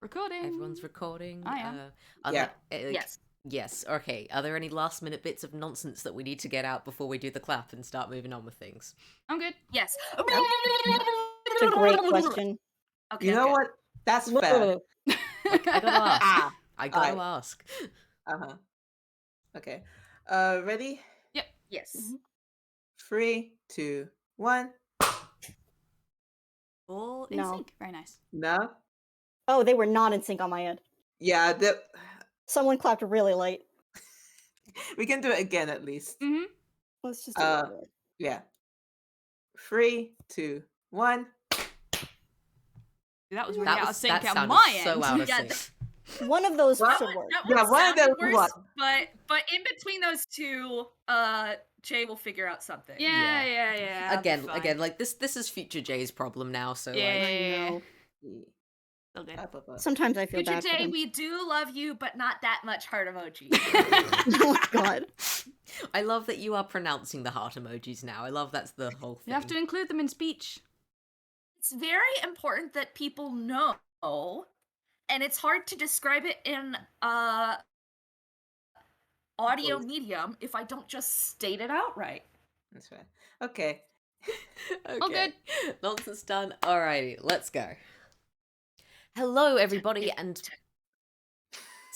Recording. Everyone's recording. I am. Yes. Yes. Okay. Are there any last-minute bits of nonsense that we need to get out before we do the clap and start moving on with things? I'm good. Yes. It's a great question. Okay. You know what? That's fair. Like, I gotta ask. I gotta Alright. ask. Okay. Ready? Yes. Mhm. 3, 2, 1. All in No. sync. Very nice. No? Oh, they were not in sync on my end. Yeah, Someone clapped really late. we can do it again at least. Mm-hmm. Let's just do it. Again. Yeah. 3, 2, 1. That was really That out of was sync that on sounded my end. so out of Yeah, sync. One of those Well, should work. That Yeah, one one of sounded them worse, was. but in between those two, Jay will figure out something. Yeah. I'll be fine. Again, like this is future Jay's problem now. So Yeah. like, I know. Still good. Sometimes I feel Future bad for Jay, him. we do love you, but not that much heart emoji. Oh God. I love that you are pronouncing the heart emojis now. I love that's the whole thing. You have to include them in speech. It's very important that people know, and it's hard to describe it in audio medium if I don't just state it outright. That's right. Okay. Okay. All good. Nonsense done. Alrighty, let's go. Hello, everybody, and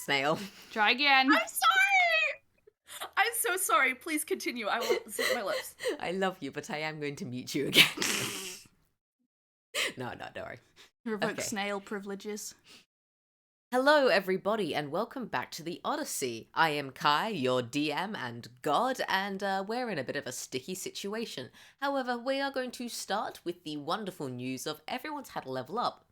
Snail. Try again. I'm sorry! I'm so sorry. Please continue. I will zip my lips. I love you, but I am going to mute you again. No, don't worry. Revoke Okay. snail privileges. Hello, everybody, and welcome back to the Oddyssey. I am Kai, your DM and god, and we're in a bit of a sticky situation. However, we are going to start with the wonderful news of everyone's had a level up,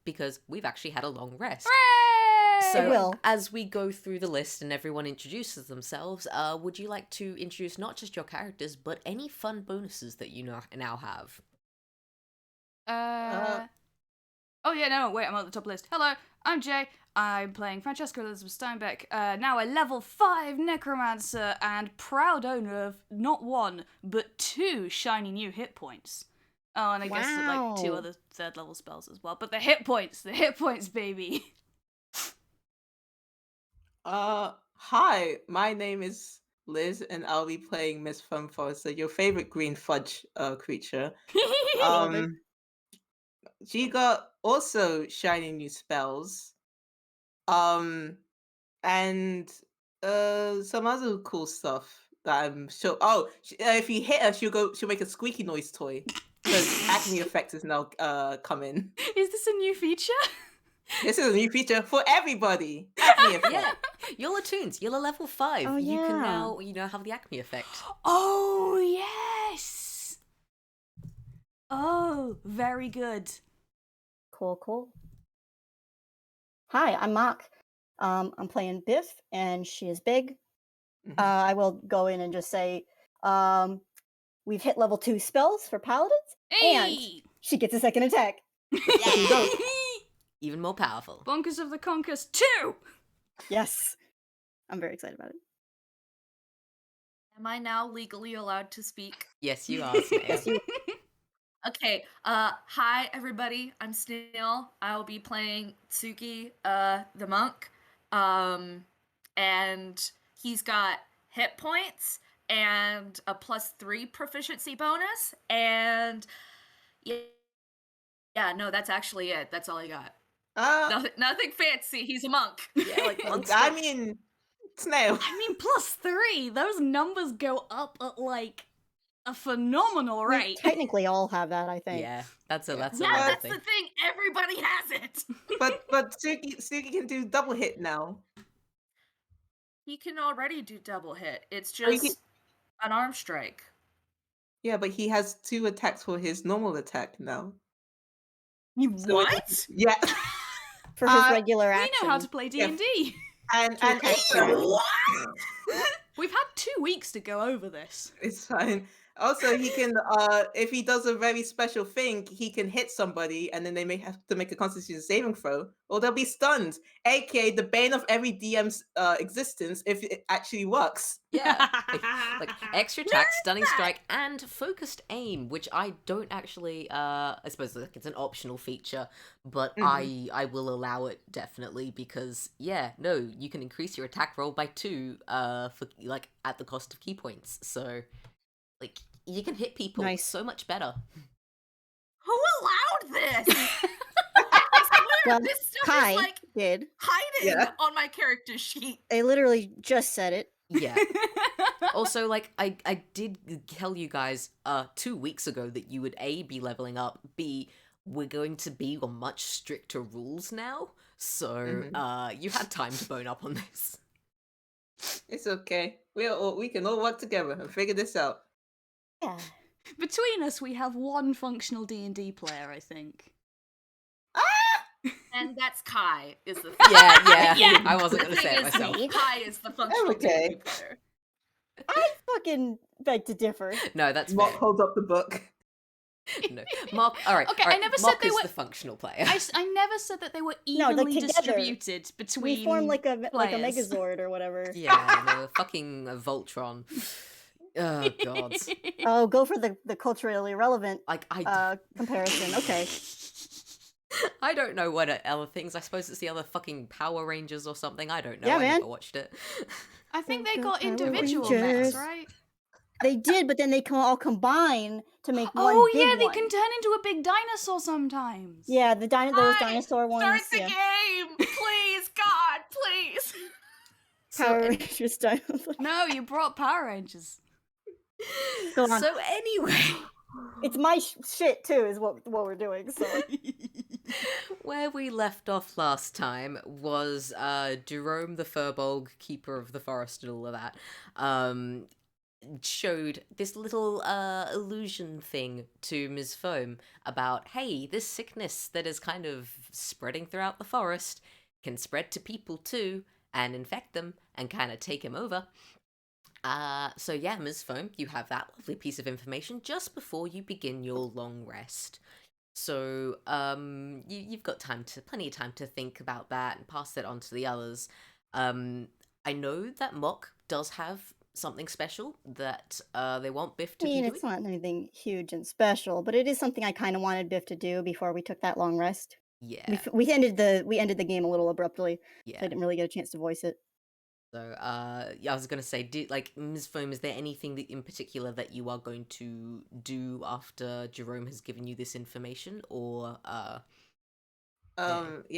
because we've actually had a long rest. Hooray! So, Will. as we go through the list and everyone introduces themselves, would you like to introduce not just your characters, but any fun bonuses that you now have? Oh yeah, no, wait, I'm at the top list. Hello, I'm Jay. I'm playing Francesca Elizabeth Steinbeck, now a level 5 necromancer and proud owner of not 1, but 2 shiny new hit points. Oh, and I guess like 2 Wow. other 3rd level spells as well. But the hit points, baby. Hi, my name is Liz, and I'll be playing Miss Fun Forester, your favorite green fudge creature. She got also shiny new spells. And some other cool stuff that I'm sure. Oh, if you hit her, she'll make a squeaky noise toy. Because acne effect is now coming. Is this a new feature? This is a new feature for everybody. Acne effect. Yeah, you're a Toons. You're a level 5. Oh, You can yeah. now, have the acme effect. Oh, yes! Oh, very good. Cool. Hi, I'm Mark. I'm playing Biff, and she is big. Mhm. I will go in and just say, we've hit level 2 spells for paladins, and Hey! she gets a second attack. Even more powerful. Bonkers of the Conkers 2! Yes, I'm very excited about it. Am I now legally allowed to speak? Yes, you are, Snail. Yes, you. Okay, hi everybody, I'm Snail. I'll be playing Tsugi, the monk. And he's got hit points and a +3 proficiency bonus, and yeah, no, that's actually it. That's all I got. Nothing fancy, he's a monk. Yeah, like monks. I mean, Snail. I mean, +3! Those numbers go up at, like, a phenomenal We rate. technically all have that, I think. Yeah, that's a Yeah, real that's thing. the thing, everybody has it! But Tsugi can do double hit now. He can already do double hit. It's Oh, he just an arm strike. Yeah, but he has 2 attacks for his normal attack now. What? Yeah. For his Uh, regular We action. know how to play Yeah. D&D. and What? We've had 2 weeks to go over this. it's fine. Also, he can, if he does a very special thing, he can hit somebody, and then they may have to make a Constitution saving throw, or they'll be stunned. AKA the bane of every DM's existence if it actually works. Yeah. Like extra attack, stunning that? strike, and focused aim, which I don't actually I suppose like it's an optional feature, but Mhm. I will allow it definitely because yeah, no, you can increase your attack roll by 2 for like at the cost of key points. So like you can hit people Nice. so much better. Who allowed this? I swear, Well, this stuff Kai is like did. hiding Yeah. on my character sheet. They literally just said it. Yeah. Also, like, I did tell you guys 2 weeks ago that you would A, be leveling up, B, we're going to be on much stricter rules now, so you had time to bone up on this. It's okay. We can all work together and figure this out. Yeah. Between us, we have one functional D&D player, I think. And that's Kai, is the thing. Yeah, Yeah. I wasn't The gonna say thing it is, myself. Kai is the functional Okay. D&D player. I fucking beg to differ. No, that's Mark fair. holds up the book. No. Mark, alright, Okay, I never said Mark they is were- the functional player. I never said that they were No, like evenly together. distributed between We form like a players. Megazord or whatever. Yeah, the fucking Voltron. Oh, God. Oh, go for the culturally relevant Like, I comparison. Okay. I don't know what other things. I suppose it's the other fucking Power Rangers or something. I don't know. Yeah, I man. never watched it. I think they Go got Power individual Rangers. mechs, right? They did, but then they can all combine to make one Oh big yeah, they one. can turn into a big dinosaur sometimes. Yeah, those Kai, dinosaur ones. Start the Yeah. game! Please, God, please! Power So, Rangers dinosaur. No, you brought Power Rangers. Go on. so anyway, It's my shit too, is what we're doing. So where we left off last time was Jerome the Furbolg, keeper of the forest and all of that, showed this little illusion thing to Ms. Foam about, hey, this sickness that is kind of spreading throughout the forest can spread to people too and infect them and kind of take him over. So yeah, Ms. Foam, you have that lovely piece of information just before you begin your long rest. So you've got plenty of time to think about that and pass that on to the others. I know that Mock does have something special that they want Biff I to mean, be it's doing. not anything huge and special, but it is something I kind of wanted Biff to do before we took that long rest. Yeah, We ended the game a little abruptly, so yeah. I didn't really get a chance to voice it. So yeah, I was gonna say, Ms. Foam, is there anything that in particular that you are going to do after Jerome has given you this information, or Yeah,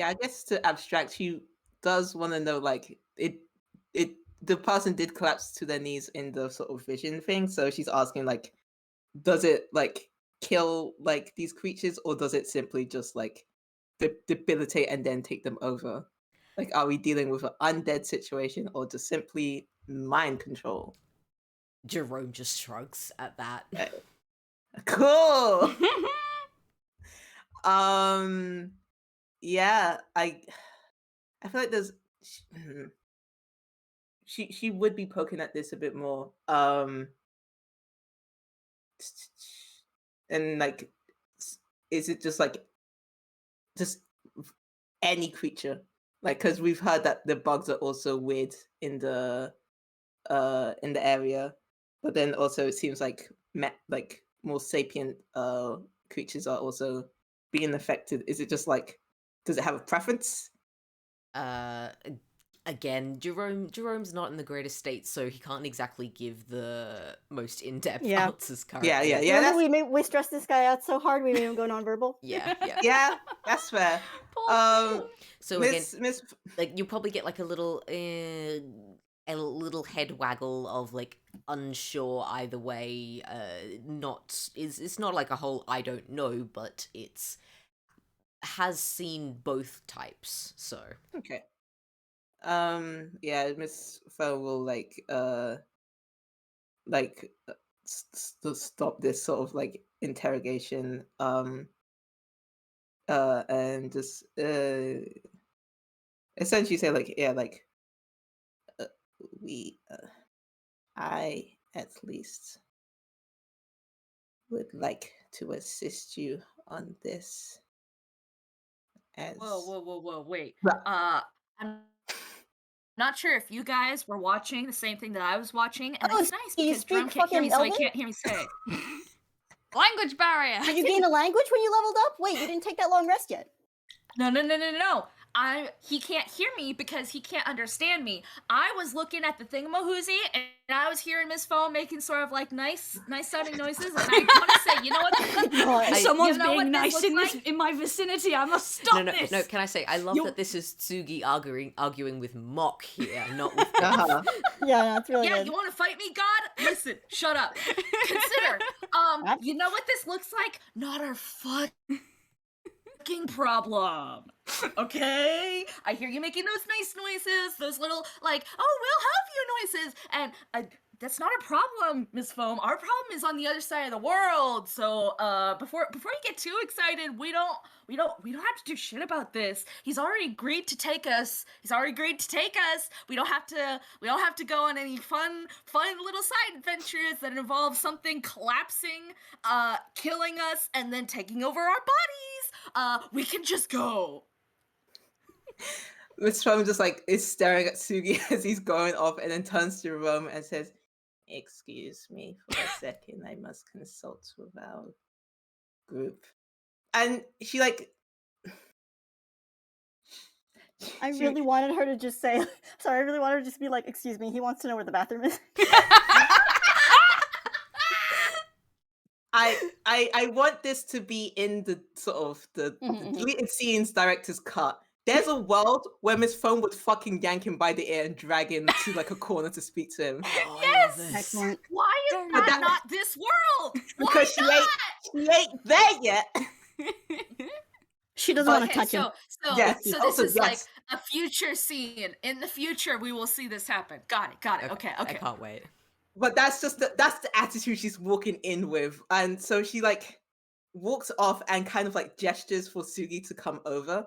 I guess to abstract, she does want to know, like, the person did collapse to their knees in the sort of vision thing, so she's asking, like, does it, like, kill, like, these creatures, or does it simply just, like, debilitate and then take them over? Like, are we dealing with an undead situation, or just simply mind control? Jerome just shrugs at that. Cool! Yeah, I feel like there's she would be poking at this a bit more. And like, is it just like just any creature? Like, because we've heard that the bugs are also weird in the area, but then also it seems like like more sapient creatures are also being affected. Is it just like, does it have a preference? Again, Jerome's not in the greatest state, so he can't exactly give the most in-depth Yeah. answers currently. Yeah. Remember we stressed this guy out so hard we made him go nonverbal. Yeah. Yeah, that's fair. So again, Miss, like you'll probably get like a little head waggle of like unsure either way. It's not like a whole I don't know, but it's has seen both types. So okay. Yeah, Miss Fell will stop this sort of like interrogation. And just essentially say like, yeah, like we I at least would like to assist you on this. As Whoa, wait. Well, I'm not sure if you guys were watching the same thing that I was watching, and Oh, it's nice do you because Drum speak can't hear me, fucking so he Elven? can't hear me say. Language barrier. Did you gain a language when you leveled up? Wait, you didn't take that long rest yet. No. He can't hear me because he can't understand me. I was looking at the thingamahoozy and I was hearing Miss Foam making sort of like nice sounding noises, and I want to say, you know what? God. Someone's you know what being this nice looks in like? this in my vicinity. I must stop No, this. no. Can I say I love You- that this is Tsugi arguing with Mock here, not with Biff. uh-huh. Yeah, no, it's really Yeah, good. you want to fight me, God? Listen, shut up. Consider, you know what this looks like? Not our fucking problem. Okay? I hear you making those nice noises, those little, like, oh, we'll help you noises. And that's not a problem, Miss Foam. Our problem is on the other side of the world. So, before you get too excited, we don't have to do shit about this. He's already agreed to take us. We don't have to go on any fun little side adventures that involve something collapsing, killing us, and then taking over our bodies. We can just go. Miss Trump just like is staring at Tsugi as he's going off, and then turns to Rome and says, "Excuse me for a second. I must consult with our group." And she like, I she- really wanted her to just say, sorry, I really wanted her to just be like, excuse me, he wants to know where the bathroom is. I want this to be in the sort of the deleted scenes director's cut. There's a world where Miss Phone would fucking yank him by the ear and drag him to like a corner to speak to him. Oh, Yes! Excellent. Why is Very that good. not this world? Why Because she not? ain't there yet. She doesn't want to Okay, touch him. so Yes, this also is like yes. a future scene. In the future, we will see this happen. Got it. Okay. I can't wait. But that's just that's the attitude she's walking in with. And so she like walks off and kind of like gestures for Tsugi to come over.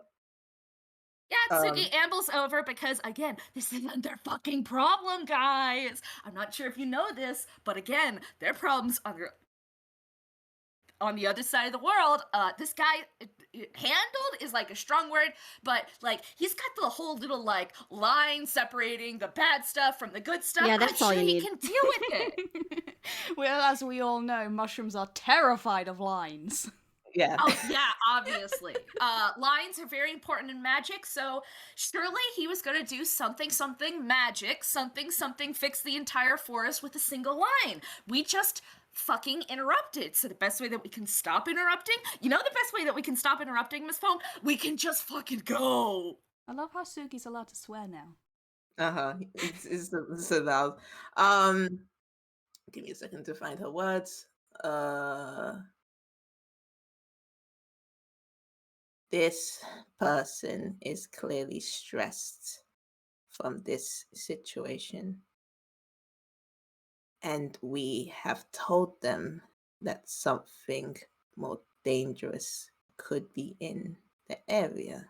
Yeah, Tsugi ambles over because, again, this isn't their fucking problem, guys. I'm not sure if you know this, but again, their problems on the other side of the world. This guy, handled is like a strong word, but like he's got the whole little like line separating the bad stuff from the good stuff. Yeah, that's I'm all sure you he need. can deal with it. Well, as we all know, mushrooms are terrified of lines. Yeah. Oh yeah, obviously. Lines are very important in magic, so surely he was gonna do something magic, something fix the entire forest with a single line. We just fucking interrupted. So the best way that we can stop interrupting, you know the best way that we can stop interrupting, Miss Foam? We can just fucking go. I love how Suki's allowed to swear now. Uh-huh. It's allowed. Give me a second to find her words. This person is clearly stressed from this situation. And we have told them that something more dangerous could be in the area.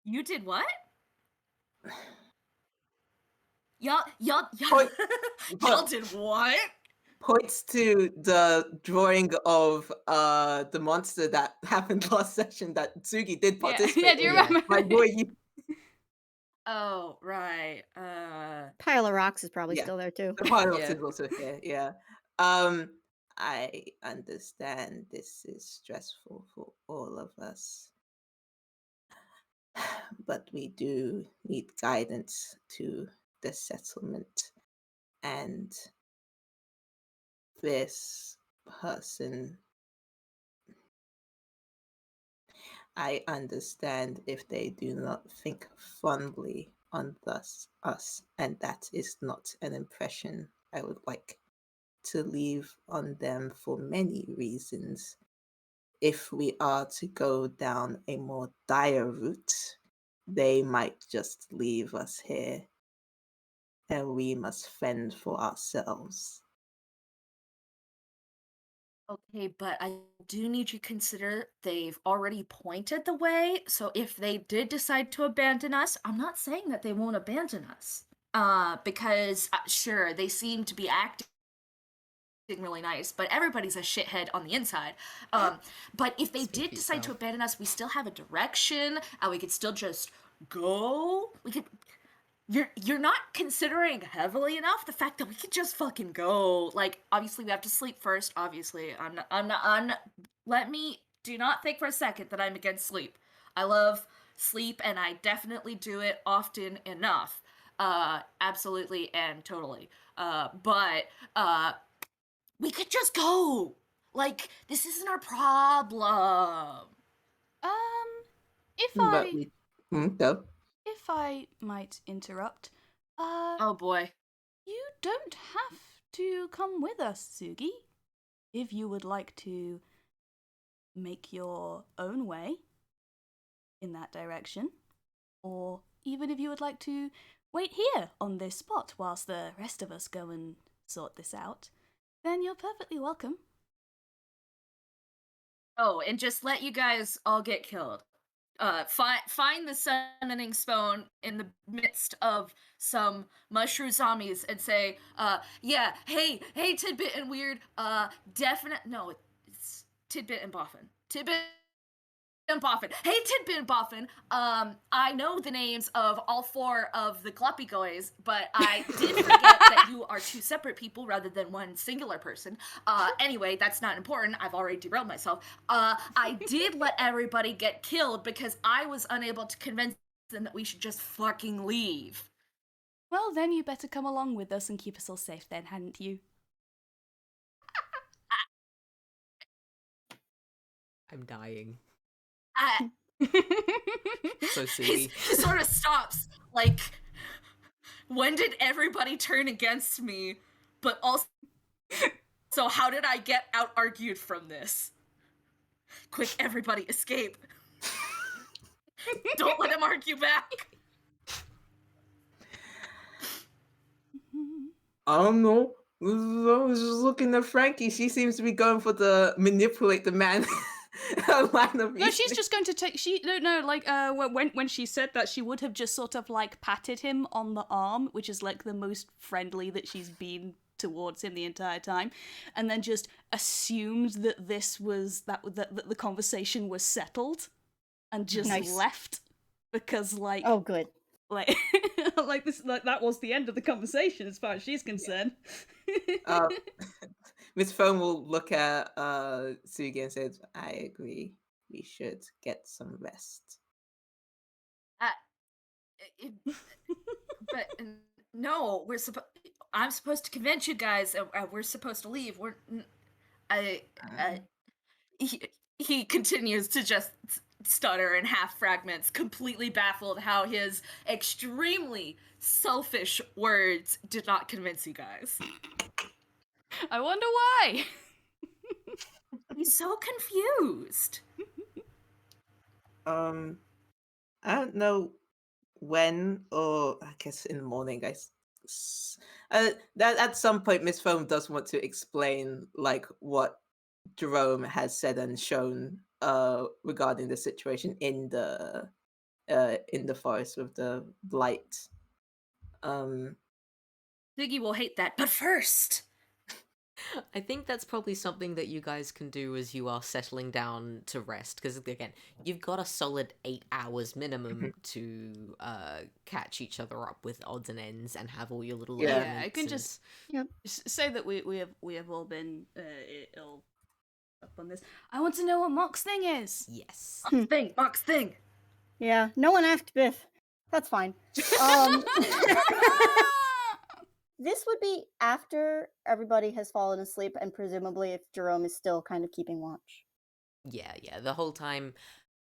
You did what? Y'all Point- y'all did what? Points to the drawing of the monster that happened last session that Tsugi did participate Yeah, do you in. remember? My boy, you Oh, right. Pile of rocks is probably Yeah. still there too. the part Yeah. is also here, yeah. I understand this is stressful for all of us. But we do need guidance to the settlement. And this person, I understand if they do not think fondly on us, and that is not an impression I would like to leave on them for many reasons. If we are to go down a more dire route, they might just leave us here, and we must fend for ourselves. Okay, but I do need you to consider they've already pointed the way. So if they did decide to abandon us, I'm not saying that they won't abandon us. Because sure, they seem to be acting really nice, but everybody's a shithead on the inside. But if they did decide to abandon us, we still have a direction, and we could still just go. We could. You're not considering heavily enough the fact that we could just fucking go. Like, obviously we have to sleep first. Obviously, I'm not. Do not think for a second that I'm against sleep. I love sleep, and I definitely do it often enough. Absolutely and totally. But we could just go. Like, this isn't our problem. If But I we go. if I might interrupt, Oh boy. you don't have to come with us, Tsugi. If you would like to make your own way in that direction, or even if you would like to wait here on this spot whilst the rest of us go and sort this out, then you're perfectly welcome. Oh, and just let you guys all get killed. Find the summoning stone in the midst of some mushroom zombies and say, yeah, hey, Tidbit and Weird, no, it's Tidbit and Boffin. Tidbit and Boffin. Hey, Tidbit and Boffin, I know the names of all 4 of the Gloppy Guys, but I did forget that you are 2 separate people rather than one singular person. Anyway, that's not important. I've already derailed myself. I did let everybody get killed because I was unable to convince them that we should just fucking leave. Well, then you better come along with us and keep us all safe then, hadn't you? I'm dying. So silly. He sort of stops, like, when did everybody turn against me? But also, so how did I get out-argued from this? Quick, everybody, escape. Don't let him argue back. I don't know. I was just looking at Frankie. She seems to be going for the manipulate the man line of No, she's just going to take. When she said that, she would have just sort of like patted him on the arm, which is like the most friendly that she's been towards him the entire time, and then just assumed that the conversation was settled, and just Nice. left because like Oh, good. like that was the end of the conversation as far as she's concerned. Miss Phone will look at Tsugi and says, I agree. We should get some rest. But no, I'm supposed to convince you guys, and we're supposed to leave. He continues to just stutter in half fragments, completely baffled how his extremely selfish words did not convince you guys. I wonder why. He's so confused. I don't know when, or I guess in the morning, guys. That at some point, Miss Foam does want to explain like what Jerome has said and shown regarding the situation in the forest with the light. Tsugi will hate that, but first, I think that's probably something that you guys can do as you are settling down to rest, because again, you've got a solid 8 hours minimum to catch each other up with odds and ends and have all your little I can just Yep. say that we have all been ill up on this. I want to know what Mock's thing is. Yes. Box thing. Yeah, no one asked Biff. That's fine. This would be after everybody has fallen asleep, and presumably if Jerome is still kind of keeping watch. Yeah. The whole time,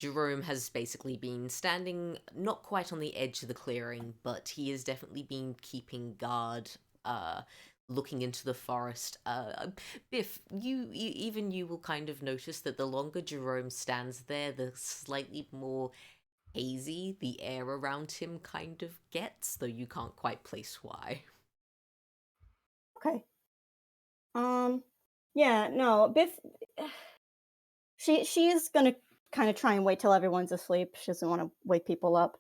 Jerome has basically been standing not quite on the edge of the clearing, but he has definitely been keeping guard, looking into the forest. Biff, you will kind of notice that the longer Jerome stands there, the slightly more hazy the air around him kind of gets, though you can't quite place why. Okay. Yeah, no, Biff. She's gonna kind of try and wait till everyone's asleep. She doesn't want to wake people up.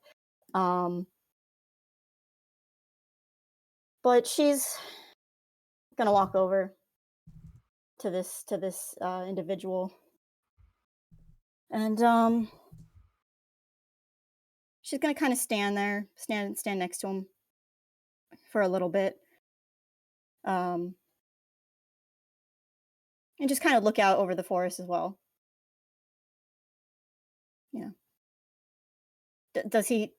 But she's gonna walk over to this individual, and she's gonna kind of stand there, stand next to him for a little bit, um, and just kind of look out over the forest as well. Yeah. Does he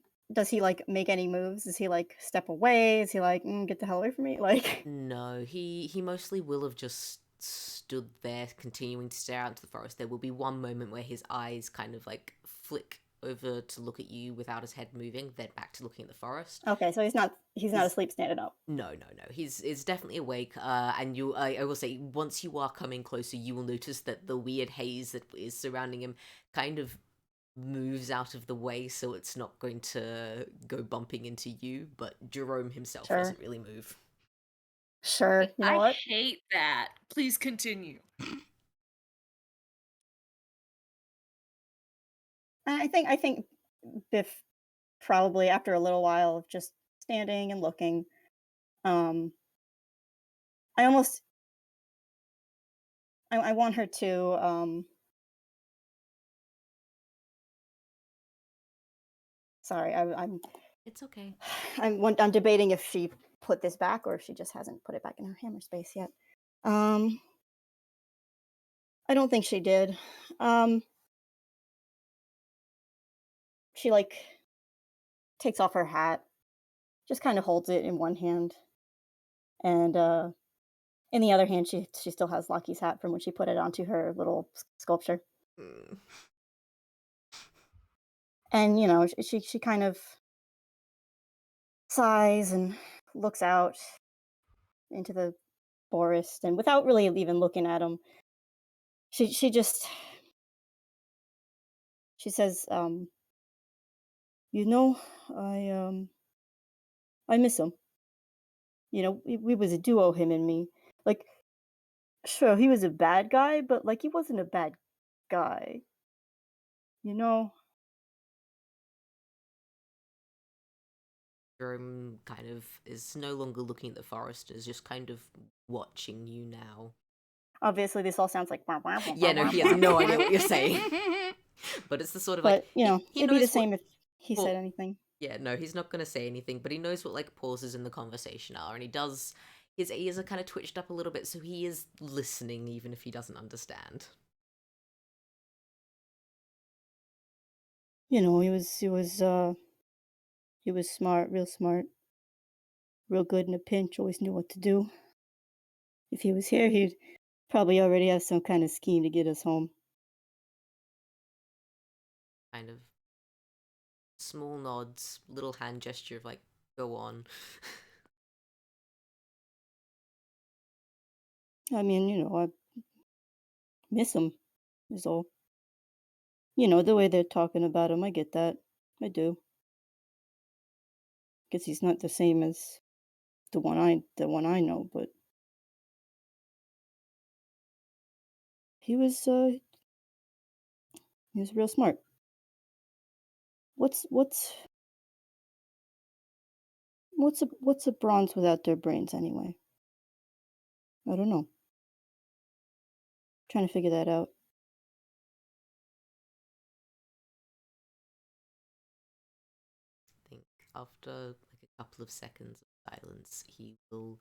like make any moves? Does he like step away? Is he like get the hell away from me? Like No, he mostly will have just stood there, continuing to stare out into the forest. There will be one moment where his eyes kind of like flick over to look at you without his head moving, then back to looking at the forest. okay, so he's not asleep standing up. No. He's definitely awake. And I will say, once you are coming closer, you will notice that the weird haze that is surrounding him kind of moves out of the way, so it's not going to go bumping into you. But Jerome himself Sure. doesn't really move. Sure, you know I what? hate that. Please continue. I think Biff probably after a little while of just standing and looking, um, I almost I want her to sorry, I'm It's okay. I'm debating if she put this back or if she just hasn't put it back in her hammer space yet. Um, I don't think she did. Um, she like takes off her hat, just kind of holds it in one hand, and in the other hand, she still has Lucky's hat from when she put it onto her little sculpture. Mm. And you know, she kind of sighs and looks out into the forest, and without really even looking at him, she just she says, "You know, I miss him. You know, we was a duo, him and me. Like, sure, he was a bad guy, but like he wasn't a bad guy. You know." Jerome kind of is no longer looking at the forest, is just kind of watching you now. Obviously, this all sounds like Yeah, no, he has no idea what you're saying. But it's the sort of like, but you know, he it'd be the knows what same if he Well, said anything. yeah, no, he's not going to say anything, but he knows what like pauses in the conversation are, and he does. His ears are kind of twitched up a little bit, so he is listening, even if he doesn't understand. You know, he was smart, real good in a pinch. Always knew what to do. If he was here, he'd probably already have some kind of scheme to get us home. Kind of small nods, little hand gesture of like, go on. I mean, you know, I miss him. Is all. You know, the way they're talking about him, I get that. I do. Guess he's not the same as the one I know, but he was he was real smart. What's what's a bronze without their brains anyway? I don't know. Trying to figure that out. I think after like a couple of seconds of silence, he will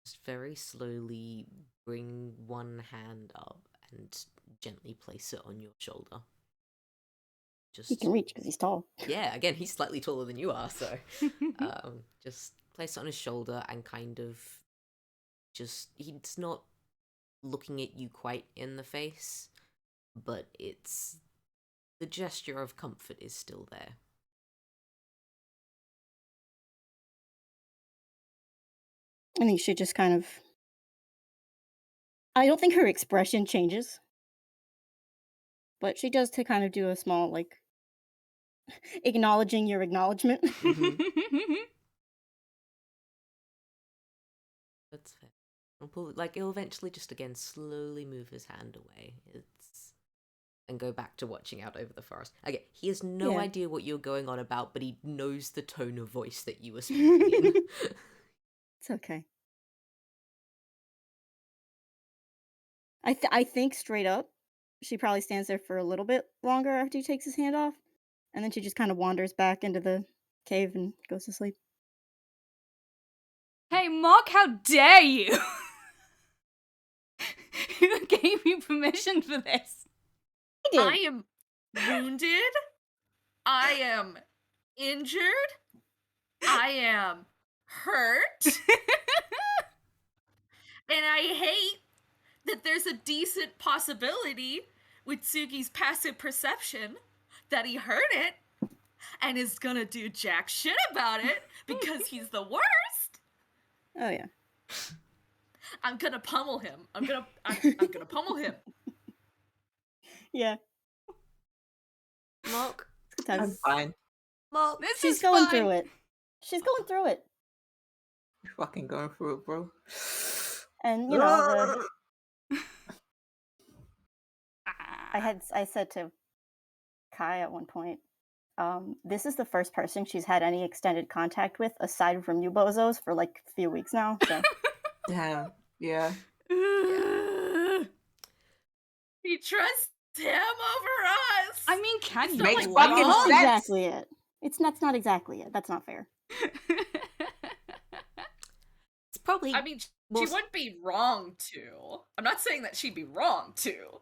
just very slowly bring one hand up and gently place it on your shoulder. He can reach because he's tall. Yeah, again, he's slightly taller than you are, so just place it on his shoulder and kind of just, he's not looking at you quite in the face, but it's, the gesture of comfort is still there. I think she just kind of. I don't think her expression changes, but she does to kind of do a small like acknowledging your acknowledgement. That's fair. He'll eventually just again slowly move his hand away. And go back to watching out over the forest. Again, he has no Yeah. idea what you're going on about, but he knows the tone of voice that you were speaking in. It's okay. I think straight up, she probably stands there for a little bit longer after he takes his hand off, and then she just kind of wanders back into the cave and goes to sleep. Hey, Mark, how dare you? Who gave you permission for this? I did. I am wounded. I am injured. I am hurt. And I hate that there's a decent possibility with Tsugi's passive perception that he heard it and is gonna do jack shit about it because he's the worst. Oh yeah. I'm gonna pummel him. I'm gonna pummel him. Yeah. Mark, It's good I'm times. fine. Mark, This She's is going fine. through it. She's going through it. You're fucking going through it, bro. And you know, Ah. I said to Kai at one point, this is the first person she's had any extended contact with aside from you bozos for like a few weeks now. So Damn. Yeah. He trusts him over us. I mean, can you? Makes blame fucking him? not sense. exactly it. That's not exactly it. That's not fair. it's probably. I mean, she Well, wouldn't be wrong to. I'm not saying that she'd be wrong to.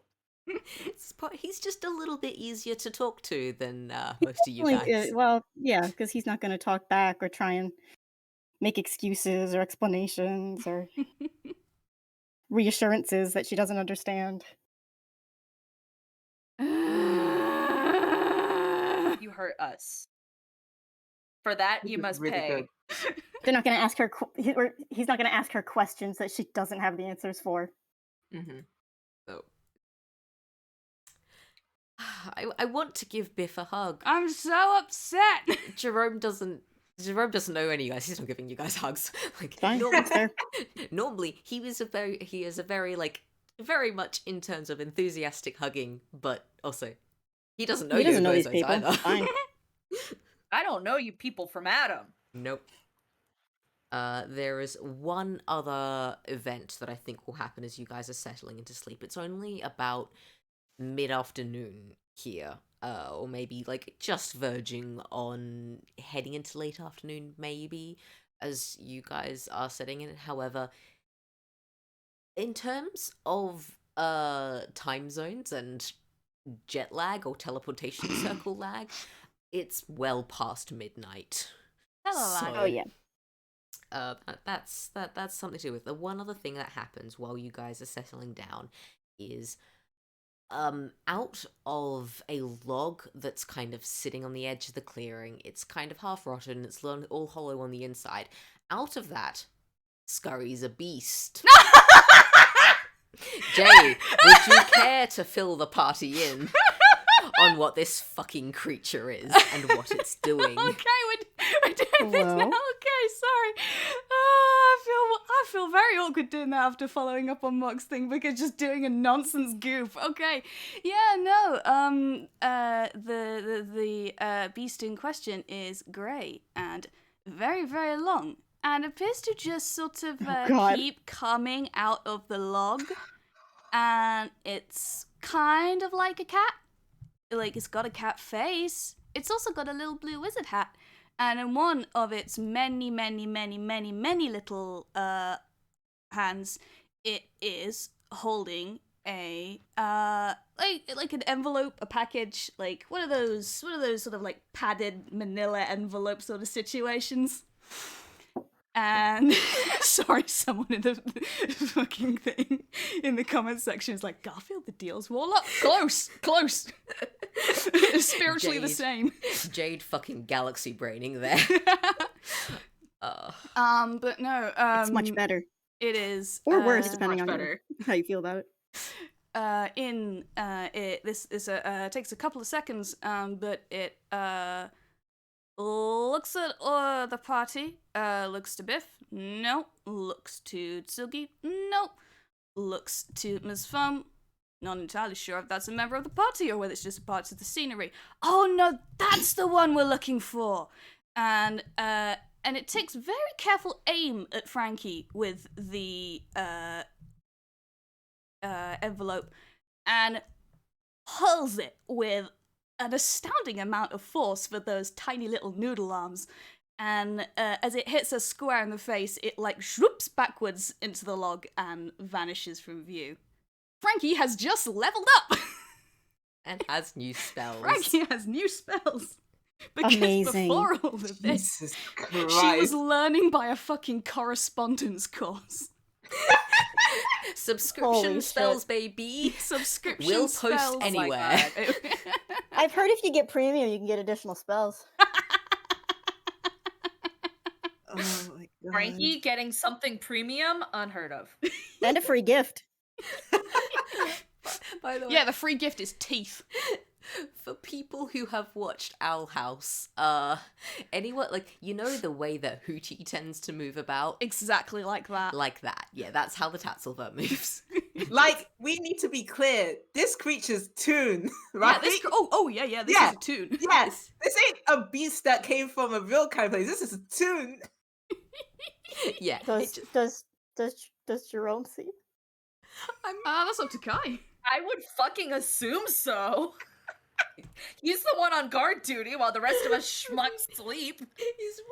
he's just a little bit easier to talk to than most of you Well, guys. well, yeah, because he's not going to talk back or try and make excuses or explanations or reassurances that she doesn't understand. You hurt us. For that, This you is must really pay. good. They're not going to ask her, or he's not going to ask her questions that she doesn't have the answers for. Mm-hmm. So. I want to give Biff a hug. I'm so upset. Jerome doesn't know any of you guys. He's not giving you guys hugs. Like Fine, that's fair. normally he is a very like very much in terms of enthusiastic hugging, but also he doesn't know He doesn't you know these bozos people. either. Fine. I don't know you people from Adam. Nope. There is one other event that I think will happen as you guys are settling into sleep. It's only about mid-afternoon here, or maybe like just verging on heading into late afternoon, maybe, as you guys are setting in. However, in terms of time zones and jet lag or teleportation circle lag, it's well past midnight. Hello, Oh yeah. That's something to do with. The one other thing that happens while you guys are settling down is out of a log that's kind of sitting on the edge of the clearing. It's kind of half rotten, it's all hollow on the inside. Out of that scurries a beast. Jay, would you care to fill the party in on what this fucking creature is and what it's doing? Okay, we're doing this now. Hello? Okay, sorry. I feel very awkward doing that after following up on Mock's thing because just doing a nonsense goof. Okay, yeah, no. The beast in question is grey and very, very long and appears to just sort of God. keep coming out of the log, and it's kind of like a cat. Like, it's got a cat face. It's also got a little blue wizard hat. And in one of its many, many, many, many, many little hands, it is holding a like an envelope, a package, like one of those sort of like padded manila envelope sort of situations. And sorry, someone in the fucking thing in the comments section is like, Garfield the Deals Warlock? Close. Spiritually the Jade. same. Jade fucking galaxy braining there. But no, It's much better. It is Or worse, depending Much on better. how you feel about it. This takes a couple of seconds, but it looks at the party, looks to Biff, no, looks to Tsugi, no, looks to Ms. Foam, not entirely sure if that's a member of the party or whether it's just a part of the scenery. Oh no, that's the one we're looking for! And it takes very careful aim at Frankie with the envelope and hurls it with an astounding amount of force for those tiny little noodle arms. And as it hits her square in the face, it like swoops backwards into the log and vanishes from view. Frankie has just leveled up! And has new spells. Frankie has new spells! Because Amazing. before all of this, Jesus she was Christ. learning by a fucking correspondence course. Subscription Holy spells, shit. baby. Subscription We'll post spells like anywhere. that. I've heard if you get premium, you can get additional spells. Oh my god. Frankie getting something premium, unheard of. And a free gift. By the way, Yeah, the free gift is teeth. for people who have watched Owl House, anyone like the way that Hootie tends to move about, Exactly like that. like that. Yeah, that's how the Tatzelvert moves. Like, we need to be clear. This creature's Toon, Yeah, right? this, this Yeah. is a tune. Yes. This ain't a beast that came from a real kind of place. This is a Toon. Yeah, Does Jerome see? That's up to Kai. I would fucking assume so. He's the one on guard duty while the rest of us schmucks sleep.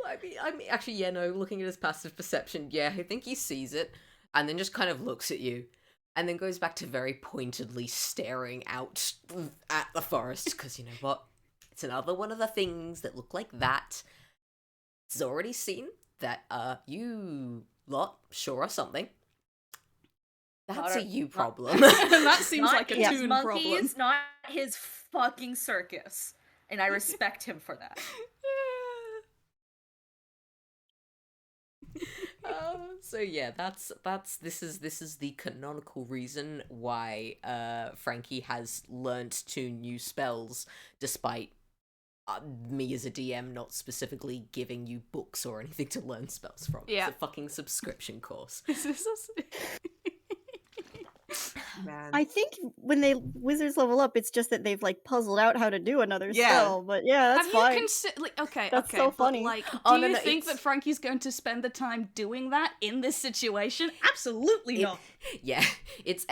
I mean, actually, yeah, no. Looking at his passive perception, yeah, I think he sees it, and then just kind of looks at you, and then goes back to very pointedly staring out at the forest. Because you know what? It's another one of the things that look like that. It's already seen that you lot sure are something. That's a you problem. That seems Not like a his tune monkeys, problem. not his fucking circus. And I respect him for that. So yeah, this is the canonical reason why Frankie has learnt 2 new spells, despite me as a DM not specifically giving you books or anything to learn spells from. Yeah. It's a fucking subscription course. Man. I think when wizards level up, it's just that they've like puzzled out how to do another Yeah. spell. But yeah, that's Have fine. you considered? Like, okay, That's okay, so but funny. like, do Oh, you no, think it's- that Frankie's going to spend the time doing that in this situation? Absolutely not. Yeah, it's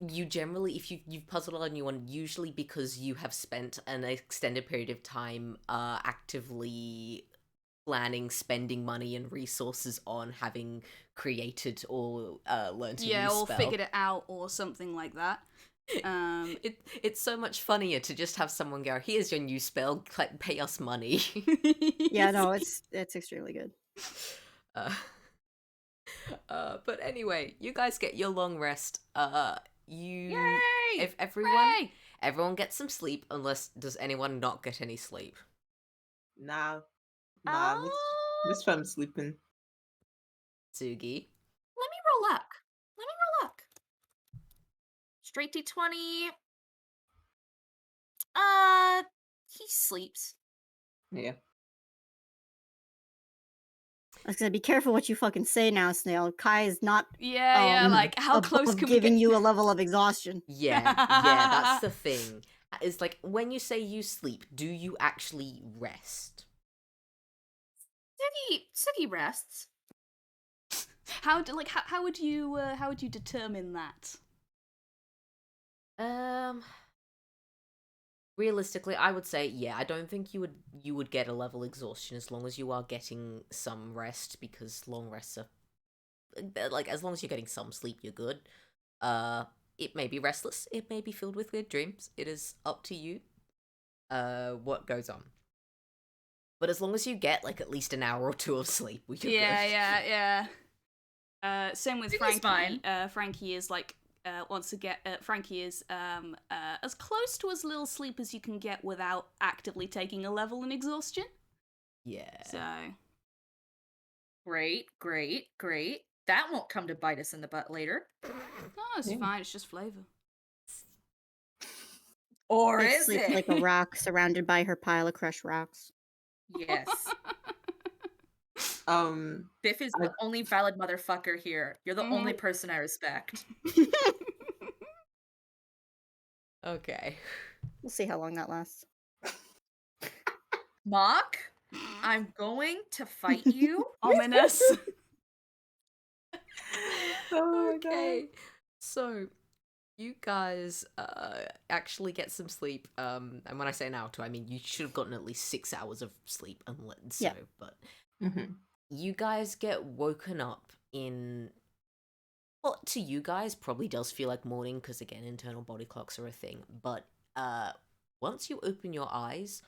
you generally, if you've puzzled on a new one, usually because you have spent an extended period of time actively planning, spending money and resources on having created or learnt a new Yeah, or spell. figured it out, or something like that. It's so much funnier to just have someone go, "Here's your new spell, pay us money." Yeah, no, it's extremely good. But anyway, you guys get your long rest. Yay! If Hooray! everyone gets some sleep, unless does anyone not get any sleep? Nah. Oh. This time sleeping. Tsugi. Let me roll luck. Straight D20. He sleeps. Yeah. I was gonna be careful what you fucking say now, Snail. Kai is not Yeah, like, how close above can we giving get? you a level of exhaustion. Yeah, that's the thing. It's like when you say you sleep, do you actually rest? Tsugi rests. How would you determine that? Realistically, I would say, yeah, I don't think you would get a level exhaustion as long as you are getting some rest, because long rests are like, as long as you're getting some sleep, you're good. It may be restless, it may be filled with weird dreams. It is up to you what goes on. But as long as you get like at least an hour or 2 of sleep, you're good. Yeah. Same with Tsugi's Frankie. fine. Frankie is like wants to get. Frankie is as close to as little sleep as you can get without actively taking a level in exhaustion. Yeah. So Great. That won't come to bite us in the butt later. no, it's fine. It's just flavor. Or Like is sleep it? like a rock surrounded by her pile of crushed rocks. Yes. Biff is the only valid motherfucker here. You're the only person I respect. Okay. We'll see how long that lasts. Mock, I'm going to fight you. Ominous. Oh my Okay. So, You guys actually get some sleep. And when I say an hour, I mean you should have gotten at least 6 hours of sleep, unless Yeah. but Mm-hmm. you guys get woken up in what to you guys probably does feel like morning because again, internal body clocks are a thing. But once you open your eyes,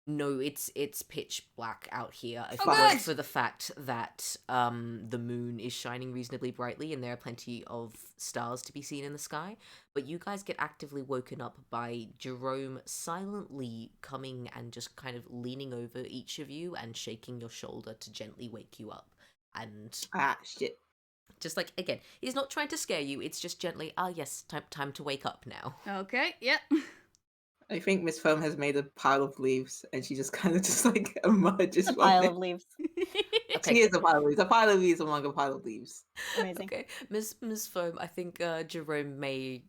no, it's pitch black out here. If Oh, it weren't good. for the fact that the moon is shining reasonably brightly and there are plenty of stars to be seen in the sky. But you guys get actively woken up by Jerome silently coming and just kind of leaning over each of you and shaking your shoulder to gently wake you up. And Ah, shit. just like again, he's not trying to scare you. It's just gently, yes, time to wake up now. Okay, yep. I think Miss Foam has made a pile of leaves, and she just kind of just like emerges A from pile it. of leaves. Okay, She is a pile of leaves. A pile of leaves among a pile of leaves. Amazing. okay, Miss Foam. I think Jerome may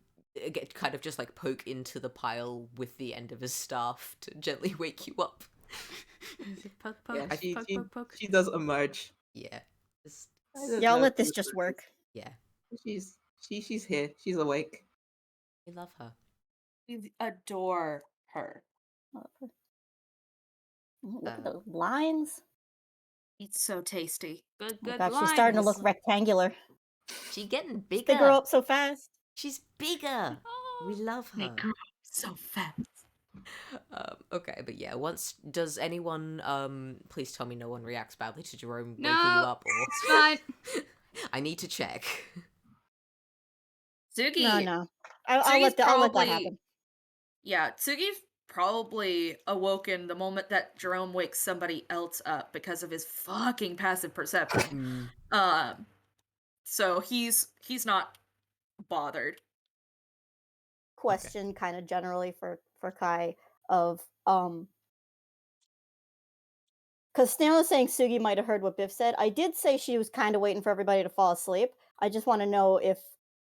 get kind of just like poke into the pile with the end of his staff to gently wake you up. Poke, poke, Yeah, poke, poke, poke. she does emerge. Yeah, just I don't Yeah, I'll know let if this she just emerges. work. yeah, She's here. She's awake. we love her. We adore her. Oh, look at Uh, those lines. It's so tasty. Good, Oh my good gosh, she's starting to lines. look rectangular. She's getting They bigger. grow up so fast. She's bigger. We Oh. love They her. grow so fast. Okay, but yeah, does anyone please tell me no one reacts badly to Jerome waking you No, up or it's fine. I need to check. Tsugi. No. I'll Tsugi's let that probably- happen. Yeah, Tsugi's probably awoken the moment that Jerome wakes somebody else up because of his fucking passive perception. So he's not bothered. Question kind of generally for Kai of because Snail is saying Tsugi might have heard what Biff said. I did say she was kind of waiting for everybody to fall asleep. I just want to know if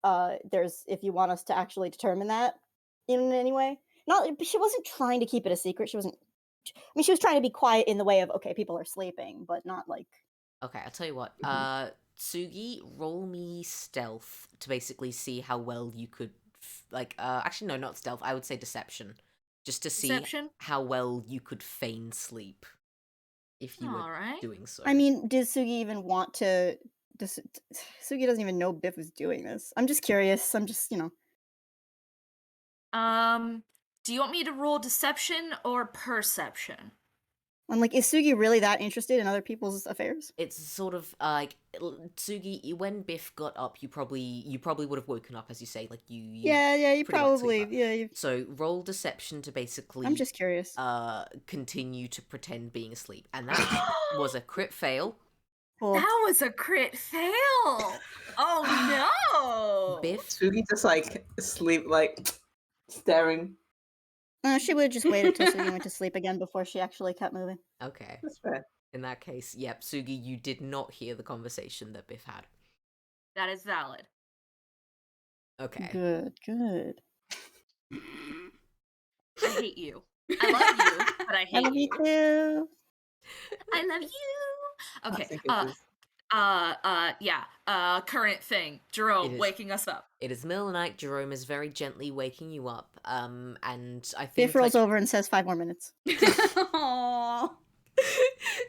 if you want us to actually determine that in any way. Not she wasn't trying to keep it a secret. She wasn't. I mean, she was trying to be quiet in the way of okay, people are sleeping, but not like. Okay, I'll tell you what. Mhm. Tsugi, roll me stealth to basically see how well you could, actually, no, not stealth. I would say deception, just to see Deception? how well you could feign sleep if you were Alright. doing so. I mean, did Tsugi even want to? Tsugi doesn't even know Biff was doing this. I'm just curious. I'm just Do you want me to roll deception or perception? I'm like, is Tsugi really that interested in other people's affairs? It's sort of like Tsugi. When Biff got up, you probably would have woken up, as you say, like you. Yeah, you pretty much probably, sleep up. yeah. So roll deception to basically. I'm just curious. Continue to pretend being asleep, and that was a crit fail. Cool. That was a crit fail! Oh no! Biff, Tsugi just like sleep, like staring. She would have just waited till Tsugi went to sleep again before she actually kept moving. okay. That's fair. In that case, yep, Tsugi, you did not hear the conversation that Biff had. That is valid. Okay. Good. I hate you. I love you, but I I hate love you you. too. I love you. I Okay. think it is. Current thing. Jerome is. waking us up. It is middle of the night. Jerome is very gently waking you up. And I think Biff rolls over and says 5 more minutes. Aww.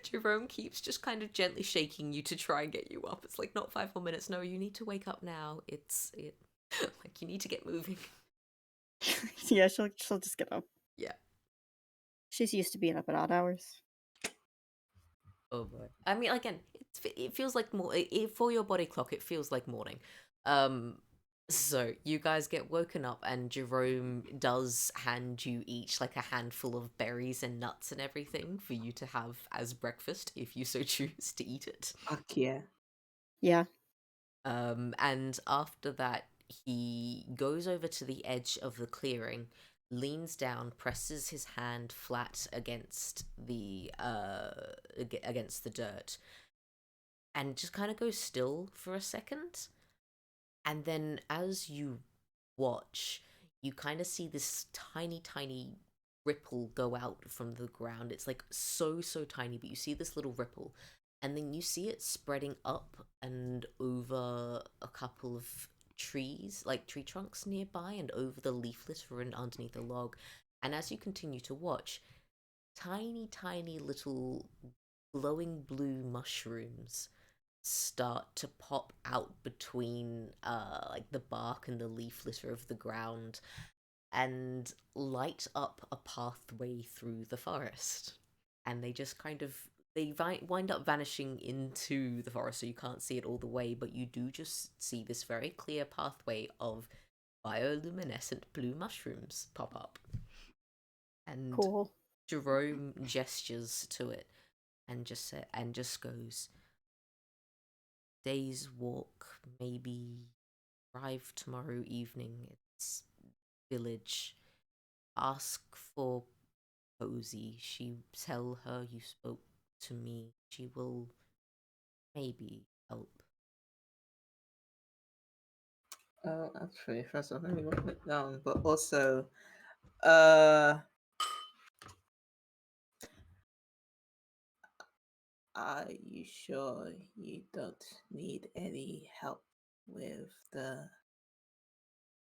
Jerome keeps just kind of gently shaking you to try and get you up. It's like not 5 more minutes. No, you need to wake up now. Like you need to get moving. Yeah, she'll just get up. Yeah. She's used to being up at odd hours. Oh boy. I mean, again, it feels like more for your body clock. It feels like morning. So you guys get woken up, and Jerome does hand you each like a handful of berries and nuts and everything for you to have as breakfast if you so choose to eat it. Fuck yeah. Yeah. And after that, he goes over to the edge of the clearing, leans down, presses his hand flat against the dirt, and just kind of goes still for a second. And then as you watch, you kind of see this tiny ripple go out from the ground. It's like so tiny, but you see this little ripple, and then you see it spreading up and over a couple of trees, like tree trunks nearby, and over the leaf litter and underneath a log. And as you continue to watch, tiny, tiny little glowing blue mushrooms start to pop out between like the bark and the leaf litter of the ground and light up a pathway through the forest. And they just kind of wind up vanishing into the forest, so you can't see it all the way, but you do just see this very clear pathway of bioluminescent blue mushrooms pop up. And Cool. Jerome gestures to it and just goes, "Day's walk, maybe arrive tomorrow evening. It's village. Ask for Posy. Tell her you spoke to me. She will maybe help." Actually, first of all, let me write it down. But also, uh, are you sure you don't need any help with the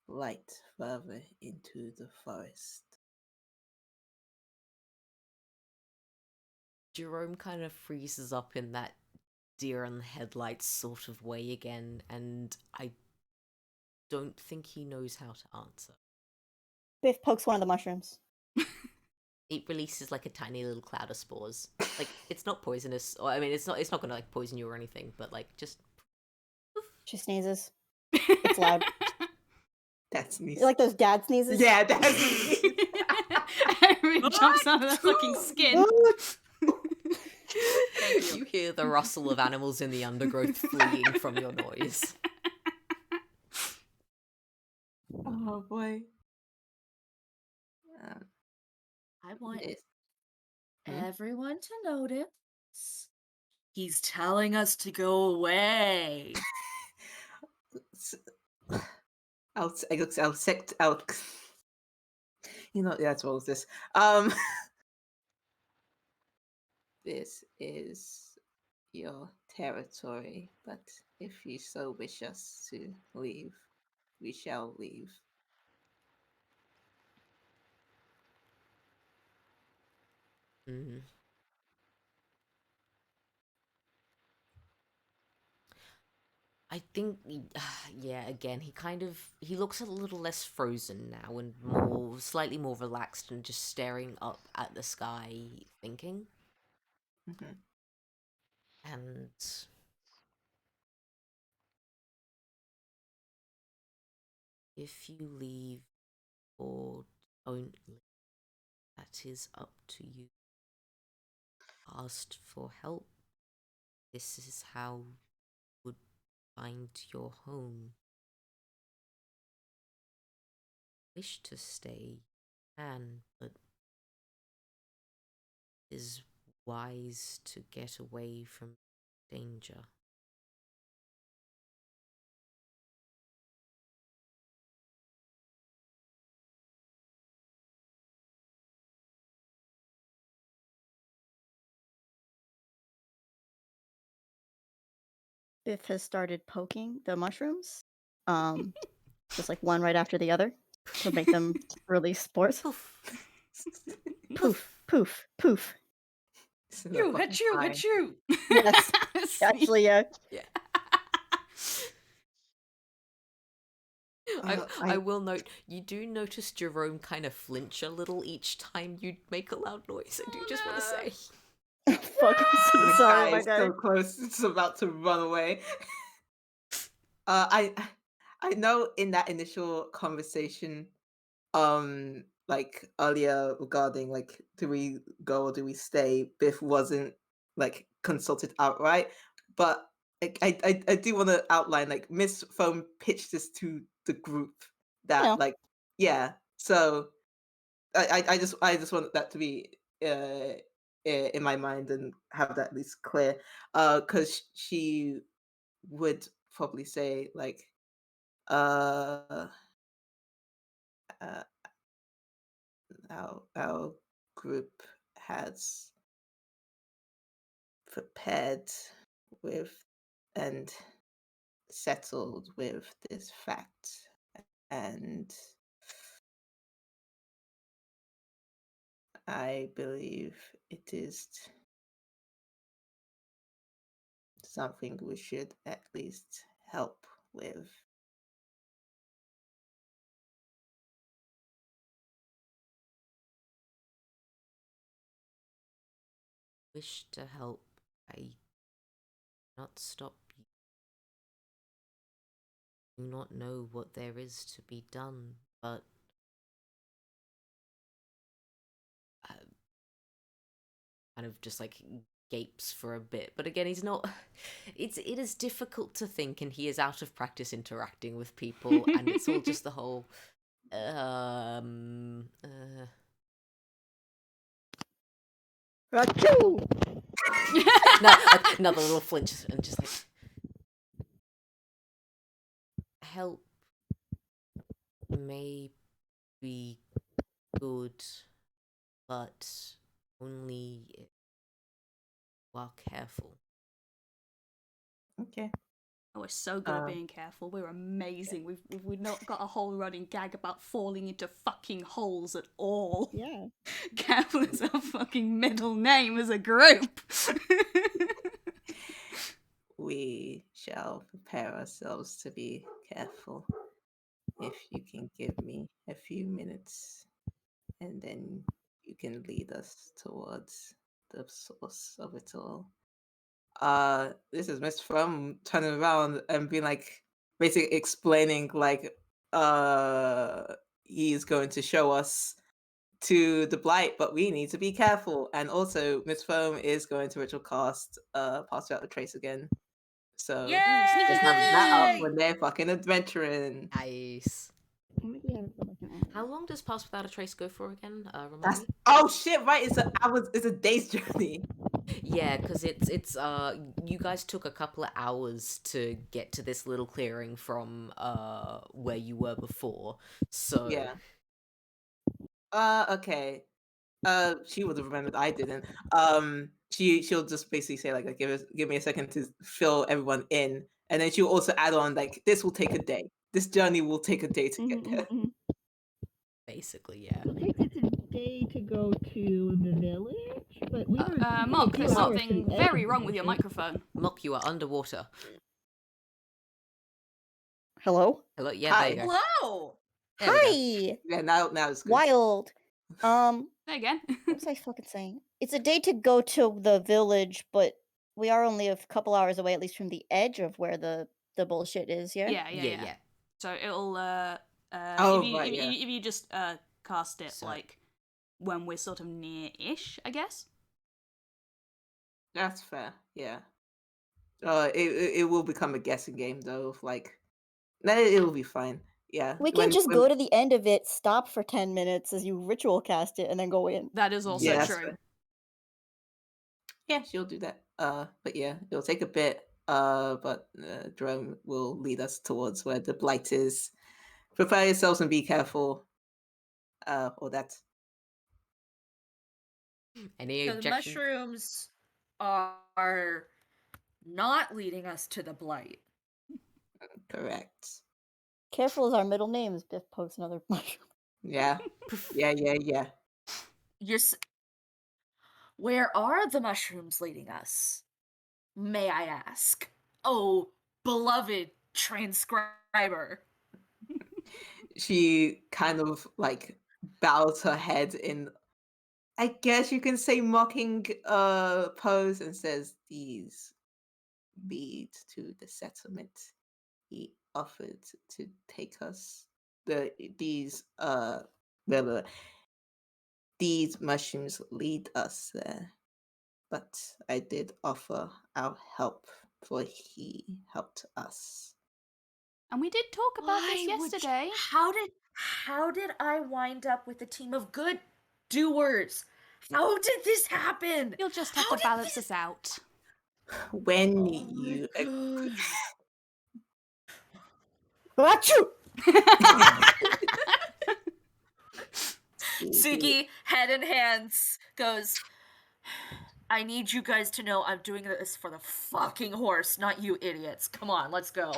light further into the forest? Jerome kind of freezes up in that deer in the headlights sort of way again, and I don't think he knows how to answer. Biff pokes one of the mushrooms. It releases like a tiny little cloud of spores. Like, it's not poisonous, or I mean, it's not gonna like poison you or anything, but like just. She sneezes. It's loud. That's me. You like those dad sneezes? Yeah, that's me. Everybody jumps out of their fucking skin. You hear the rustle of animals in the undergrowth fleeing from your noise. Oh boy. I want This. everyone to notice he's telling us to go away. I'll sect out. You know, that's what was this. This is your territory, but if you so wish us to leave, we shall leave. Mm. I think, yeah, again, he looks a little less frozen now and slightly more relaxed and just staring up at the sky, thinking. Mhm. And if you leave or don't leave, that is up to you. Asked for help. This is how you would find your home. Wish to stay, can, but is wise to get away from danger. Biff has started poking the mushrooms, just like one right after the other to make them release spores. Poof. Poof, poof, poof. This is a You, fucking hit you, lie. hit you. Yes, actually, yeah. Yeah. I- I will note, you do notice Jerome kind of flinch a little each time you make a loud noise. I do just want to say. Fuck, I'm so The sorry, guy my is guy. so close; it's about to run away. I know in that initial conversation, like earlier regarding like do we go or do we stay, Biff wasn't like consulted outright, but I do want to outline like Miss Foam pitched this to the group You that know, like yeah, so I just want that to be in my mind and have that at least clear, because she would probably say like uh, uh our group has prepared with and settled with this fact, and I believe it is something we should at least help with. Wish to help. I not stop you. Do not know what there is to be done, but kind of just like gapes for a bit. But again, he's not. It is difficult to think, and he is out of practice interacting with people, and it's all just the whole. Achoo! No, another little flinch, and just like help may be good, but only if you are careful. Okay. Oh, we're so good at being careful. We're amazing. We've not got a whole running gag about falling into fucking holes at all. Yeah. Careful is our fucking middle name as a group. We shall prepare ourselves to be careful. If you can give me a few minutes, and then you can lead us towards the source of it all. This is Miss From turning around and being like, basically explaining like, he's going to show us to the blight, but we need to be careful. And also, Miss Foam is going to ritual cast pass out the trace again. So Yay! just have that up when they're fucking adventuring. Nice. How long does Pass Without a Trace go for again? Remind me. Oh shit! Right, it's a day's journey. Yeah, because it's you guys took a couple of hours to get to this little clearing from where you were before. So Yeah. Okay. She would have remembered. I didn't. She'll just basically say like, give me a second to fill everyone in, and then she'll also add on like, this will take a day. This journey will take a day to get there. basically, yeah. It takes us a day to go to the village, but we were Mark, there's hours to something the edge very of wrong the with your village. microphone. Mock, you are underwater. Hello? Hello, yeah, Hi. there you go. Hello! There we go. Hi! Yeah, now it's good. Wild. There again. What was I fucking saying? It's a day to go to the village, but we are only a couple hours away, at least from the edge of where the bullshit is, yeah? Yeah. So it'll Oh, right, yeah. if you just cast it So- like when we're sort of near-ish, I guess. That's fair. Yeah. It will become a guessing game though. Of like, no, it'll be fine. Yeah. We can just go to the end of it, stop for 10 minutes as you ritual cast it, and then go in. That is also Yeah, that's true. fair. Yeah, she'll do that. But yeah, it'll take a bit. But Jerome will lead us towards where the blight is. Prepare yourselves and be careful. Or that. Any So the objections? mushrooms are not leading us to the blight. Correct. Careful is our middle names. Biff pokes another mushroom. Yeah. Yeah. You're Where are the mushrooms leading us? May I ask? Oh, beloved transcriber. She kind of like bows her head in, I guess you can say, mocking pose, and says, these lead to the settlement. He offered to take us these mushrooms lead us there. But I did offer our help, for he helped us. And we did talk about this Why would yesterday. How did I wind up with a team of good doers? How did this happen? You'll just have How to did balance this- this out. When Oh my you God. Achoo! Tsugi, head in hands, goes, I need you guys to know I'm doing this for the fucking horse, not you idiots. Come on, let's go.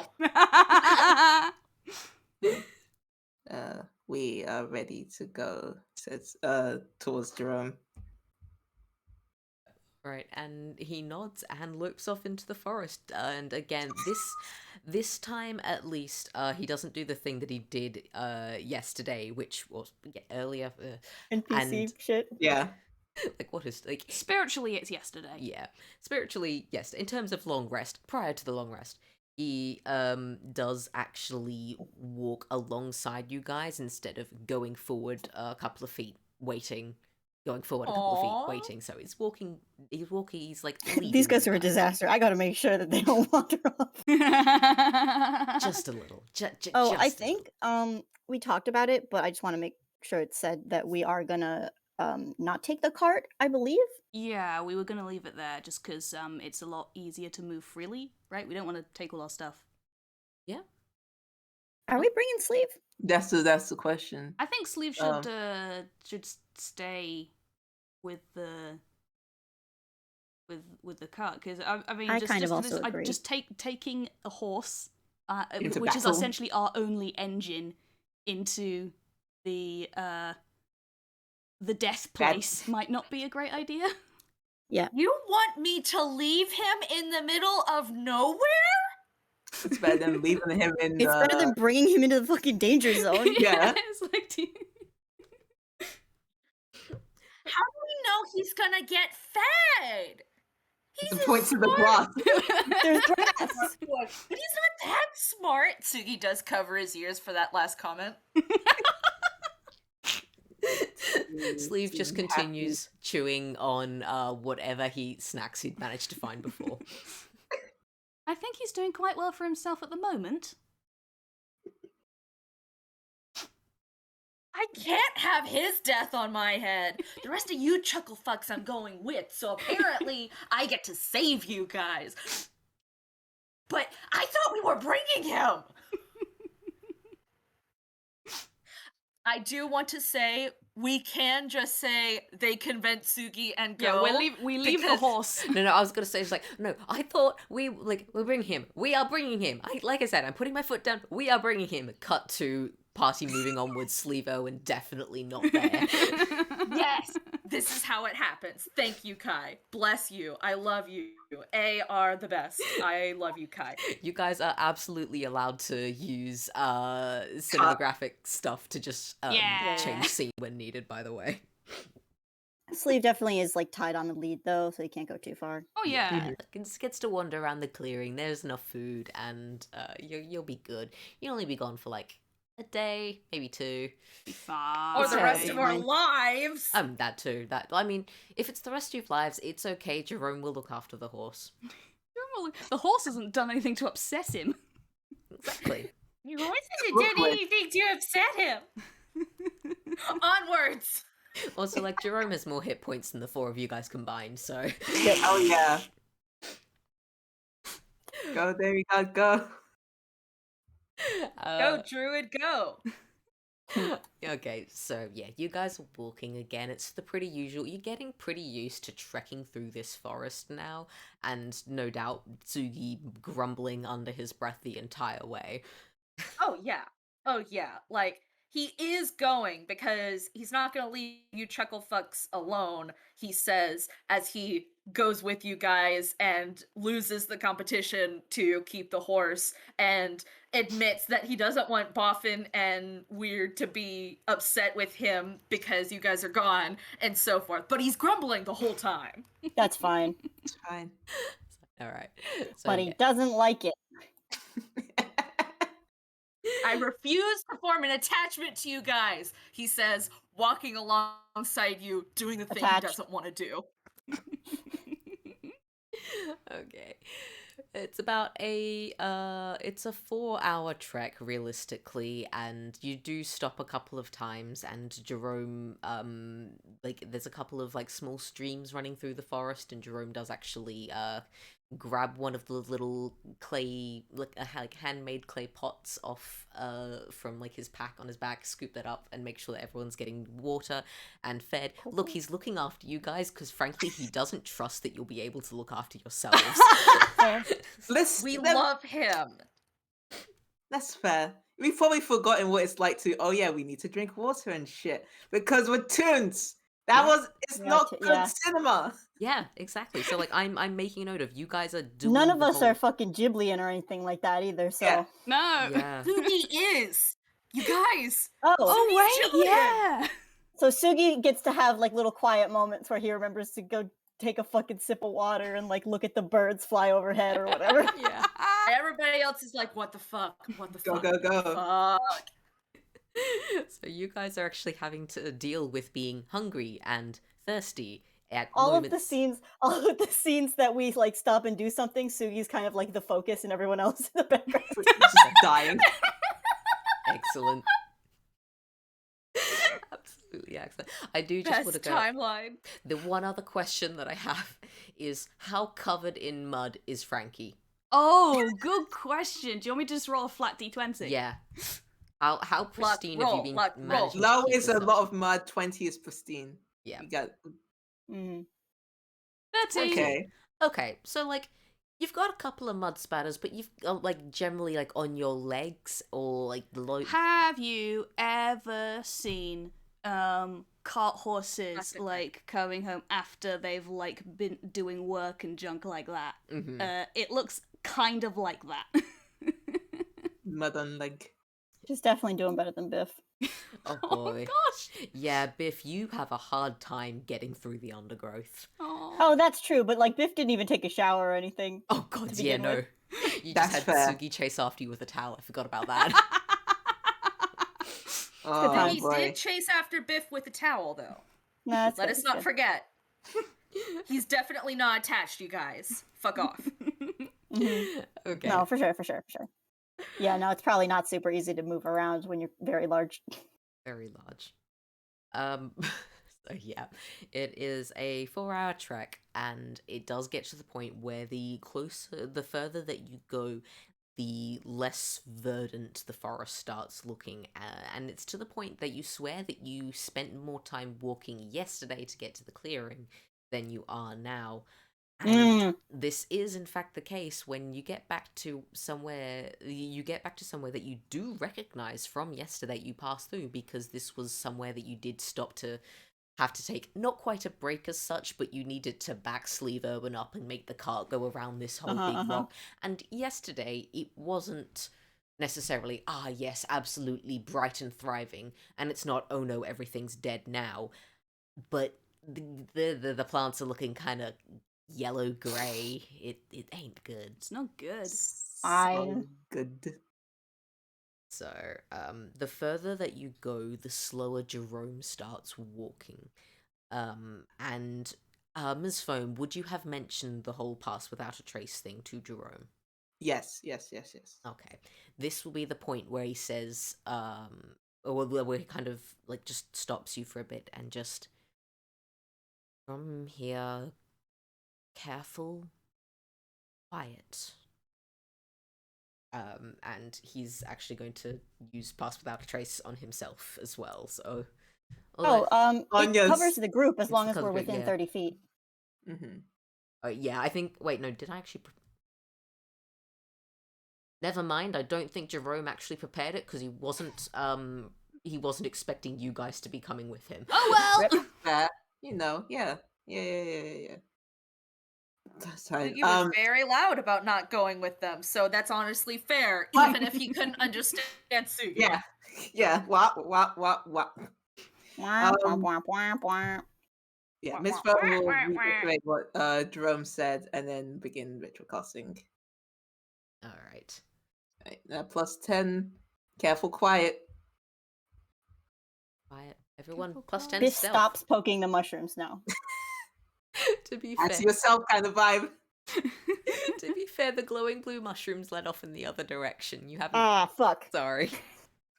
We are ready to go, says towards Jerome. Right, and he nods and looks off into the forest. And again, this time at least, he doesn't do the thing that he did yesterday, which was earlier. NPC and shit. Yeah. like what is like Spiritually, it's yesterday. yeah, spiritually yes. In terms of long rest, prior to the long rest, he does actually walk alongside you guys instead of going forward a couple of feet, waiting. Going forward a couple of feet, Aw. waiting. So he's walking. He's like These leading guys you are a disaster. I gotta make sure that they don't wander off. just a little. Oh, I just a little. think we talked about it, but I just want to make sure it's said that we are gonna not take the cart, I believe. Yeah, we were gonna leave it there just because it's a lot easier to move freely, right? We don't want to take all our stuff. Yeah. Are we bringing sleeve? That's the question. I think Sleeve should stay with the cart because I mean I just, kind of just also this, agree. just taking a horse, Into which is battle. essentially our only engine into the death place might not be a great idea. Yeah. You want me to leave him in the middle of nowhere? It's better than leaving him in It's better than bringing him into the fucking danger zone. Yeah. It's like, How do we know he's gonna get fed? He's the point to the grass. There's grass. But he's not that smart. Tsugi does cover his ears for that last comment. Sleeve just continues chewing on whatever snacks he'd managed to find before. I think he's doing quite well for himself at the moment. I can't have his death on my head. The rest of you chuckle fucks I'm going with, so apparently I get to save you guys. But I thought we were bringing him. I do want to say we can just say they convince Tsugi and go. Yeah, we leave the because- horse. No, I was gonna say, it's like, no, I thought we're bringing him. We are bringing him. Like I said, I'm putting my foot down. We are bringing him. Cut to party moving onwards. Sleeve Owen definitely not there. Yes, this is how it happens. Thank you, Kai. Bless you. I love you. A are the best. I love you, Kai. You guys are absolutely allowed to use cinematographic stuff to just Yeah. change scene when needed, by the way. Sleeve definitely is like tied on the lead though, so he can't go too far. Oh yeah. Gets to wander around the clearing. There's enough food, and you'll be good. You'll only be gone for like a day, maybe 2. Fine. Or the Okay. rest of our Fine. lives. That too. I mean, if it's the rest of your lives, it's okay. Jerome will look after the horse. The horse hasn't done anything to upset him. Exactly. Your horse hasn't Look done like- anything to upset him. Onwards. Also, like, Jerome has more hit points than the 4 of you guys combined, so... Oh yeah. Go, there we go. Go, Druid, go. Okay, so yeah, you guys are walking again. It's the pretty usual. You're getting pretty used to trekking through this forest now, and no doubt Tsugi grumbling under his breath the entire way. Oh, yeah. Oh, yeah. Like, he is going because he's not going to leave you chuckle fucks alone, he says, as he goes with you guys and loses the competition to keep the horse and admits that he doesn't want Boffin and Weird to be upset with him because you guys are gone and so forth. But he's grumbling the whole time. That's fine. It's fine. Alright. So, But yeah. he doesn't like it. I refuse to form an attachment to you guys, he says, walking alongside you, doing the thing he Attached. doesn't want to do. Okay. It's about it's a 4-hour trek realistically, and you do stop a couple of times, and Jerome, like, there's a couple of, like, small streams running through the forest, and Jerome does actually, grab one of the little clay, like handmade clay pots off from like his pack on his back, scoop that up, and make sure that everyone's getting water and fed. Look, he's looking after you guys because frankly, he doesn't trust that you'll be able to look after yourselves. We love him. That's fair. We've probably forgotten what it's like to. Oh yeah, we need to drink water and shit because we're toons. It's Yeah, not good yeah. cinema. Yeah, exactly. So like, I'm making a note of you guys are doing. None of the us whole... are fucking Ghiblian or anything like that either. So. Yeah. No. Yeah. Tsugi is. You guys. Oh. Oh Tsugi's wait, yeah. So Tsugi gets to have like little quiet moments where he remembers to go take a fucking sip of water and like look at the birds fly overhead or whatever. Yeah. Everybody else is like, what the fuck? What the Go, fuck? go, go. Fuck. So you guys are actually having to deal with being hungry and thirsty at all moments. of the scenes that we like stop and do something, Sugi's kind of like the focus and everyone else in the background. Just dying. Excellent. Absolutely excellent. I do just want to Best go. timeline. The one other question that I have is how covered in mud is Frankie? Oh, good question. Do you want me to just roll a flat d20? Yeah. How pristine have you been roll. managing to Low keep is a yourself? lot of mud. 20 is pristine. Yeah. You got 13. okay. Okay, so like you've got a couple of mud spatters, but you've like generally like on your legs or like the low. Have you ever seen cart horses Plastic. like coming home after they've like been doing work and junk like that? Mhm. It looks kind of like that. Mud on leg. She's definitely doing better than Biff. Oh Oh boy. gosh. Yeah, Biff, you have a hard time getting through the undergrowth. Oh, that's true, but like Biff didn't even take a shower or anything. Oh god, To yeah, begin no. with. You That's just had fair. Tsugi chase after you with a towel. I forgot about that. Oh times. He boy. did chase after Biff with a towel, though. No, that's Let good, us that's not good. forget. He's definitely not attached, you guys. Fuck off. Mhm. Okay. No, for sure. Yeah, no, it's probably not super easy to move around when you're very large. Very large. So yeah, it is a 4-hour trek, and it does get to the point where the further that you go, the less verdant the forest starts looking, and it's to the point that you swear that you spent more time walking yesterday to get to the clearing than you are now. And this is in fact the case when you get back to somewhere that you do recognize from yesterday you passed through, because this was somewhere that you did stop to have to take not quite a break as such, but you needed to back sleeve Urban up and make the cart go around this whole big rock. And yesterday it wasn't necessarily yes, absolutely bright and thriving, and it's not oh no, everything's dead now, but the plants are looking kind of yellow gray. It ain't good. It's not good. Fine. So good. So, the further that you go, the slower Jerome starts walking. And Ms. Foam, would you have mentioned the whole pass without a trace thing to Jerome? Yes. Okay. This will be the point where he says, or where he kind of like just stops you for a bit and just, from here, careful, quiet. And he's actually going to use Pass Without a Trace on himself as well, so... It Anya's- covers the group as It's long the as we're cover group, within yeah. 30 feet. Yeah, I think... Wait, no, did I actually... Never mind, I don't think Jerome actually prepared it, because he wasn't expecting you guys to be coming with him. Oh well. Fair. Yeah. That's fine. He was very loud about not going with them, so that's honestly fair, What? even if he couldn't understand Tsugi. Yeah. What? Wah, Um, wah, wah, wah, wah. Yeah, Miss Bell will reiterate what Jerome said and then begin ritual casting. Alright. Right, plus 10. Careful, quiet. Quiet. Everyone, Careful, plus 10 Biff stealth. stops poking the mushrooms now. To be As fair, yourself kind of vibe. to be fair, the glowing blue mushrooms led off in the other direction. You haven't... Ah, fuck. Sorry.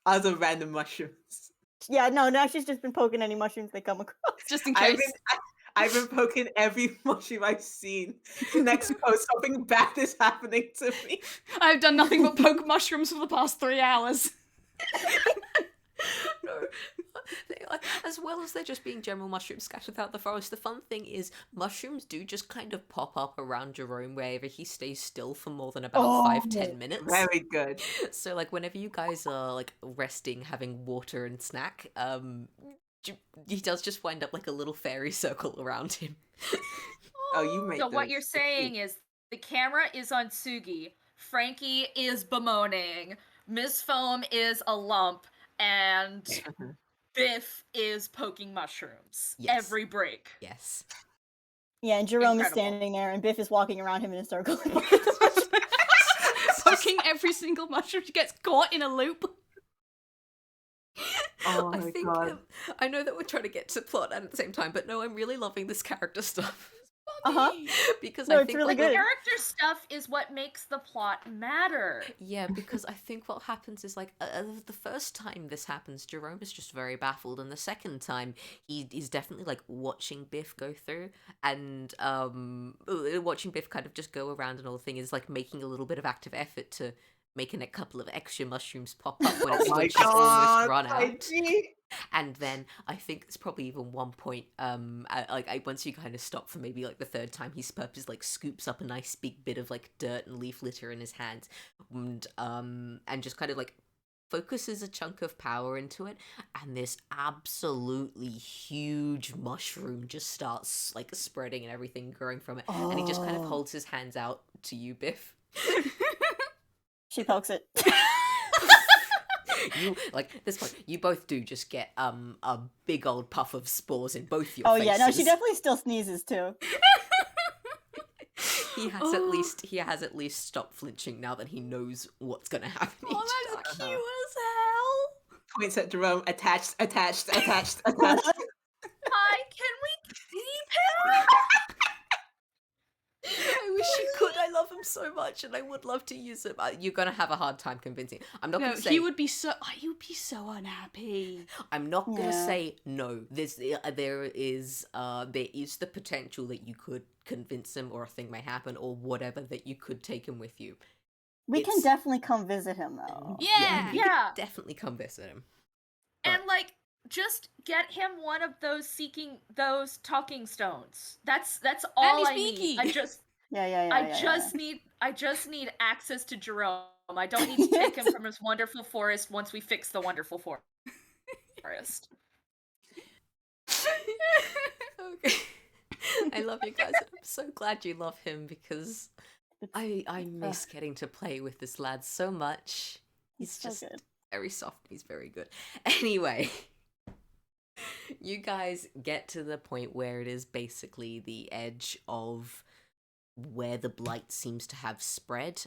Other random mushrooms. Yeah, no, now she's just been poking any mushrooms they come across. Just in I've case. been, I've been poking every mushroom I've seen. Next post, something bad is happening to me. I've done nothing but poke mushrooms for the past 3 hours. No. As well as they're just being general mushrooms scattered throughout the forest, the fun thing is mushrooms do just kind of pop up around Jerome wherever he stays still for more than about Oh, 5-10 minutes. Very good. So like whenever you guys are like resting, having water and snack, he does just wind up like a little fairy circle around him. Oh, you make So what those you're sticky. saying is the camera is on Tsugi, Frankie is bemoaning, Miss Foam is a lump, and Biff is poking mushrooms Yes. every break. Yes. Yeah, and Jerome is Incredible. standing there, and Biff is walking around him in a circle. Poking every single mushroom gets caught in a loop. Oh I my think god. I know that we're trying to get to plot and at the same time, but no, I'm really loving this character stuff. Uh-huh. Because No, I it's think really like, The good. character stuff is what makes the plot matter. Yeah, because I think what happens is like the first time this happens, Jerome is just very baffled, and the second time he is definitely like watching Biff go through, and watching Biff kind of just go around and all the thing is like making a little bit of active effort to making a couple of extra mushrooms pop up when it's Oh my when she's almost god. run out. IG. And then I think it's probably even one point, once you kind of stop for maybe like the third time, he purposely like scoops up a nice big bit of like dirt and leaf litter in his hands, and just kind of like focuses a chunk of power into it, and this absolutely huge mushroom just starts like spreading and everything growing from it, and he just kind of Oh. holds his hands out to you, Biff. She pokes it. You like at this point, you both do just get a big old puff of spores in both your Oh faces. yeah, no, she definitely still sneezes too. He has at least stopped flinching now that he knows what's gonna happen. Oh, each that's time. cute as hell. Points at Jerome. Attached. Attached. Attached. Attached. Hi, can we keep him? I wish you could. I love him so much, and I would love to use him. You're gonna have a hard time convincing. I'm not No, gonna say. he would be so unhappy. I'm not gonna Yeah. say no. There is the potential that you could convince him, or a thing may happen, or whatever, that you could take him with you. We can It's- definitely come visit him though. Yeah. you could Yeah. definitely come visit him. And like, just get him one of those talking stones. That's all he's I need. Mickey. I just need access to Jerome. I don't need to take him from his wonderful forest once we fix the wonderful forest. Okay. I love you guys. I'm so glad you love him because I miss getting to play with this lad so much. He's so just good. very soft. He's very good. Anyway, you guys get to the point where it is basically the edge of where the blight seems to have spread.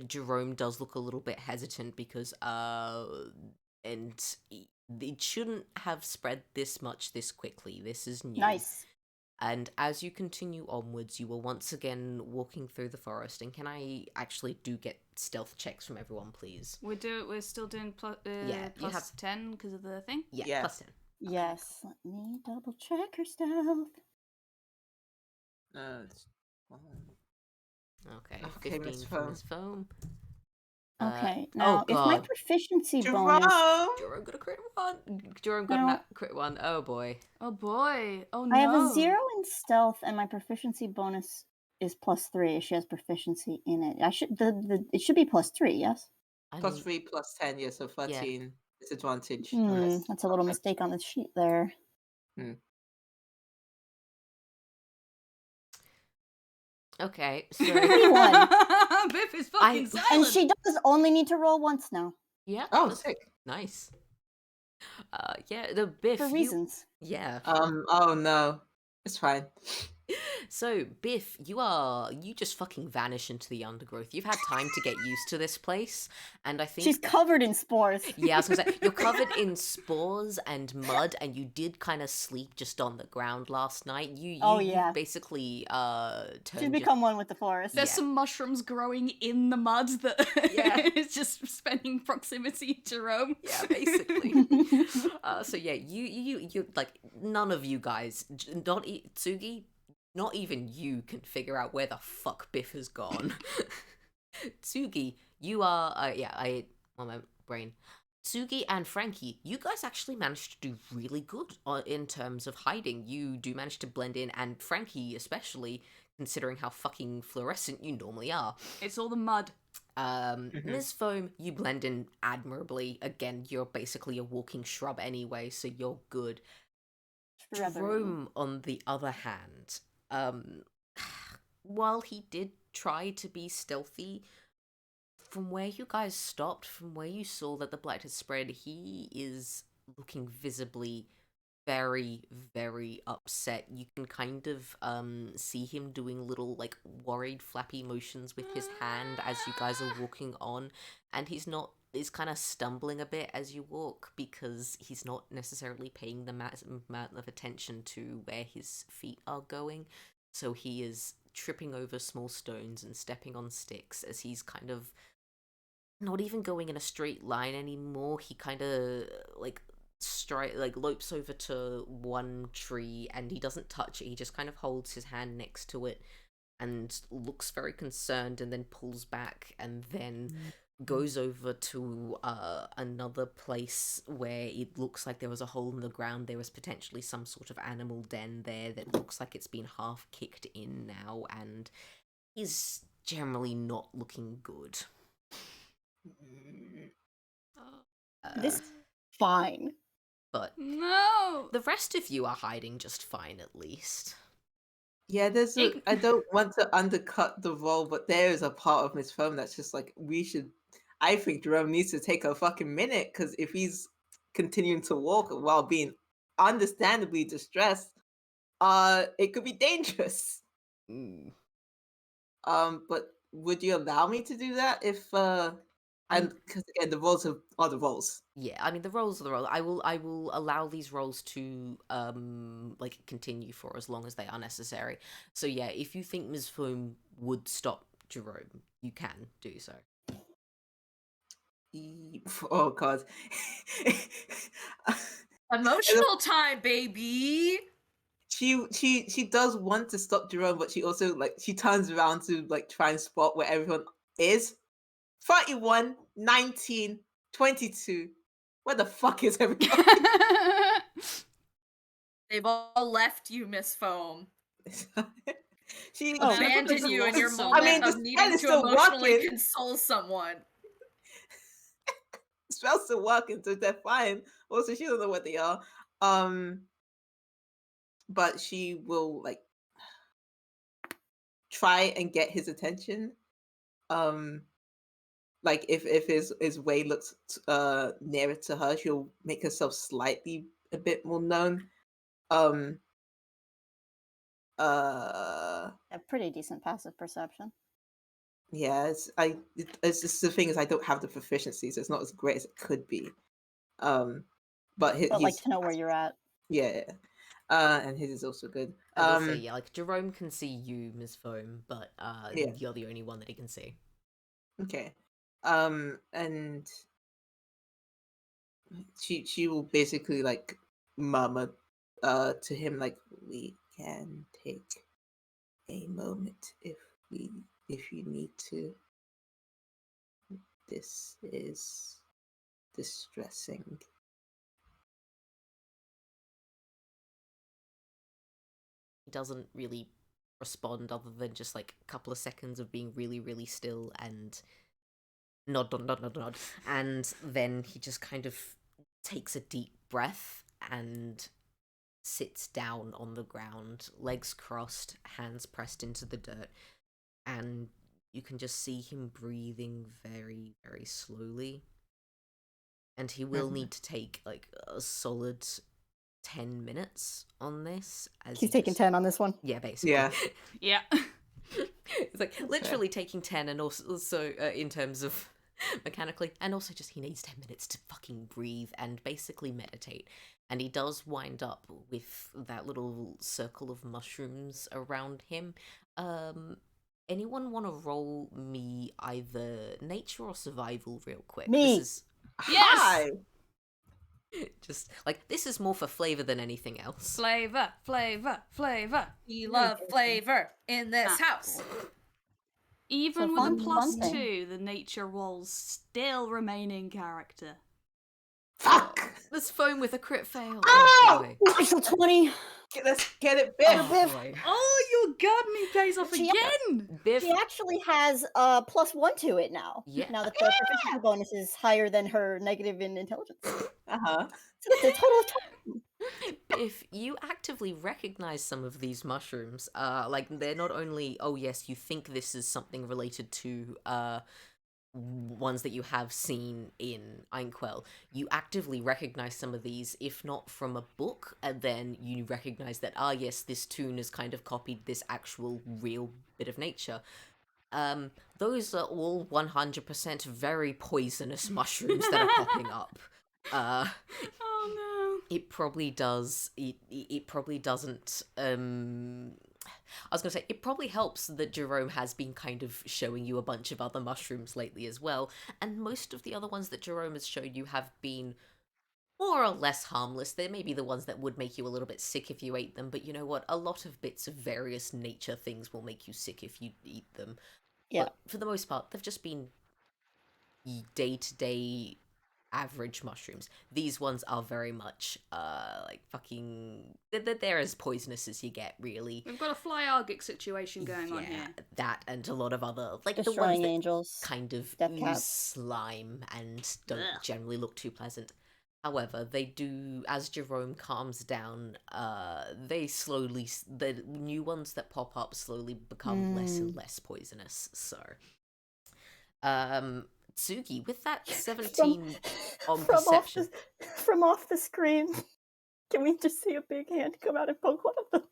Jerome does look a little bit hesitant because and it shouldn't have spread this much this quickly. This is new. Nice. And as you continue onwards, you are once again walking through the forest. And can I actually do get stealth checks from everyone, please? We're still doing Yeah, you plus have- 10 because of the thing. Yeah, Yeah. plus 10. Yes. Let me double check her stealth. It's- Okay, Okay, 15 Miss from Foam. Miss Foam. Okay. Now, oh if my god. proficiency bonus, Jerome. Jerome got a crit one. Jerome got No. a crit one. Oh boy. Oh boy. Oh no. I have a 0 in stealth, and my proficiency bonus is +3. She has proficiency in it. It should be +3. Yes. I Plus mean, 3 plus 10, yeah, so 13 disadvantage. That's a little mistake on the sheet there. okay, so 21. Biff is fucking silent. And she does only need to roll once now yeah. Oh, that's sick. nice. Yeah, the Biff. for reasons. Yeah. Oh no. It's fine. So, Biff, you just fucking vanish into the undergrowth. You've had time to get used to this place, and I think She's covered in spores. yeah, I was gonna say, you're covered in spores and mud, and you did kind of sleep just on the ground last night. You've basically She's turned become one with the forest. There's Yeah. some mushrooms growing in the mud that Yeah. is just spending proximity to Rome. Yeah, basically. So yeah, you like none of you guys, Tsugi, not even you can figure out where the fuck Biff has gone. Tsugi, you are my brain. Tsugi and Frankie, you guys actually managed to do really good in terms of hiding. You do manage to blend in, and Frankie especially, considering how fucking fluorescent you normally are. It's all the mud. Ms. Foam, you blend in admirably. Again, you're basically a walking shrub anyway, so you're good. Jerome, on the other hand, while he did try to be stealthy, from where you guys stopped, from where you saw that the blight has spread, he is looking visibly very, very upset. You can kind of see him doing little like worried flappy motions with his hand as you guys are walking on, and he's kind of stumbling a bit as you walk because he's not necessarily paying the amount of attention to where his feet are going, so he is tripping over small stones and stepping on sticks as he's kind of not even going in a straight line anymore. He kind of lopes over to one tree, and he doesn't touch it. He just kind of holds his hand next to it and looks very concerned, and then pulls back, and then goes over to another place where it looks like there was a hole in the ground. There was potentially some sort of animal den there that looks like it's been half kicked in now, and he's generally not looking good. This is fine. But No. the rest of you are hiding just fine, at least. Yeah, I don't want to undercut the role, but there is a part of Miss Foam that's just like, I think Jerome needs to take a fucking minute, because if he's continuing to walk while being understandably distressed, it could be dangerous. But would you allow me to do that if, because again, the roles are the roles. Yeah, I mean, the roles are the roles. I will allow these roles to continue for as long as they are necessary. So yeah, if you think Ms. Foam would stop Jerome, you can do so. Oh god. Emotional time, baby. She does want to stop Jerome, but she also she turns around to try and spot where everyone is. 31, 19, 22. Where the fuck is everyone? They've all left you, Miss Foam. She abandoned you in your so moment the of needing to emotionally console someone. The spell's still working, so they're fine. Also, she doesn't know what they are. But she will try and get his attention. If his way looks nearer to her, she'll make herself slightly a bit more known. A pretty decent passive perception. Yeah, it's just the thing is I don't have the proficiency, so it's not as great as it could be. But he's like to know where you're at. Yeah. And his is also good. I will say, yeah, Jerome can see you, Ms. Foam, but Yeah. you're the only one that he can see. Okay. And she will basically murmur to him we can take a moment if you need to. This is distressing. He doesn't really respond other than just a couple of seconds of being really, really still and nod. And then he just kind of takes a deep breath and sits down on the ground, legs crossed, hands pressed into the dirt, and you can just see him breathing very, very slowly. And he will need to take a solid 10 minutes on this. As He's you taking just- 10 on this one. Yeah, basically. Yeah. Yeah. It's like literally taking 10, and also in terms of mechanically, and also just he needs 10 minutes to fucking breathe and basically meditate. And he does wind up with that little circle of mushrooms around him. Anyone want to roll me either nature or survival real quick? Me. This is Yes! Hi. just like, this is more for flavor than anything else. Flavor, flavor, flavor. We love flavor in this Ah. house. Even So with fun- a plus fun thing. 2, the nature rolls still remain in character. Fuck. There's foam with a crit fail. Ow! Oh boy. Natural 20. Let's get it, Biff. Oh, Biff. boy. Oh, your gardening pays off She- again! Biff. She actually has +1 to it now. Yeah. Now that the proficiency bonus is higher than her negative in intelligence. So Uh-huh. that's a total of 20. If you actively recognize some of these mushrooms, like they're not only, oh yes, you think this is something related to ones that you have seen in Inkwell, you actively recognize some of these, if not from a book, and then you recognize that, yes, this tune has kind of copied this actual real bit of nature. Those are all 100% very poisonous mushrooms that are popping up. Oh It probably does. It probably doesn't. I was gonna say, it probably helps that Jerome has been kind of showing you a bunch of other mushrooms lately as well, and most of the other ones that Jerome has showed you have been more or less harmless. They may be the ones that would make you a little bit sick if you ate them, but you know what? A lot of bits of various nature things will make you sick if you eat them. Yeah. But for the most part, they've just been day-to-day average mushrooms. These ones are very much like fucking they're as poisonous as you get, really. no. We've got a fly argic situation going on here. That and a lot of other, like the ones Destroying that angels. kind of Death ooze cats. slime and don't Ugh. generally look too pleasant. However, they do, as Jerome calms down, they slowly, the new ones that pop up slowly become less and less poisonous. So, Tsugi, with that 17 on from perception. From off the screen. Can we just see a big hand come out and poke one of them?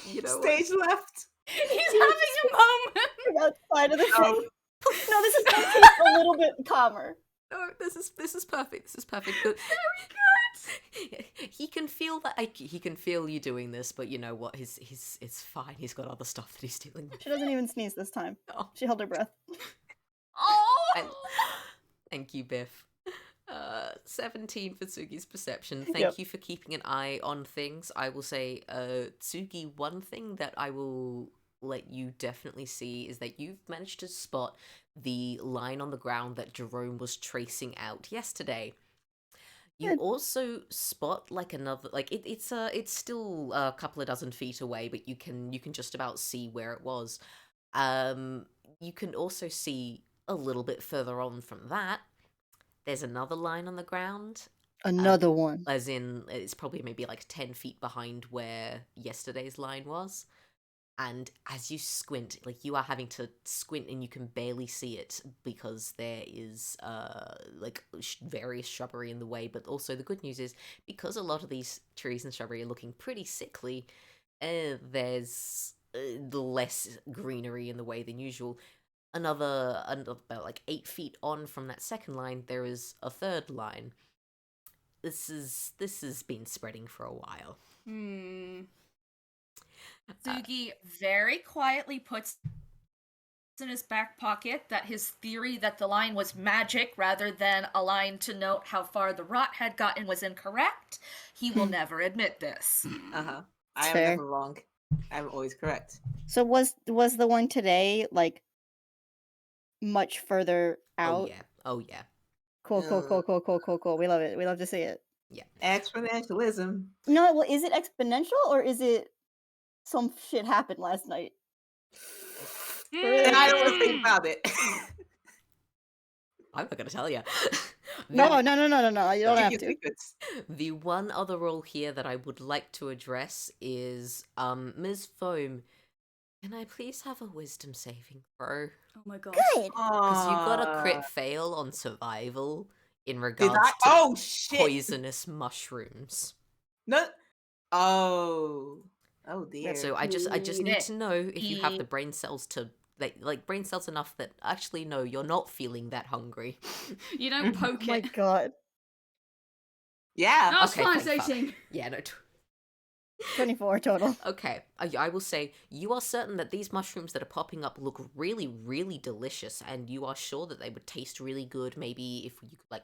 You know what? Stage left. He's having a moment! From outside of the Oh. screen. No, this is gonna take a little bit calmer. No, this is perfect. This is perfect. But he can feel that. He can feel you doing this, but you know what? It's fine. He's got other stuff that he's dealing with. She doesn't even sneeze this time. Oh. She held her breath. And, thank you, Biff. 17 for Tsugi's perception. Thank Yep. you for keeping an eye on things. I will say, Tsugi, one thing that I will let you definitely see is that you've managed to spot the line on the ground that Jerome was tracing out yesterday. You Good. also spot like another, like it's still a couple of dozen feet away, but you can just about see where it was. You can also see a little bit further on from that, there's another line on the ground, Another one. as in it's probably maybe like 10 feet behind where yesterday's line was. And as you squint, like you are having to squint and you can barely see it because there is like various shrubbery in the way. But also the good news is, because a lot of these trees and shrubbery are looking pretty sickly, there's less greenery in the way than usual. Another about like 8 feet on from that second line, there is a third line. This has been spreading for a while. Tsugi very quietly puts in his back pocket that his theory that the line was magic rather than a line to note how far the rot had gotten was incorrect. He will never admit this. Uh-huh. I am Fair. never wrong. I'm always correct. So was the one today like much further out? Oh yeah. Cool. We love it. We love to see it. Exponentialism. No, well, is it exponential or is it some shit happened last night? And I don't want to think about it. I'm not gonna tell you. No. You don't have Keep to. your secrets. The one other role here that I would like to address is Ms. Foam. Can I please have a wisdom saving throw? Oh my god. Good. Because you got a Aw. crit fail on survival. in Did regards I? to Oh shit! poisonous mushrooms. No. Oh. Oh dear. So I just Eat need it. to know if you have the Eat. brain cells to like brain cells enough that actually no, you're not feeling that hungry. You don't Oh poke my it. god. Yeah. No, it's Okay, fine, thank it's fuck. 18. Yeah, no. 24 total. Okay, I will say you are certain that these mushrooms that are popping up look really, really delicious, and you are sure that they would taste really good. Maybe if you could like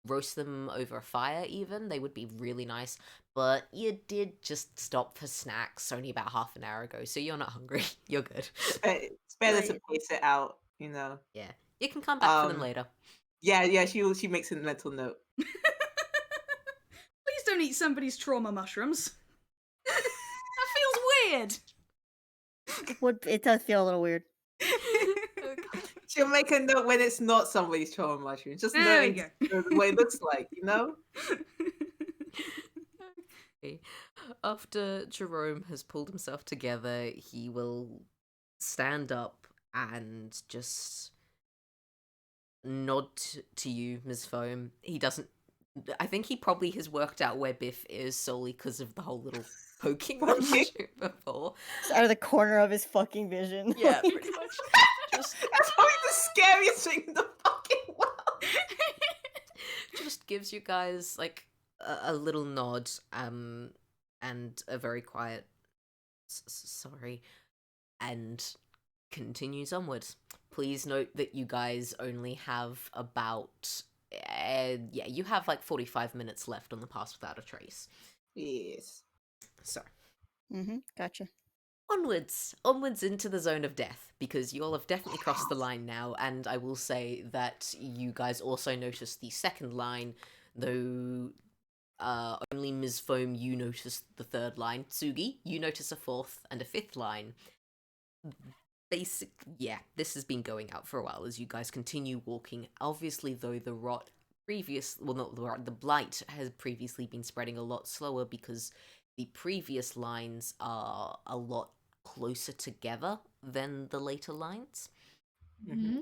roast them over a fire, even they would be really nice. But you did just stop for snacks only about half an hour ago, so you're not hungry. You're good. It's better to Right. pace it out, you know. Yeah, you can come back for them Um. later. Yeah. She makes a mental note. Please don't eat somebody's trauma mushrooms. That feels weird. It does feel a little weird. She'll make a note when it's not somebody's trauma mushroom. Just There we noting go. what it looks like, you know? Okay. After Jerome has pulled himself together, he will stand up and just nod to you, Ms. Foam. He doesn't. I think he probably has worked out where Biff is solely because of the whole little poking Okay. motion before. Just out of the corner of his fucking vision. Yeah, Like, pretty much. Just, That's probably the scariest thing in the fucking world. just gives you guys like a little nod, and a very quiet sorry, and continues onwards. Please note that you guys only have about yeah, you have like 45 minutes left on the Pass Without a Trace. Yes. So gotcha. onwards into the zone of death, because you all have definitely crossed the line now. And I will say that you guys also noticed the second line, though only Ms. Foam, you noticed the third line. Tsugi, you notice a fourth and a fifth line. Yeah, this has been going out for a while as you guys continue walking. Obviously, though, the blight has previously been spreading a lot slower because the previous lines are a lot closer together than the later lines. Mm-hmm.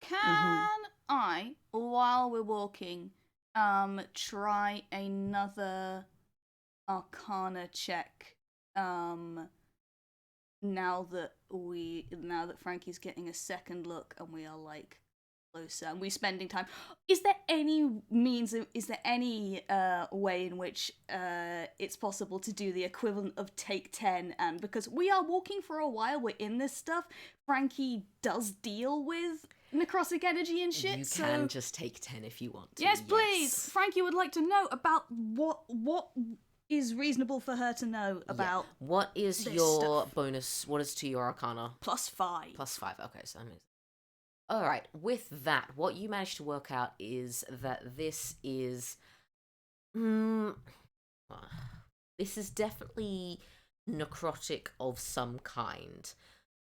Can I, while we're walking, try another Arcana check? Now that Frankie's getting a second look and we are like closer and we're spending time, is there any way in which it's possible to do the equivalent of take 10? And because we are walking for a while, we're in this stuff, Frankie does deal with necrotic energy and shit. You so can just take 10 if you want to. yes, please. Frankie would like to know about what is reasonable for her to know about. What is this your stuff. bonus? What is to your Arcana? +5. +5. Okay, so that means. All right. With that, what you managed to work out is that this is, this is definitely necrotic of some kind,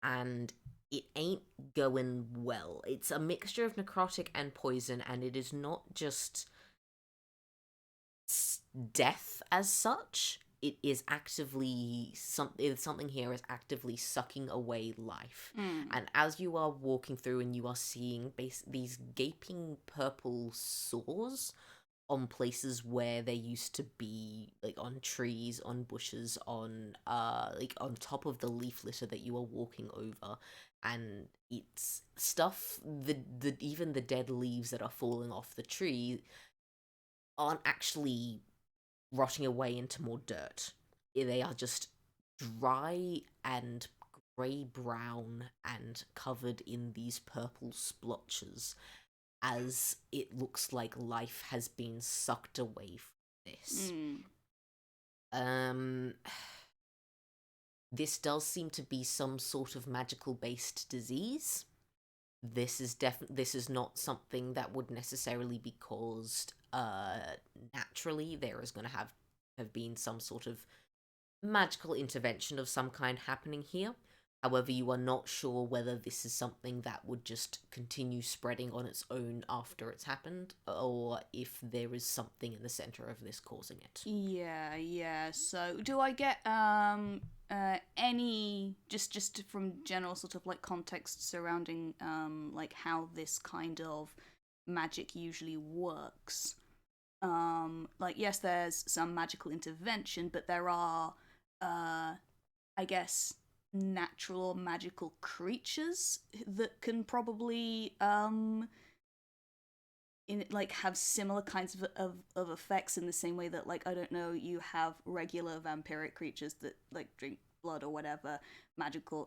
and it ain't going well. It's a mixture of necrotic and poison, and it is not just death as such. It is actively something here is actively sucking away life. And as you are walking through and you are seeing these gaping purple sores on places where there used to be, like on trees, on bushes, on like on top of the leaf litter that you are walking over, and it's stuff even the dead leaves that are falling off the tree aren't actually rotting away into more dirt. They are just dry and grey-brown and covered in these purple splotches, as it looks like life has been sucked away from this. This does seem to be some sort of magical-based disease. This is not something that would necessarily be caused naturally. There is going to have been some sort of magical intervention of some kind happening here. However, you are not sure whether this is something that would just continue spreading on its own after it's happened, or if there is something in the center of this causing it. Yeah. So, do I get any just from general sort of like context surrounding like how this kind of magic usually works. Like, yes, there's some magical intervention, but there are, I guess, natural or magical creatures that can probably, have similar kinds of effects in the same way that, like, I don't know, you have regular vampiric creatures that, like, drink blood or whatever.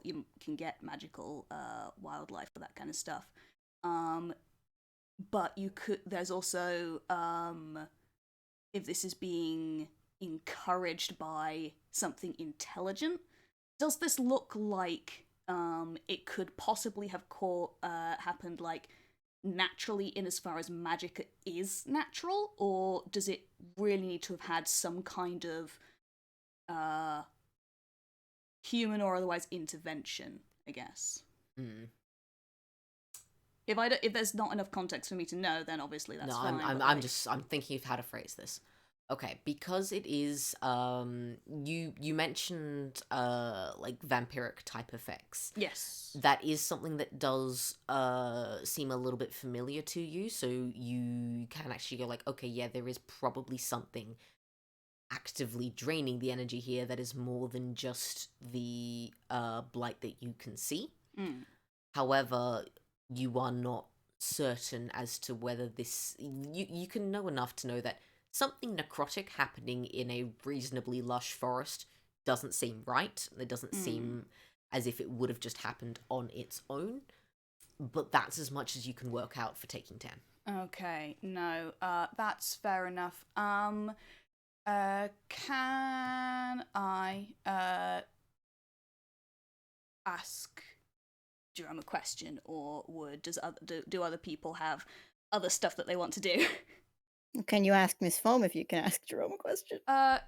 You can get magical wildlife for that kind of stuff. But there's also, if this is being encouraged by something intelligent, does this look like it could possibly have happened, like, naturally in as far as magic is natural, or does it really need to have had some kind of human or otherwise intervention, I guess? If there's not enough context for me to know, then obviously that's fine. I'm thinking of how to phrase this. Okay, because it is you mentioned like vampiric type effects. Yes. That is something that does seem a little bit familiar to you, so you can actually go like, okay, yeah, there is probably something actively draining the energy here that is more than just the blight that you can see. However, you are not certain as to whether this you can know enough to know that something necrotic happening in a reasonably lush forest doesn't seem right. It doesn't seem as if it would have just happened on its own, but that's as much as you can work out for taking 10. Okay, no, that's fair enough. Can I ask Jerome a question, or do other people have other stuff that they want to do? Can you ask Miss Foam if you can ask Jerome a question? No.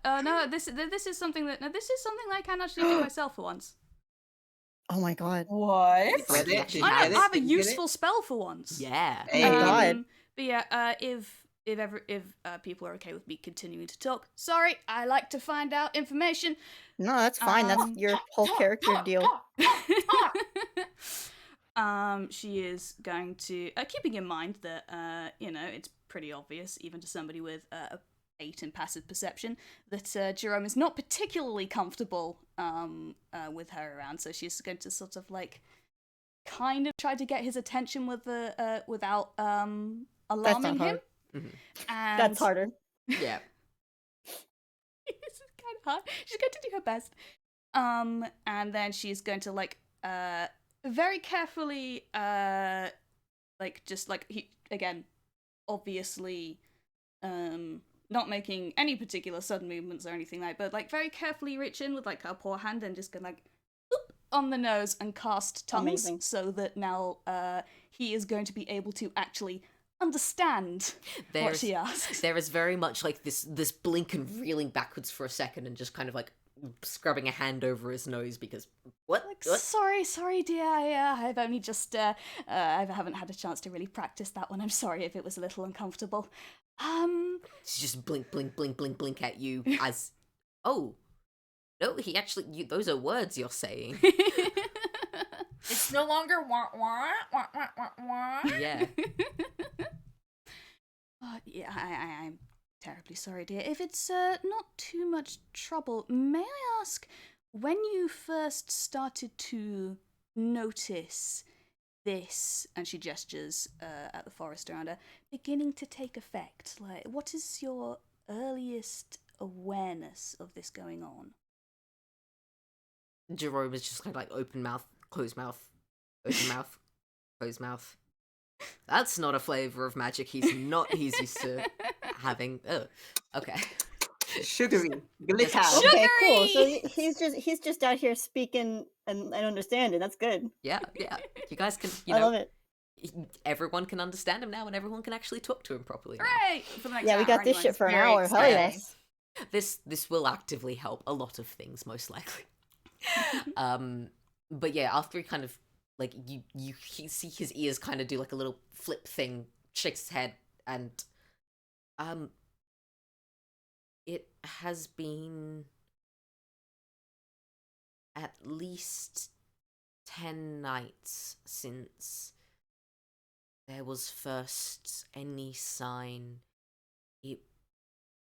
This is something that I can actually do myself for once. Oh my god. What? Get it? Did you I get it? have a Did you get it? useful spell for once. Yeah. Hey. Oh my god. But yeah, if people are okay with me continuing to talk, sorry, I like to find out information. No, that's fine. That's your whole character deal. She is going to, keeping in mind that it's pretty obvious even to somebody with a 8 in passive perception that Jerome is not particularly comfortable with her around, so she's going to sort of like kind of try to get his attention with without alarming him. hard. And That's harder. Yeah. this is kind of hard. She's going to do her best. And then she's going to very carefully he again, obviously not making any particular sudden movements or anything but like very carefully reach in with like her poor hand and just go like boop, on the nose and cast tongues. Amazing. So that now he is going to be able to actually understand what she asks. There is very much like this blink and reeling backwards for a second and just kind of like scrubbing a hand over his nose because what? Sorry dear, I've only just I haven't had a chance to really practice that one. I'm sorry if it was a little uncomfortable. She just blink at you as oh no, he actually those are words you're saying. It's no longer wah wah wah wah wah wah. Yeah. Yeah, I'm terribly sorry, dear. If it's not too much trouble, may I ask when you first started to notice this, and she gestures at the forest around her, beginning to take effect? Like, what is your earliest awareness of this going on? Jerome is just kind of like open mouth, close mouth, open mouth, close mouth. That's not a flavor of magic he's used to having. Oh, okay. Sugary. Glitter. Okay, cool. So he's just out here speaking and understanding. That's good. Yeah. You guys can, I love it. Everyone can understand him now, and everyone can actually talk to him properly. Hooray! For the next Yeah, we got hour, this shit for an very hour. Hell exciting. yes. This will actively help a lot of things, most likely. But yeah, after he kind of like you see his ears kind of do like a little flip thing, shakes his head, and it has been at least 10 nights since there was first any sign, it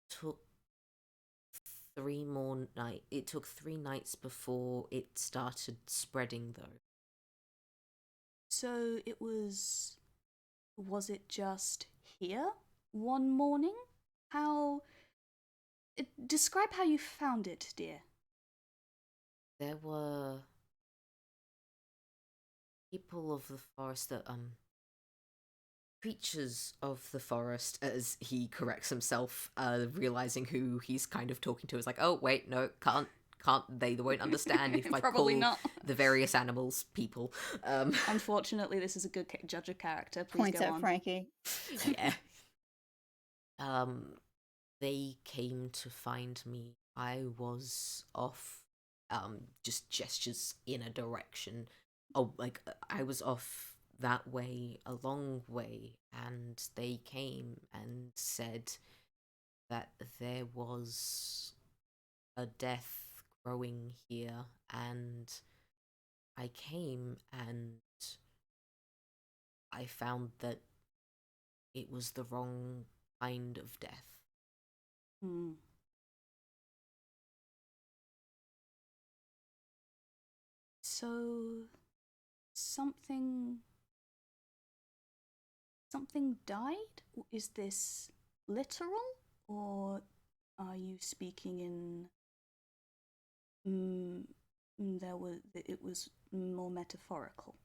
took it took 3 nights before it started spreading, though. So it was it just here one morning? Describe how you found it, dear. There were people of the forest that, creatures of the forest, as he corrects himself, realizing who he's kind of talking to, is like, oh, wait, no, can't, they won't understand if I Probably call not. the various animals people. Unfortunately, this is a good judge of character. Please Points go at on. Frankie. Yeah. They came to find me. I was off, just gestures in a direction. Oh, like, I was off that way, a long way, and they came and said that there was a death growing here, and I came and I found that it was the wrong kind of death. Hmm. So, something died? Is this literal, or are you speaking in? It was more metaphorical.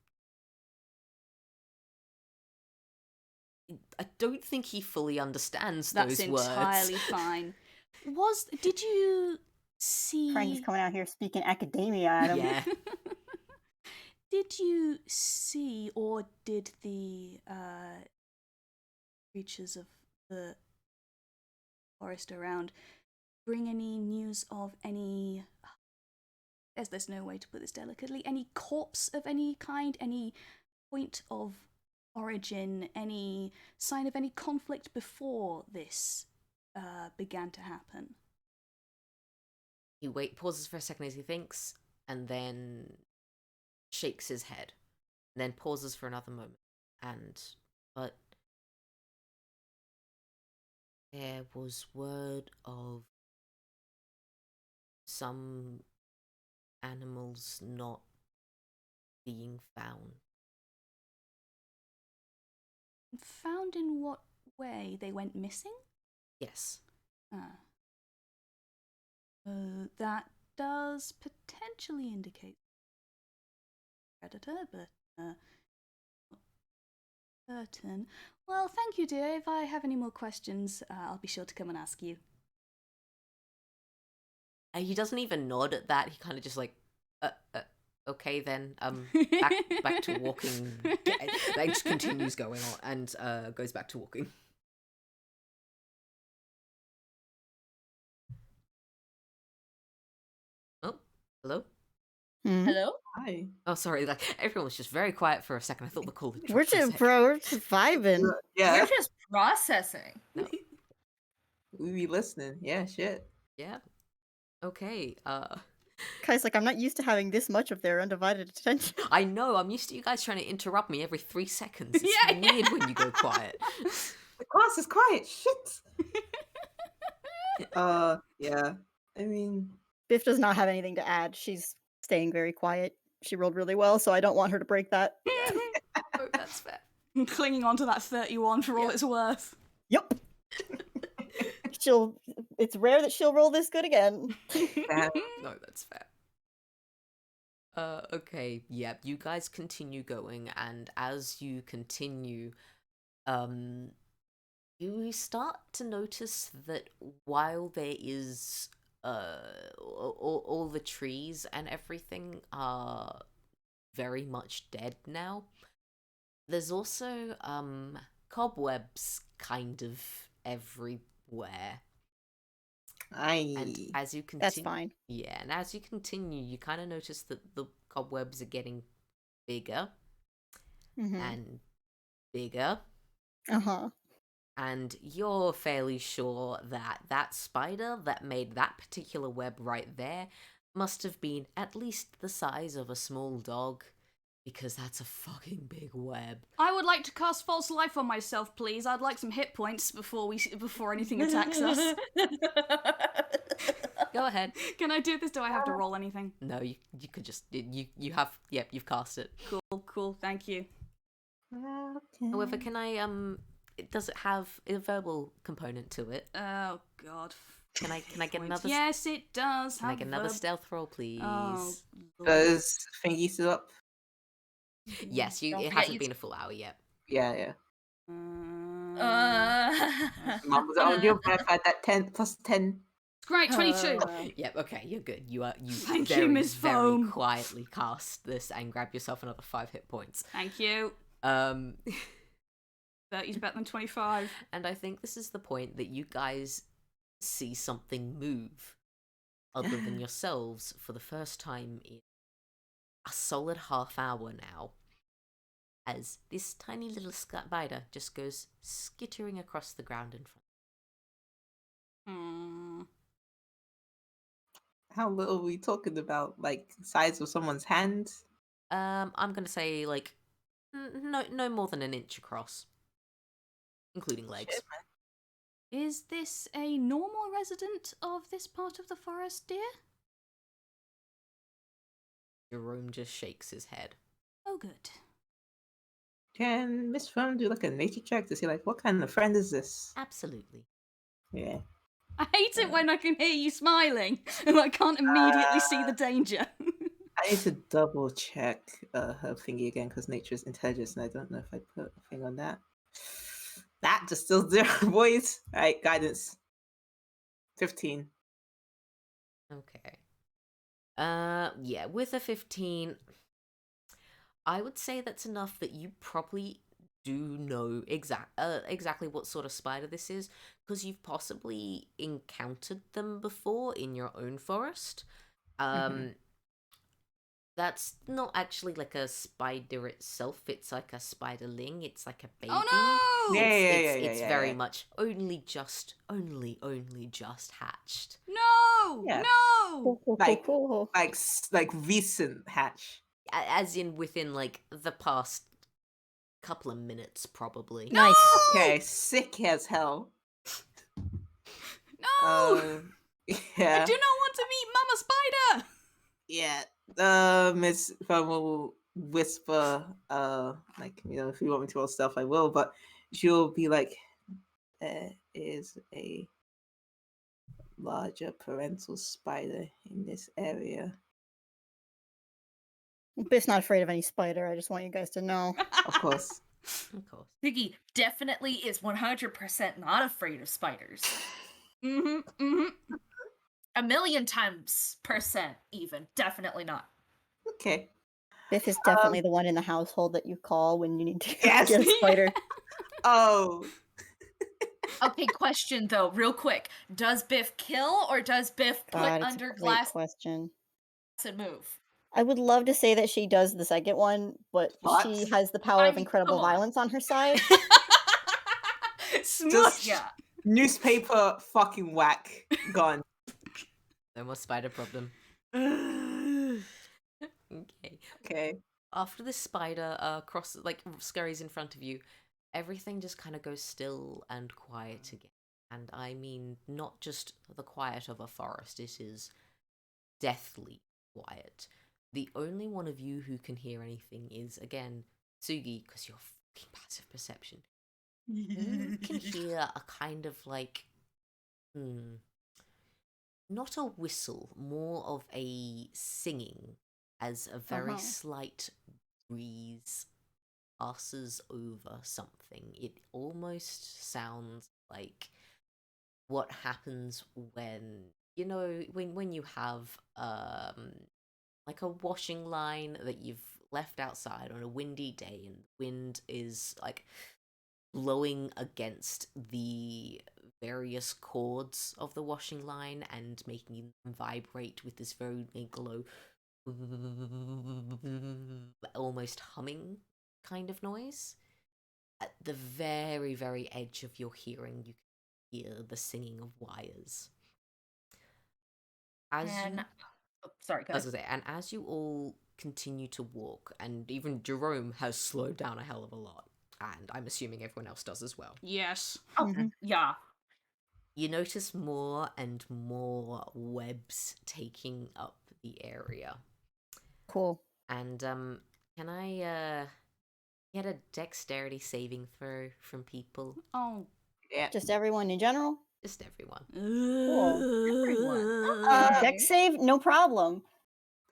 I don't think he fully understands That's those words. entirely fine. Did you see? Frankie's coming out here speaking academia at him. Yeah. Did you see, or did the creatures of the forest around bring any news of any? There's no way to put this delicately. Any corpse of any kind, any point of origin, any sign of any conflict before this began to happen? He pauses for a second as he thinks, and then shakes his head, and then pauses for another moment. But there was word of some animals not being found. Found in what way? They went missing? Yes. That does potentially indicate predator, but not certain. Well, thank you, dear. If I have any more questions, I'll be sure to come and ask you. He doesn't even nod at that. He kind of just like, okay then, back to walking. Like, just continues going on and goes back to walking. Oh, hello? Hello? Hi. Oh, sorry. Like, everyone was just very quiet for a second. I thought the call had dropped We're for a just, sec. bro, we're just vibing. Yeah, We're just processing. we be listening. Yeah, shit. Yeah. Okay. Kai's like, I'm not used to having this much of their undivided attention. I know. I'm used to you guys trying to interrupt me every 3 seconds. It's Yeah, yeah. weird when you go quiet. The class is quiet. Shit. Yeah. I mean, Biff does not have anything to add. She's staying very quiet. She rolled really well, so I don't want her to break that. Oh, that's fair. Clinging on to that 31 for all Yeah. it's worth. Yep. It's rare that she'll roll this good again. No, that's fair. Okay, yeah, you guys continue going, and as you continue, you start to notice that while there is, all the trees and everything are very much dead now, there's also, cobwebs kind of everywhere. And as you continue, That's fine. Yeah, and as you continue, you kind of notice that the cobwebs are getting bigger and bigger, Uh-huh. and you're fairly sure that that spider that made that particular web right there must have been at least the size of a small dog, Because that's a fucking big web. I would like to cast false life on myself, please. I'd like some hit points before anything attacks us. Go ahead. Can I do this? Do I have to roll anything? No, you could just you have you've cast it. Cool. Thank you. Okay. However, can I does it have a verbal component to it? Oh God. Can I get another? Yes, it does. Can I get another stealth roll, please? Oh, Lord. Does Thingy still up? Yes, Don't it forget hasn't you been a full hour yet. Yeah. Uh, Mom was on your back at that 10 plus 10. Great, 22. Yep. Okay, you're good. You Thank you, very, Miss very Foam. quietly cast this and grab yourself another 5 hit points. Thank you. 30's better than 25. And I think this is the point that you guys see something move other than yourselves for the first time in a solid half hour now, as this tiny little spider just goes skittering across the ground in front. How little are we talking about? Like, size of someone's hand? I'm gonna say like no more than an inch across, including legs. Shit, man. Is this a normal resident of this part of the forest, dear? Jerome just shakes his head. Oh, good. Can Miss Fern do like a nature check to see like what kind of friend is this? Absolutely. Yeah. I hate it when I can hear you smiling and I can't immediately see the danger. I need to double check her thingy again because nature is intelligence and I don't know if I put a thing on that. That just still 0, boys. Alright, guidance. 15. Okay. Yeah, with a 15, I would say that's enough that you probably do know exactly what sort of spider this is, because you've possibly encountered them before in your own forest. That's not actually like a spider itself, it's like a spiderling, it's like a baby. Oh no! It's very much only just hatched. No! Yeah. No! Like recent hatch. As in within like the past couple of minutes, probably. Nice. Okay, sick as hell. No! Yeah. I do not want to meet Mama Spider! Yeah. Miss Fern will whisper, like, you know, if you want me to roll stuff, I will, but she'll be like, there is a larger parental spider in this area. Biff's not afraid of any spider. I just want you guys to know. Of course. Of course. Tsugi definitely is 100% not afraid of spiders. A million times percent even. Definitely not. Okay. Biff is definitely the one in the household that you call when you need to Yes. get a spider. Oh. Okay, question though, real quick. Does Biff kill or does Biff put God, it's under a great glass question. and move? I would love to say that she does the second one, but What? she has the power I of mean, incredible come on. violence on her side. Smush! Yeah. Newspaper fucking whack. Gone. No more spider problem. Okay. Okay. After the spider scurries in front of you, everything just kind of goes still and quiet again. And I mean, not just the quiet of a forest, it is deathly quiet. The only one of you who can hear anything is, again, Tsugi, because you're fucking passive perception. You can hear a kind of like, not a whistle, more of a singing, as a very slight breeze passes over something. It almost sounds like what happens when, you know, when you have like a washing line that you've left outside on a windy day and the wind is like blowing against the various chords of the washing line and making them vibrate with this very low, almost humming kind of noise. At the very, very edge of your hearing, you can hear the singing of wires. Sorry, go I was ahead. gonna say, and as you all continue to walk, and even Jerome has slowed down a hell of a lot, and I'm assuming everyone else does as well. Yes. Oh, Mhm. yeah. You notice more and more webs taking up the area. Cool. And can I get a dexterity saving throw from people? Oh. Yeah. Just everyone in general. Just everyone. Everyone. Dex save, no problem.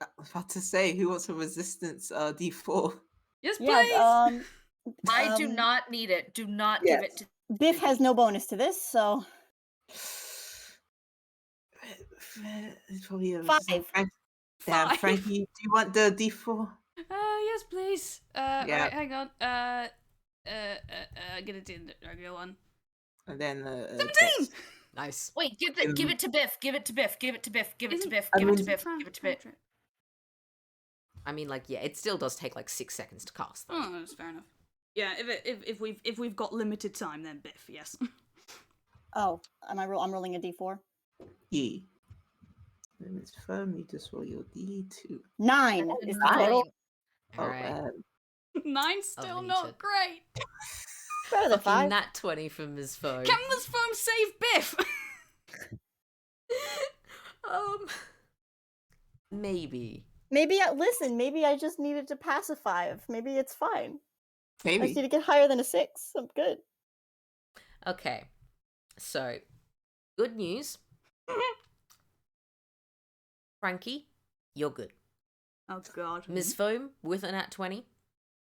I was about to say, who wants a resistance D4? Yes, Yeah. please. I do not need it. Do not give it Yes. to Biff has no bonus to this, so It's probably a 5. Damn, Five. Frankie, do you want the D4? Yes, please. Yeah. Alright, hang on. Get it in the regular one. And then 17! Dex. Nice. Wait, give it to Biff. Give it to Biff. Give it to Biff. Give it to Isn't- Biff. I Give it to mean- Biff. Give it to Biff. I mean, like, yeah, it still does take like 6 seconds to cast. Though. Oh, that's fair enough. Yeah, if we've got limited time, then Biff, yes. Oh, I'm rolling a d4. Yeah. Then it's firm, you just roll your D2. 9 is the Nine. total. All right. 9's still need not to- great. Better than Fucking 5. nat 20 from his phone. Can this foam save Biff? Maybe. Maybe listen. Maybe I just needed to pass a 5. Maybe it's fine. I just need Maybe. to get higher than a 6. I'm good. Okay. So, good news. Frankie, you're good. Oh god. Ms. Foam with a nat 20,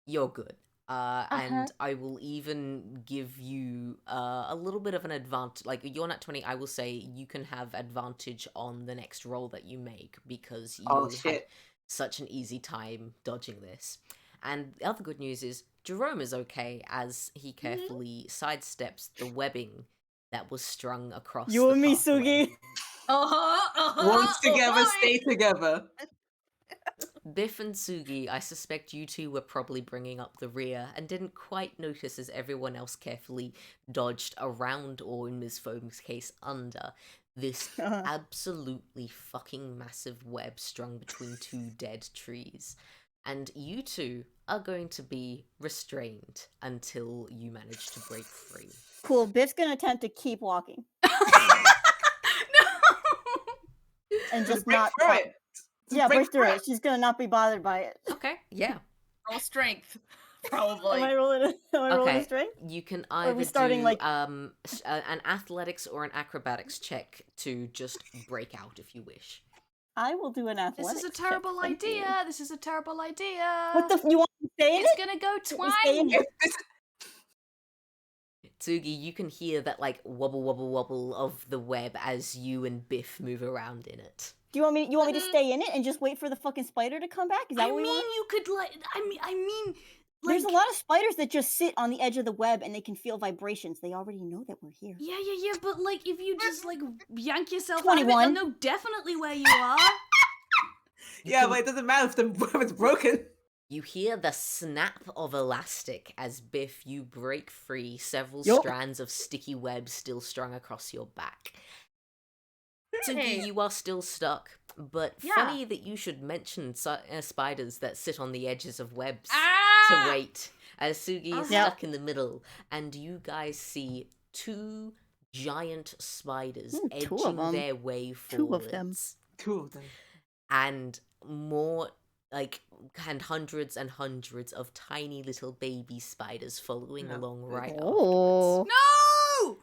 you're good. And I will even give you a little bit of an advantage. Like, you're nat 20, I will say you can have advantage on the next roll that you make because you Oh, had shit. such an easy time dodging this. And the other good news is Jerome is okay as he carefully sidesteps the webbing that was strung across You the and me, pathway. Tsugi. Once together, boy. stay together. Biff and Tsugi, I suspect you two were probably bringing up the rear and didn't quite notice as everyone else carefully dodged around, or in Ms. Foam's case, under this absolutely fucking massive web strung between two dead trees. And you two are going to be restrained until you manage to break free. Cool. Biff's gonna attempt to keep walking No! and just break not. through it. Just Yeah, break through it. She's gonna not be bothered by it. Okay, yeah. Roll strength. Probably. Am I rolling a strength? You can are we either starting, do like- an athletics or an acrobatics check to just break out if you wish. I will do an athletics. This is a check, terrible thank you. idea. This is a terrible idea. What the? You want me to stay in It's it? gonna go Can we stay in twang. it? Tsugi, you can hear that like wobble wobble wobble of the web as you and Biff move around in it. Do you want me? You want me to stay in it and just wait for the fucking spider to come back? Is that I what we mean, want? you could like. I mean, like. There's a lot of spiders that just sit on the edge of the web and they can feel vibrations. They already know that we're here. Yeah, but like, if you just like yank yourself out of it, 21. they'll know definitely where you are. Yeah, but it doesn't matter if the web is broken. You hear the snap of elastic as Biff, you break free, several Yup. strands of sticky web still strung across your back. Hey. Tsugi, you are still stuck, but Yeah. funny that you should mention spiders that sit on the edges of webs Ah! to wait, as Tsugi is Yep. stuck in the middle, and you guys see two giant spiders Two of edging them. their way Two forwards. of them. Two of them. And more and hundreds of tiny little baby spiders following No. along right Oh. afterwards. No!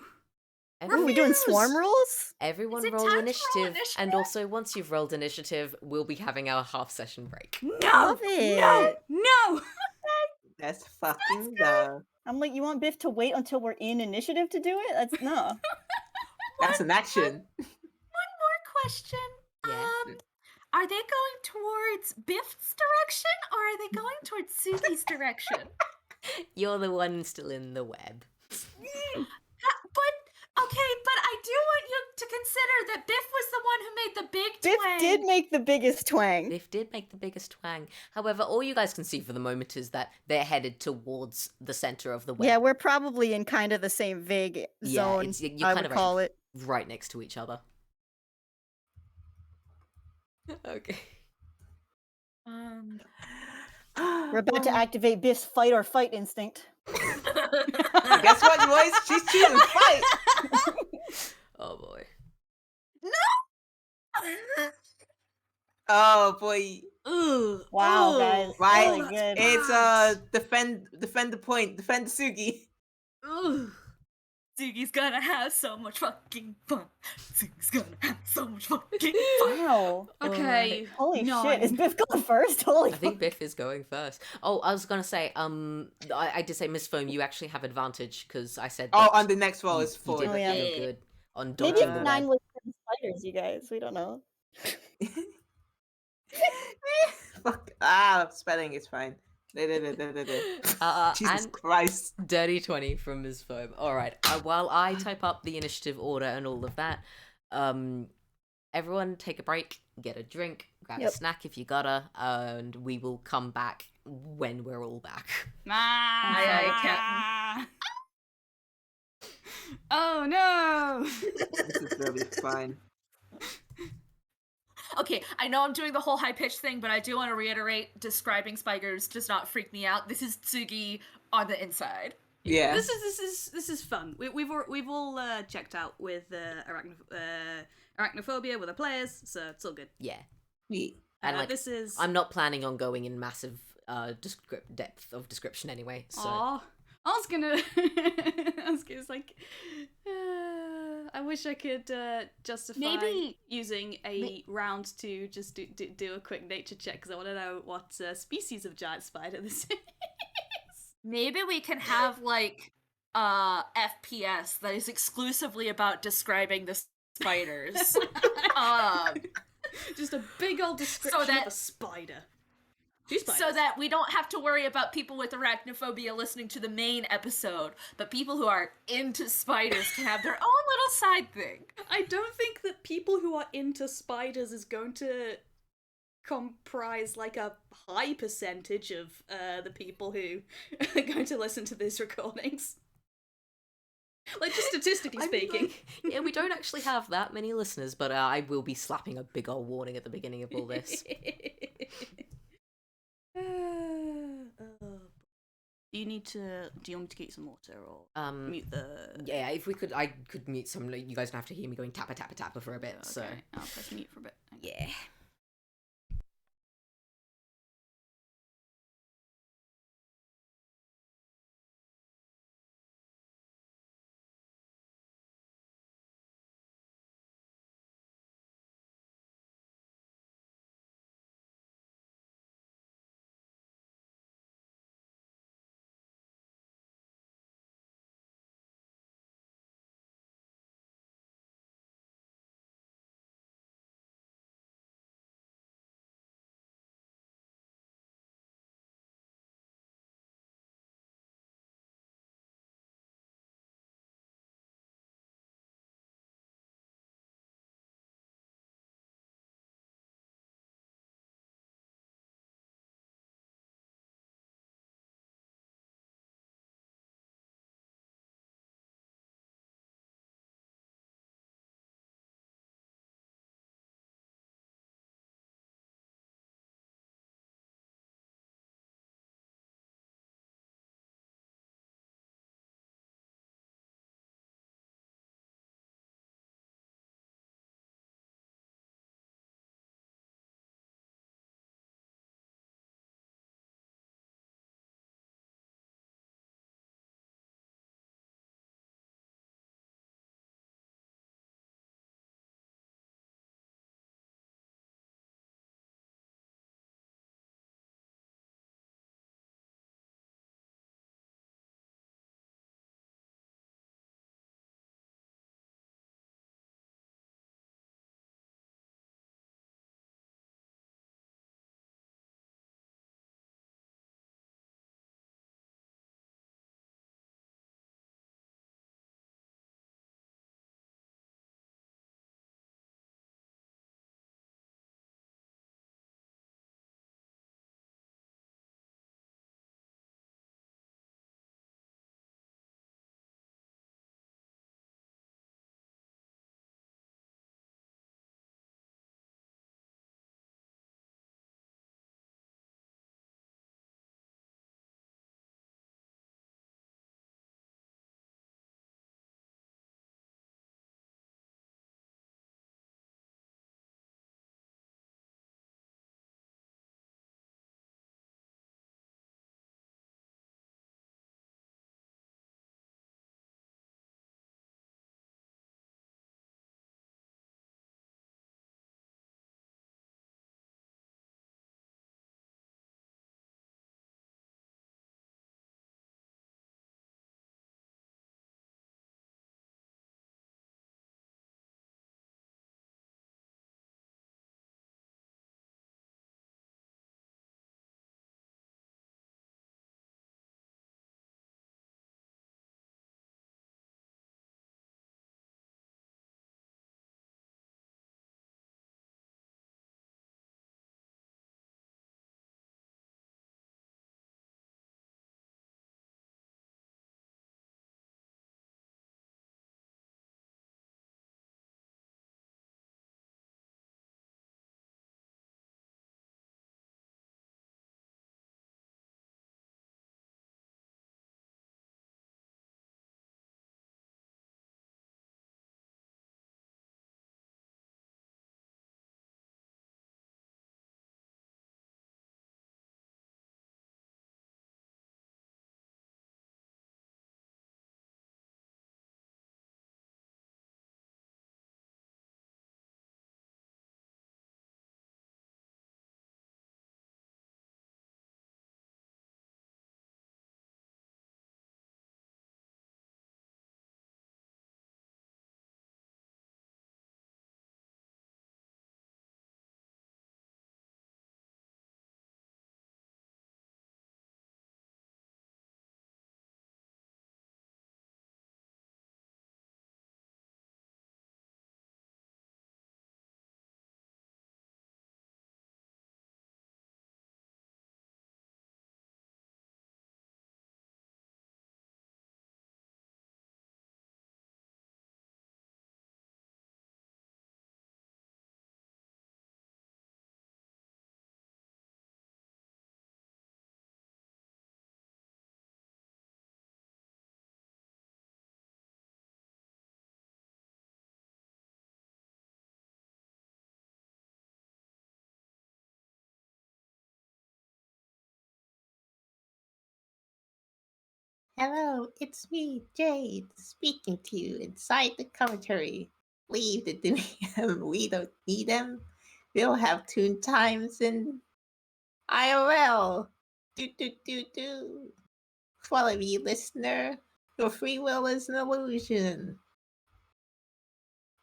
Are we doing Refuse! swarm rules? Everyone Is it roll time to roll initiative, initiative? and also once you've rolled initiative, we'll be having our half session break. No! Love it. No! Let's fucking go. I'm like, you want Biff to wait until we're in initiative to do it? That's no. That's an action. One more question. Yeah. Are they going towards Biff's direction or are they going towards Sugi's direction? You're the one still in the web. But I do want you to consider that Biff was the one who made the big Biff twang. did make the biggest twang. Biff did make the biggest twang. However, all you guys can see for the moment is that they're headed towards the center of the web. Yeah, we're probably in kind of the same vague Yeah, zone. it's- you're I kind would of call it. right next to each other. Okay. We're about to activate Biff's fight or fight instinct. Guess what, boys? She's choosing fight. Oh boy. Oh boy. Ugh. Wow, ugh, guys. Right. Really good. It's defend the point, defend Tsugi. Ugh. Tsugi's gonna have so much fucking fun. Tsugi's gonna have so much fucking fun. Wow. Okay. Holy shit. Is 9. Biff going first? Holy I think fuck. Biff is going first. Oh, I was gonna say, I did say Miss Foam, you actually have advantage because I said. Oh, that on the next roll you- is you 4. did Oh, yeah. real good on Maybe dodging it's the 9 web. with 10 spiders, you guys. We don't know. Fuck. Spelling is fine. Jesus And Christ. dirty 20 from Ms. Foam. All right. While I type up the initiative order and all of that, everyone take a break, get a drink, grab a Yep. snack if you gotta, and we will come back when we're all back. Aye, Captain. Oh no! This is really fine. Okay, I know I'm doing the whole high-pitched thing, but I do want to reiterate, describing spiders does not freak me out. This is Tsugi on the inside. Yeah. This is fun. We've all checked out with arachnophobia with the players, so it's all good. Yeah. Sweet. And like, This is. I'm not planning on going in massive depth of description anyway, so. Aw. I was gonna. It's like. I wish I could justify Maybe- using a round to just do a quick nature check because I want to know what species of giant spider this is. Maybe we can have, like, FPS that is exclusively about describing the spiders. Just a big old description that- of a spider. Two spiders. So that we don't have to worry about people with arachnophobia listening to the main episode, but people who are into spiders can have their own little side thing. I don't think that people who are into spiders is going to comprise like a high percentage of the people who are going to listen to these recordings. Like, just statistically I mean, speaking. like, yeah, we don't actually have that many listeners, but I will be slapping a big old warning at the beginning of all this. Do you want me to get you some water or mute the... Yeah, if we could, I could mute some. Like, you guys don't have to hear me going tappa tappa tappa for a bit. Okay, So I'll press mute for a bit. Thanks. yeah. Hello, it's me, Jade, speaking to you inside the commentary. Leave the DM. We don't need them. We'll have tune times in IRL. Do. Follow me, listener. Your free will is an illusion.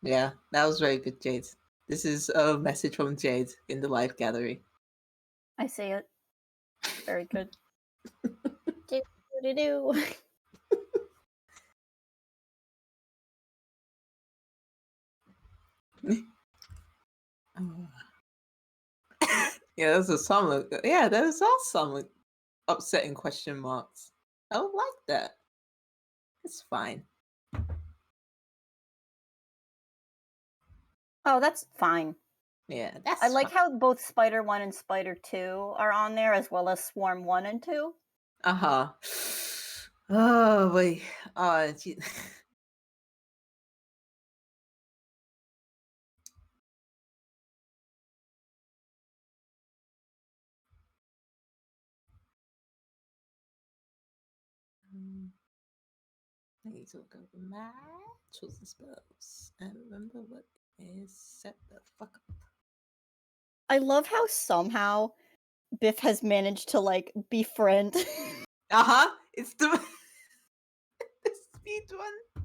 Yeah, that was very good, Jade. This is a message from Jade in the live gallery. I see it. Very good. Do. Yeah, there's a some. Yeah, there's all some upsetting question marks. I don't like that. It's fine. Oh, that's fine. Yeah, that's. I like how both Spider 1 and Spider 2 are on there, as well as Swarm 1 and 2. Uh-huh. Oh wait. Gee. I need to look over my chosen spells and remember what is set the fuck up. I love how somehow Biff has managed to, like, befriend. Uh-huh. It's the the speed one.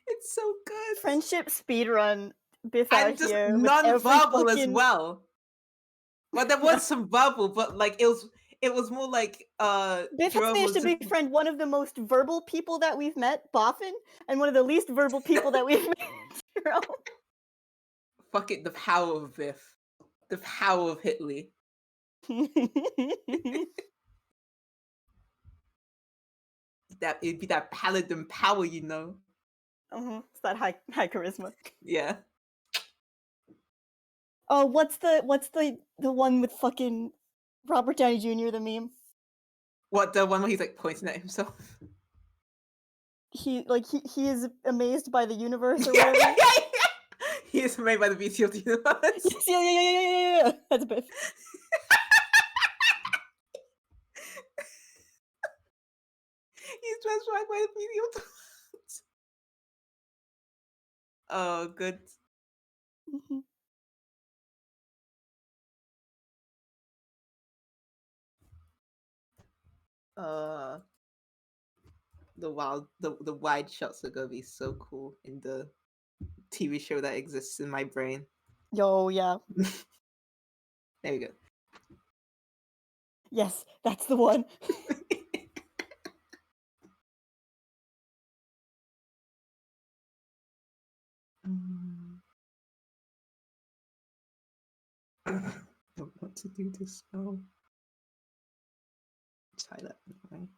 It's so good. Friendship speedrun Biff And out just here. with non-verbal every as fucking... well. Well, there was some verbal, but like it was more like Biff has Jerome managed was to just befriend one of the most verbal people that we've met, Boffin, and one of the least verbal people that we've met, Jerome. fuck it, the power of Biff. The power of Hitley. It'd be that paladin power, you know. It's that high charisma. Yeah. Oh, what's the one with fucking Robert Downey Jr. the meme? What, the one where he's like pointing at himself? He is amazed by the universe or Yeah, whatever. He is made by the beauty of the universe. Yeah. That's Biff. He's transformed by the beauty of the universe. Oh, good. Mhm. The wide shots are gonna be so cool in the TV show that exists in my brain. Yo, yeah. There we go. Yes, that's the one. Don't want to do this now. Try that. Right?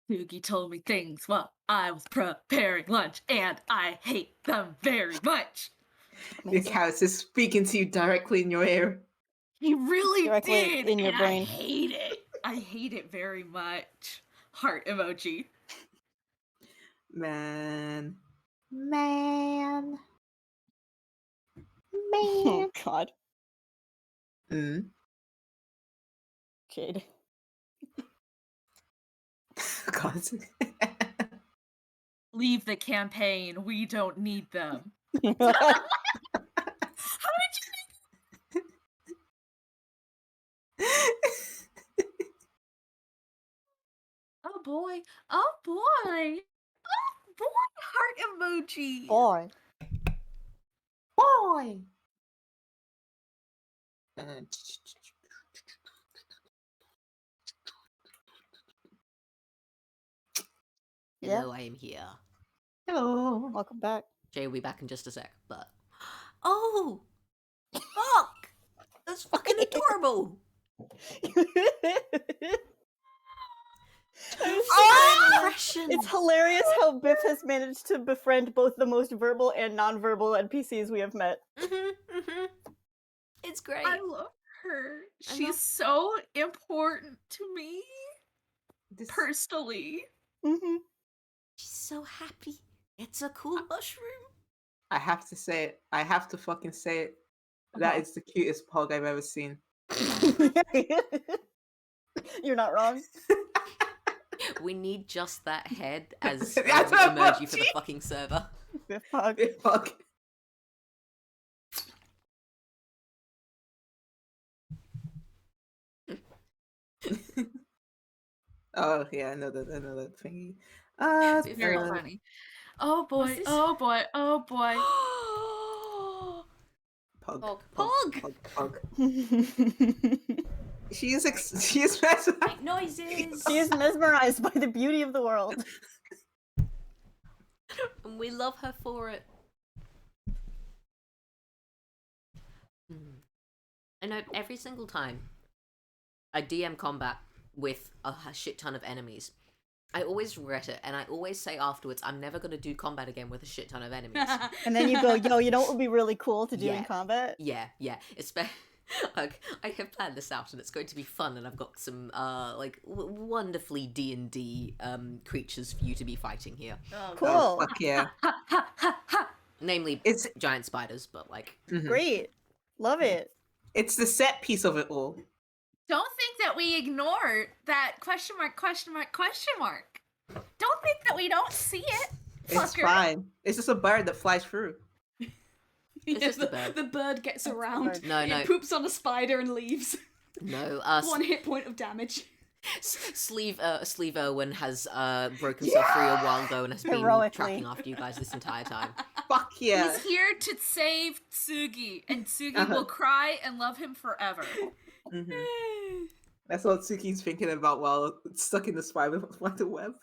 Tsugi told me things while I was preparing lunch, and I hate them very much. Your character's speaking to you directly in your ear. He really Directly did, in your and brain. I hate it. I hate it very much. Heart emoji. Man. Oh God, Jade. God. Leave the campaign. We don't need them. How did you? Oh boy. Oh boy. Oh boy. Heart emoji. Boy. Yeah. Hello, I am here. Hello. Welcome back. Jay will be back in just a sec, but... Oh! Fuck! That's fucking adorable! Impression! It's hilarious how Biff has managed to befriend both the most verbal and non-verbal NPCs we have met. It's great. I love her. I She's love- so important to me. This, personally. Mm-hmm. She's so happy. It's a cool mushroom. I have to say it. I have to fucking say it. That Uh-huh. is the cutest pug I've ever seen. You're not wrong. We need just that head as That's emoji what for the fucking server. Biff pug. Big pug. Oh yeah, I know that thingy. It's Very Uh, funny. Oh what's boy, this? oh boy, oh boy. Pug. Pog. Pug. She is mesmerized. Make noises. She is mesmerized by the beauty of the world. And we love her for it. I know every single time I DM combat with a shit ton of enemies, I always regret it, and I always say afterwards, I'm never going to do combat again with a shit ton of enemies. And then you go, yo, you know what would be really cool to do in Yeah. combat? Yeah. Like, I have planned this out, and it's going to be fun, and I've got some wonderfully D&D creatures for you to be fighting here. Oh, Cool. Oh, fuck yeah. Namely, It's giant spiders, but like... mhm. Great. Love it. It's the set piece of it all. Don't think that we ignore that question mark. Don't think that we don't see it. It's Fucker. fine. It's just a bird that flies through. It's Yeah, just a bird. the bird gets around. No, no. It poops on a spider and leaves. No, 1 hit point of damage. Sleeve Owen has broken himself free a while ago and has been Heroically. tracking after you guys this entire time. Fuck yeah. He's here to save Tsugi, and Tsugi Uh-huh. will cry and love him forever. Mhm. That's what Tsuki's thinking about while stuck in the spider web.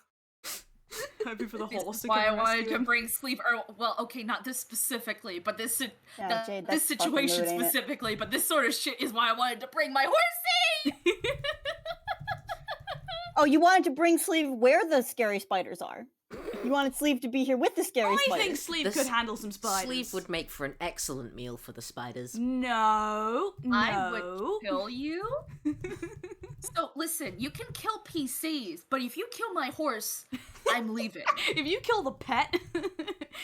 Hoping for the This horse is to why I come and wanted rescue to him. bring sleep. Or well, okay, not this specifically, but this Yeah, Jade, this that's fucking situation mood, ain't it? specifically. But this sort of shit is why I wanted to bring my horsey. Oh, you wanted to bring Sleeve where the scary spiders are. You wanted Sleeve to be here with the scary I spiders. think Sleeve This- could handle some spiders. Sleeve would make for an excellent meal for the spiders. No, I would no. kill you. So listen, you can kill PCs, but if you kill my horse, I'm leaving. If you kill the pet,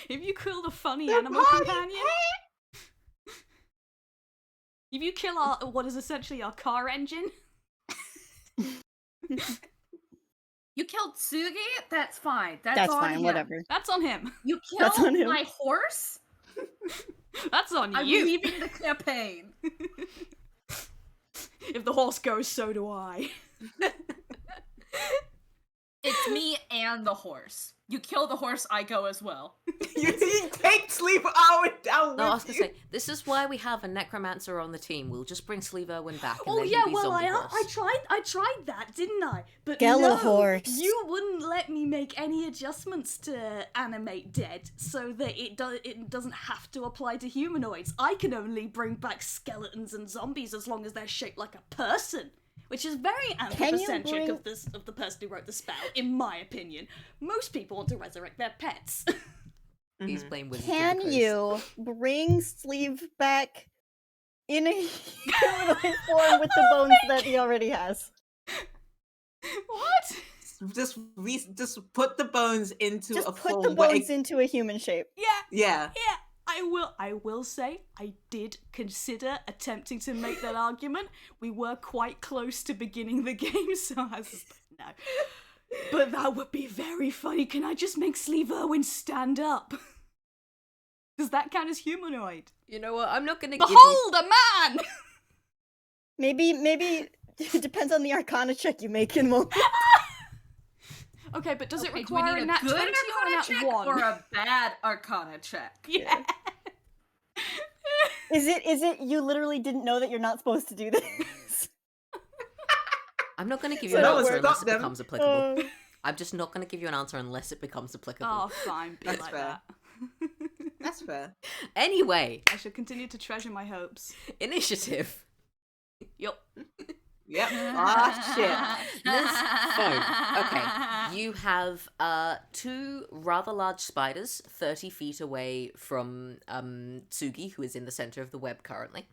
if you kill the funny animal companion, if you kill our what is essentially our car engine, You killed Tsugi? That's fine. That's That's on fine, him. whatever. that's on him. You That's on killed him. my horse? That's on I'm you. leaving the campaign. If the horse goes, so do I. It's me and the horse. You kill the horse, I go as well. You take Sleep Owen down No, I was with gonna you. say, this is why we have a necromancer on the team. We'll just bring Sleeve Owen back and Oh then yeah, he'll be well zombie I horse. tried that, didn't I? But Gala no, horse. you wouldn't let me make any adjustments to animate dead so that it doesn't have to apply to humanoids. I can only bring back skeletons and zombies as long as they're shaped like a person. Which is very Can you anthropocentric bring- of the person who wrote the spell, in my opinion. Most people want to resurrect their pets. He's playing with Can you bring Sleeve back in a humanoid form with the bones that he already has? What? Just put the bones into Just a put form the where bones it, into a human shape. Yeah, yeah. I will say I did consider attempting to make that argument. We were quite close to beginning the game, so I was just like, no. But that would be very funny. Can I just make Sleeve Irwin stand up? Does that count as humanoid? You know what? I'm not gonna give you... Behold a man! Maybe it depends on the Arcana check you make in moment. Okay, but does it Okay, do we require need a a nat good 20 or a Arcana nat check 1? or a bad Arcana check? Yeah. Is it you literally didn't know that you're not supposed to do this? I'm not gonna give So you an don't answer worry. unless Stop it them. becomes applicable. Uh, I'm just not gonna give you an answer unless it becomes applicable. Oh, fine. Be That's like fair. that. That's fair. Anyway, I shall continue to treasure my hopes. initiative. Yup. Yep. Ah, shit. This phone. Okay. You have two rather large spiders 30 feet away from Tsugi, who is in the center of the web currently.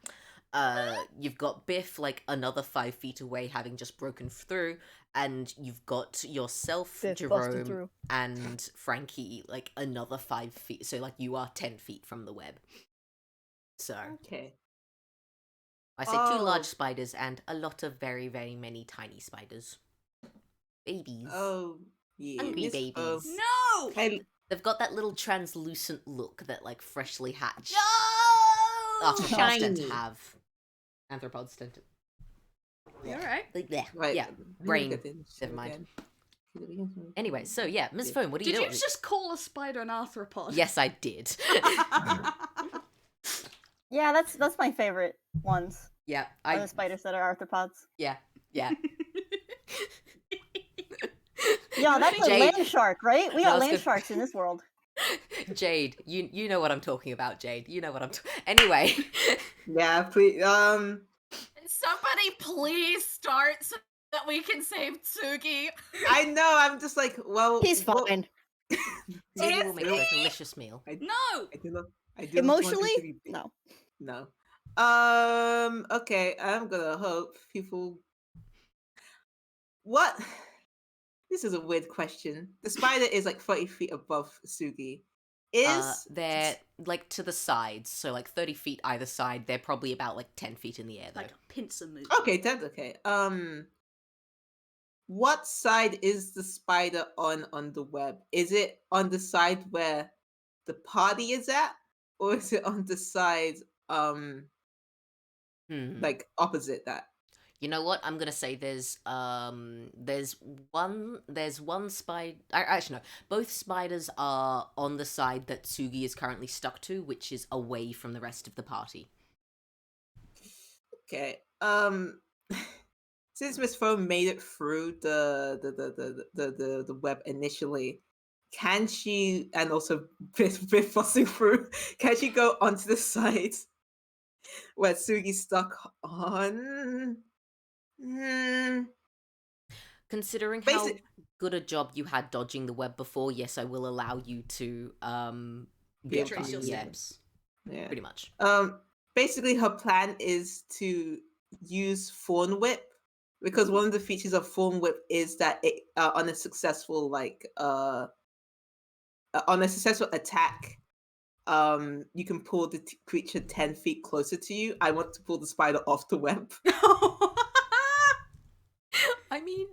You've got Biff like another 5 feet away, having just broken through, and you've got yourself, Biff busted Jerome, through. and Frankie like another 5 feet. So like you are 10 feet from the web. So Okay. I say 2 large spiders and a lot of very, very many tiny spiders. Babies. Oh, yeah. Hungry Miss babies. Foam. No! Hey, They've got that little translucent look that like freshly hatched No! arthropods tend to Shiny. have. Anthropods tend to. You alright? Like, yeah. right. Yeah. let me look Brain. at this Never mind. again. Anyway, so yeah, Ms. Yeah. Foam, what are you Did doing? you just call a spider an arthropod? Yes, I did. Yeah, that's my favorite ones. Yeah, Are the spiders that are arthropods. yeah. Yeah, that's a Jade. land shark, right? We No, I got was land gonna- sharks in this world. Jade, you know what I'm talking about, Jade. You know what I'm Anyway. Yeah, please. Can somebody please start so that we can save Tsugi? I know. I'm just like, well, He's fine. Tsugi will Is make a delicious meal. No! I do not. I do not want this to Emotionally, be- no. No. Okay. I'm gonna hope people. What? This is a weird question. The spider is like 30 feet above Tsugi. They're like to the sides, so like 30 feet either side. They're probably about like 10 feet in the air though. Like a pincer move. Okay, that's okay. What side is the spider on the web? Is it on the side where the party is at, or is it on the side like opposite that? You know what? I'm gonna say there's one spider. Actually, no. Both spiders are on the side that Tsugi is currently stuck to, which is away from the rest of the party. Okay. Since Miss Foam made it through the web initially, can she, and also Biff busting through, can she go onto the side where Tsugi's stuck on? Considering Basi- how good a job you had dodging the web before, yes, I will allow you to Yeah, Trace your yeah, steps. Yeah. pretty much. Basically her plan is to use Thorn Whip, because one of the features of Thorn Whip is that it on a successful attack, you can pull the creature 10 feet closer to you. I want to pull the spider off the web. I mean,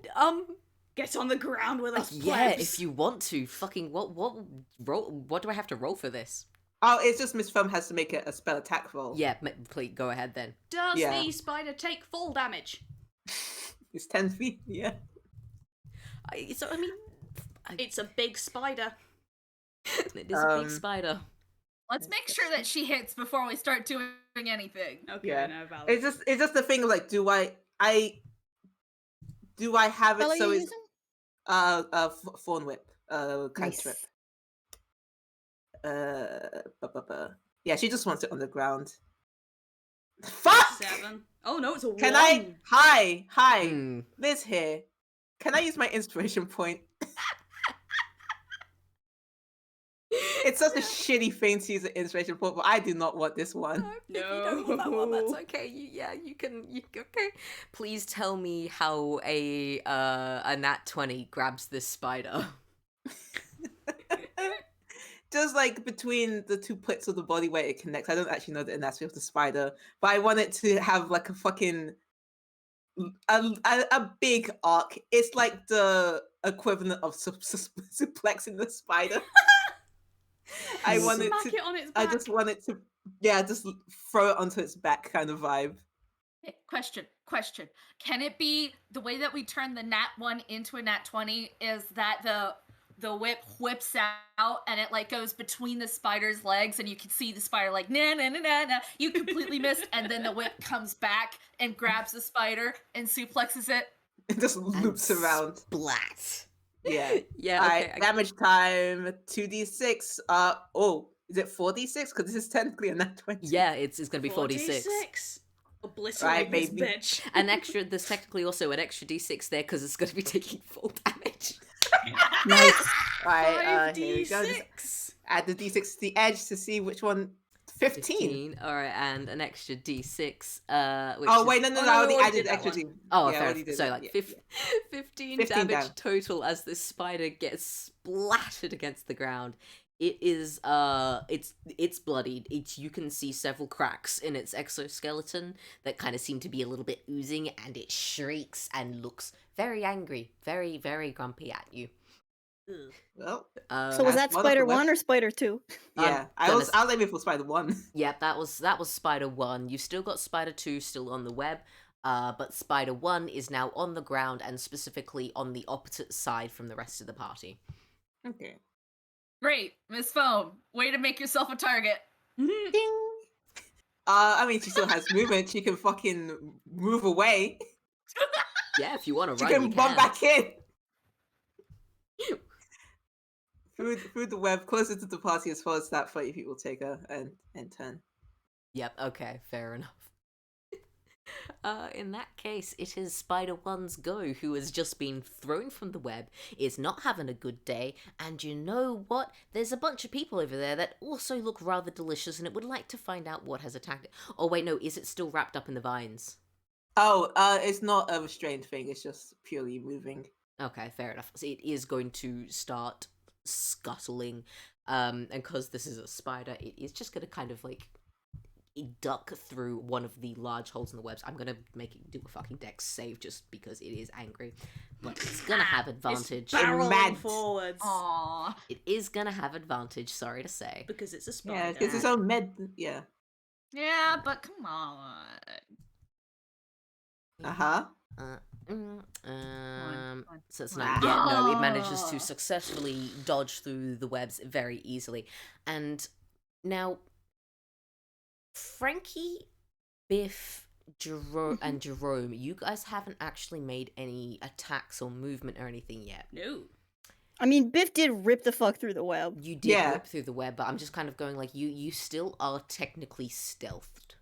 Get on the ground with us, yeah, plebs. if you want to. Fucking what do I have to roll for this? Oh, it's just Miss Foam has to make a spell attack roll. Yeah, please go ahead then. Does Yeah. the spider take full damage? It's 10 feet, yeah. It's It's a big spider. it is a big spider. Let's make sure that she hits before we start doing anything. Okay, Yeah. no, valid. It's just the thing of like, do I have it Spell are so you it's using? Thorn Whip, cantrip. Yeah, she just wants it on the ground. Fuck! 7. Oh no, it's a 1. Can I? Hi, Hmm. Liz here. Can I use my inspiration point? It's such a shitty thing to use an inspiration point, but I do not want this one. If you don't want that one, that's No. okay. You can. Okay. Please tell me how a nat 20 grabs this spider. Just like between the two plates of the body where it connects. I don't actually know the anatomy of the spider, but I want it to have like a fucking a big arc. It's like the equivalent of suplexing the spider. I want it Smack to. it on its I back. just want it to. Yeah, just throw it onto its back, kind of vibe. Okay, question. Can it be the way that we turn the nat 1 into a nat 20 is that the whip whips out and it like goes between the spider's legs and you can see the spider like nah. You completely missed, and then the whip comes back and grabs the spider and suplexes it. It just loops around. Splat. Yeah. Yeah. All Okay. right, damage time 2d6. Is it 4d6? Because this is technically a nat 20. Yeah, it's gonna be 46. 46. Obliterate Right, this baby. bitch. An extra. There's technically also an extra d6 there because it's gonna be taking full damage. Nice. All right, here we go. Just 5d6. add the d6 to the edge to see which one 15. All right, and an extra d6. Which Oh is- wait, no, no, I already we already added did that extra one. D. Oh, yeah, I fair. already did So that, like yeah, 15 15 damage down. total as this spider gets splattered against the ground. It is it's bloodied. You can see several cracks in its exoskeleton that kind of seem to be a little bit oozing, and it shrieks and looks very angry, very, very grumpy at you. Well, So was As that one of the Spider web- 1 or Spider 2? yeah, I was aiming for Spider 1. Yeah, that was Spider 1. You still got Spider 2 still on the web, but Spider 1 is now on the ground and specifically on the opposite side from the rest of the party. Okay. Great, Miss Foam. Way to make yourself a target. Ding. I mean, she still has movement. She can fucking move away. Yeah, if you want to She run, can you run can. back in. Through the web, closer to the party as far as that 30 people take her and turn. Yep, okay, fair enough. In that case, it is Spider 1's go, who has just been thrown from the web, is not having a good day, and you know what? There's a bunch of people over there that also look rather delicious, and it would like to find out what has attacked it. Oh wait, no, is it still wrapped up in the vines? Oh, it's not a restrained thing. It's just purely moving. Okay, fair enough. So it is going to start scuttling, and because this is a spider, it is just going to kind of like duck through one of the large holes in the webs. I'm going to make it do a fucking dex save just because it is angry, but it's going to have advantage. Barreling mad. forwards. Aww. It is going to have advantage, sorry to say. Because it's a Yeah, spider. it's its own med. Yeah. Yeah, but come on. Uh-huh. So it's not yet. No, it manages to Ah. successfully dodge through the webs very easily. And now, Frankie, Biff, and Jerome, you guys haven't actually made any attacks or movement or anything yet. No. I mean, Biff did rip the fuck through the web. You did Yeah. rip through the web, but I'm just kind of going like, you still are technically stealthed.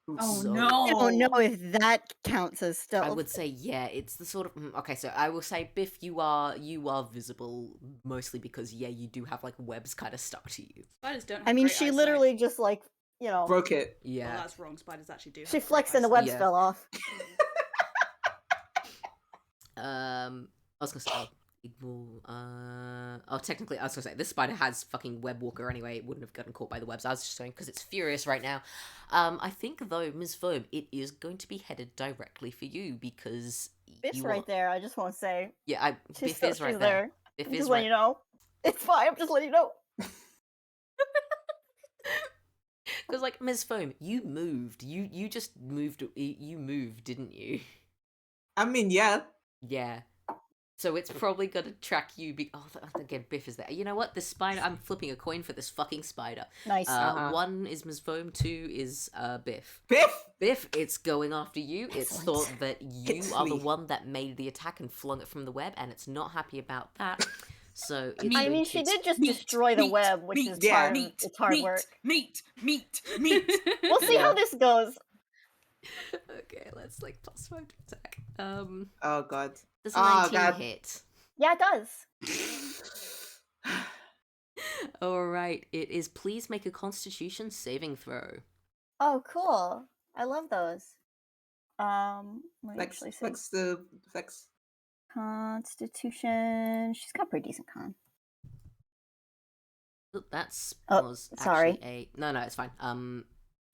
Oh So- no. I don't know if that counts as stealth. I would say, yeah, it's the sort of okay. So I will say, Biff, you are visible mostly because you do have like webs kind of stuck to you. Spiders don't have I mean, great she eyesight. literally just like, you know, Broke it. Well, Yeah. that's wrong. Spiders actually do. she have great flexed and the eyesight. webs Yeah. fell off. I was gonna say, technically, I was gonna say this spider has fucking web walker anyway. It wouldn't have gotten caught by the webs. I was just saying because it's furious right now. I think though, Ms. Foam, it is going to be headed directly for you because Biff's you right are- there. I just want to say, Yeah, she's, Biff is right she's there. there. Biff I'm is just right. letting you know. It's fine. I'm just letting you know. Because like Ms. Foam, you moved. You just moved. You moved, didn't you? I mean, yeah. Yeah. So it's probably gonna track you. Again, Biff is there. You know what? This spider. I'm flipping a coin for this fucking spider. Nice. Uh-huh. 1 is Ms. Foam. 2 is Biff. Biff! Biff, it's going after you. It's Excellent. thought that you It's are the me. one that made the attack and flung it from the web, and it's not happy about that. So it's I going mean, to- she did just Meat, destroy the meat, web, which meat, is yeah. part of meat, it's hard meat, work. meat. We'll see how Yeah. this goes. Okay, let's like +5 to attack. Oh god. Does a Oh, 19 God. hit? Yeah, it does. All right, it is. Please make a Constitution saving throw. Oh, cool. I love those. Let me Flex, actually say flex the flex. Constitution. She's got pretty decent con. Oop, that's Oh, was sorry. actually a no, it's fine.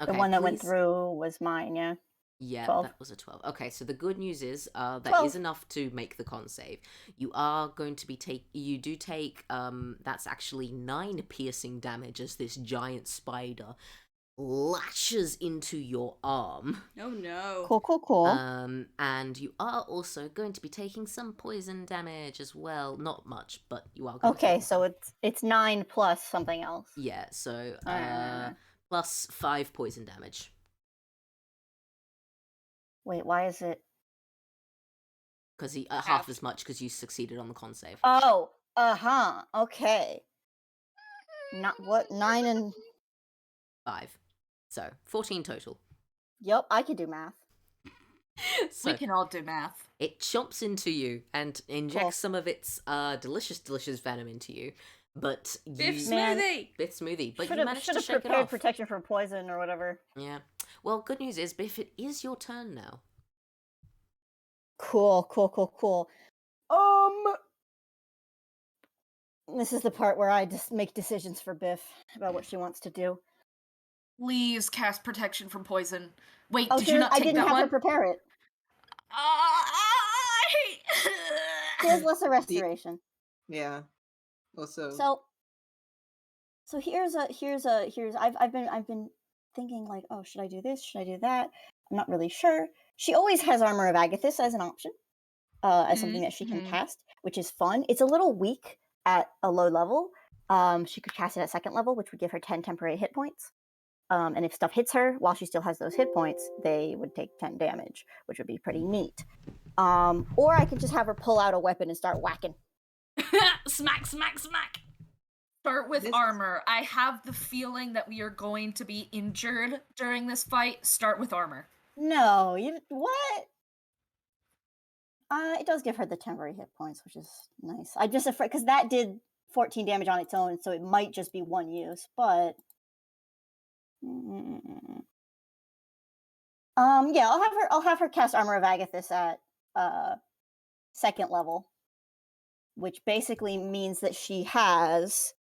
Okay, The one that went please- through was mine, yeah. Yeah, 12. that was a 12. Okay, so the good news is that 12. is enough to make the con save. You are going to be you do take that's actually 9 piercing damage as this giant spider lashes into your arm. Oh no. Cool, cool, cool. And you are also going to be taking some poison damage as well. Not much, but you are going to Okay, take so some. it's 9 plus something else. Yeah, so Uh. plus 5 poison damage. Wait, why is it? Because half Half. as much because you succeeded on the con save. Oh, okay. Not what 9 and 5. So 14 total. yep, I could do math. So We can all do math. it chomps into you and injects Cool. some of its delicious venom into you. but Biff you Man. smoothie. Biff smoothie, but Should you have managed to shake it prepared off. protection from poison or whatever. Yeah. Well, good news is, Biff, it is your turn now. Cool. This is the part where I just make decisions for Biff about what she wants to do. Please cast protection from poison. Wait, Oh, did you not I take didn't that have one? her prepare it. She has lesser restoration. Yeah. Also, So here's I've been thinking like, oh, should I do this? Should I do that? I'm not really sure. She always has Armor of Agathis as an option, as something that she can cast, which is fun. It's a little weak at a low level. She could cast it at second level, which would give her 10 temporary hit points. And if stuff hits her while she still has those hit points, they would take 10 damage, which would be pretty neat. Or I could just have her pull out a weapon and start whacking. Smack, smack, smack. Start with This- armor. I have the feeling that we are going to be injured during this fight. Start with armor. No, what? It does give her the temporary hit points, which is nice. I'm just afraid because that did 14 damage on its own, so it might just be one use. But yeah, I'll have her cast Armor of Agathis at second level, which basically means that she has.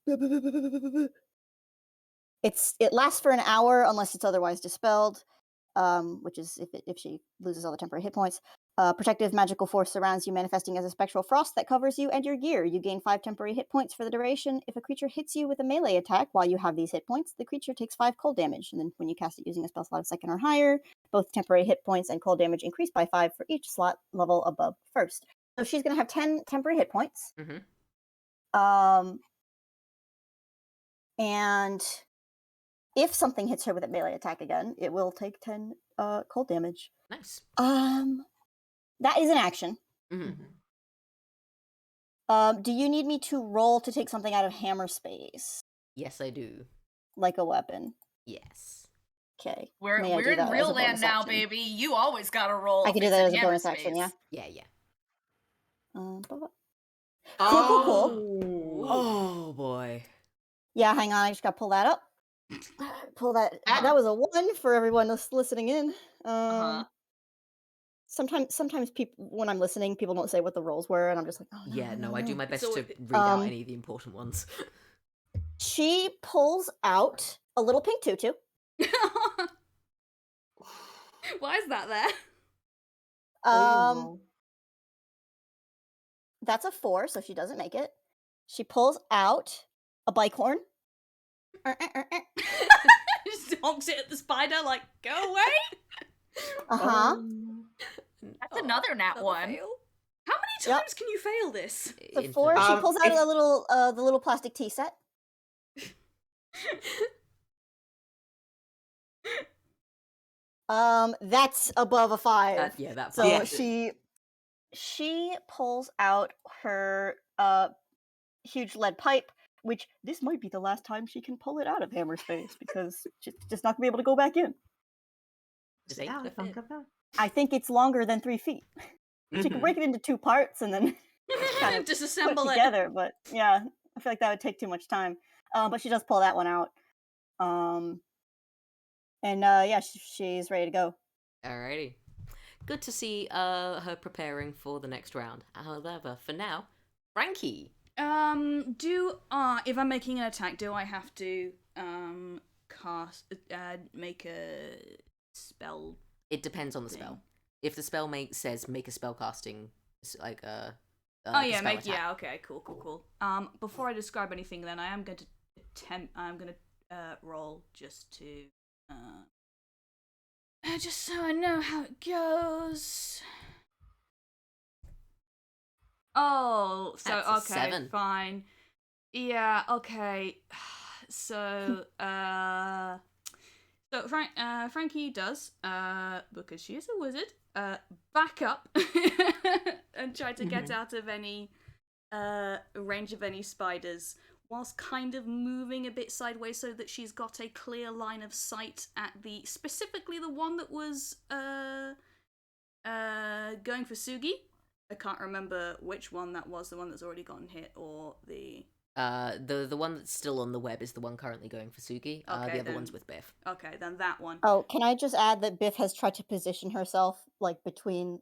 It lasts for an hour unless it's otherwise dispelled, which is if she loses all the temporary hit points. Protective magical force surrounds you, manifesting as a spectral frost that covers you and your gear. You gain 5 temporary hit points for the duration. If a creature hits you with a melee attack while you have these hit points, the creature takes 5 cold damage. And then when you cast it using a spell slot of second or higher, both temporary hit points and cold damage increase by 5 for each slot level above first. So she's going to have 10 temporary hit points. And if something hits her with a melee attack again, it will take 10 cold damage. Nice. That is an action. Mm-hmm. Do you need me to roll to take something out of hammer space? Yes, I do. Like a weapon? Yes. Okay. We're May I do in that as real a land bonus now, action? baby. You always gotta roll. I if can do it's that in as a hammer bonus action, yeah? space. Yeah. Cool. Oh boy. Yeah, hang on. I just got to pull that up. Pull that. That was a 1 for everyone listening in. Sometimes people, when I'm listening, people don't say what the rolls were, and I'm just like, oh no. Yeah, no, I do my best So to it- read out any of the important ones. She pulls out a little pink tutu. Why is that there? That's a 4, so she doesn't make it. She pulls out a bike horn. Just honks it at the spider like, go away. That's another nat Another one. fail. How many Yep. times can you fail this? So 4. She pulls out if- the little plastic tea set. That's above a 5. Yeah, that's So Yeah. she pulls out her huge lead pipe, which this might be the last time she can pull it out of hammer space because she's just not gonna be able to go back in. Just ain't gonna fit. I think it's longer than 3 feet. She can break it into 2 parts and then kind of put it Disassemble it. together, but yeah, I feel like that would take too much time. But she does pull that one out. And yeah, she's ready to go. Alrighty. Good to see her preparing for the next round. However, for now, Frankie. If I'm making an attack, do I have to make a spell? It depends on the thing? spell. If the spell says make a spell casting, like a Oh yeah, spell attack. yeah, okay, cool. Before I describe anything, then I am going to roll just to just so I know how it goes. Oh, so That's a okay, 7. fine. Yeah, okay. So Frankie does, because she is a wizard, back up and try to get out of any range of any spiders, whilst kind of moving a bit sideways so that she's got a clear line of sight at specifically the one that was going for Tsugi. I can't remember which one that was, the one that's already gotten hit or the The one that's still on the web is the one currently going for Tsugi. Okay, The other one's then. with Biff. Okay, then that one. Oh, can I just add that Biff has tried to position herself like between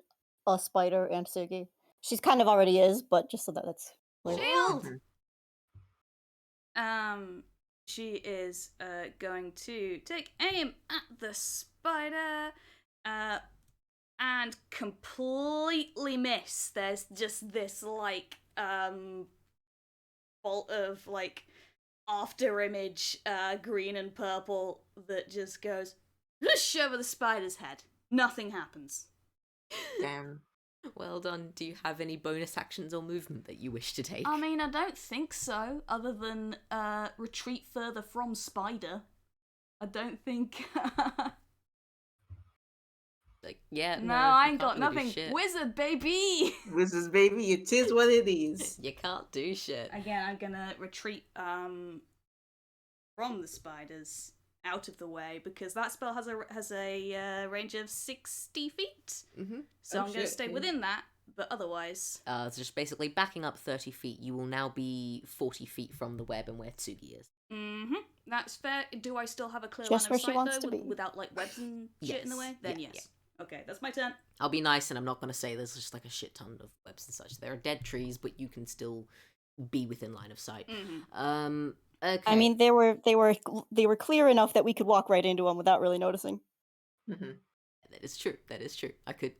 a spider and Tsugi? She's kind of already is, but just so that that's clear. Shield! Mhm. She is going to take aim at the spider and completely miss. There's just this like bolt of like after image green and purple that just goes whoosh over the spider's head. Nothing happens. Damn. Well done. Do you have any bonus actions or movement that you wish to take? I mean, I don't think so, other than retreat further from spider. I don't think. Like, yeah, No, you I ain't can't got really do nothing. shit. Wizard, baby! Wizards, baby, it is what it is. You can't do shit. Again, I'm gonna retreat from the spiders out of the way because that spell has a range of 60 feet. Mm-hmm. So Oh, I'm gonna shit, stay yeah. within that, but otherwise. So just basically backing up 30 feet, you will now be 40 feet from the web and where Tsugi is. Mm-hmm. That's fair. Do I still have a clear Just line where of she sight wants though, to be. without like webs and shit in the Yes. way? Then Yeah, yes. Okay, that's my turn. I'll be nice and I'm not going to say there's just like a shit ton of webs and such. There are dead trees, but you can still be within line of sight. Mm-hmm. Okay. I mean, they were clear enough that we could walk right into them without really noticing. Mhm. That is true. That is true. I could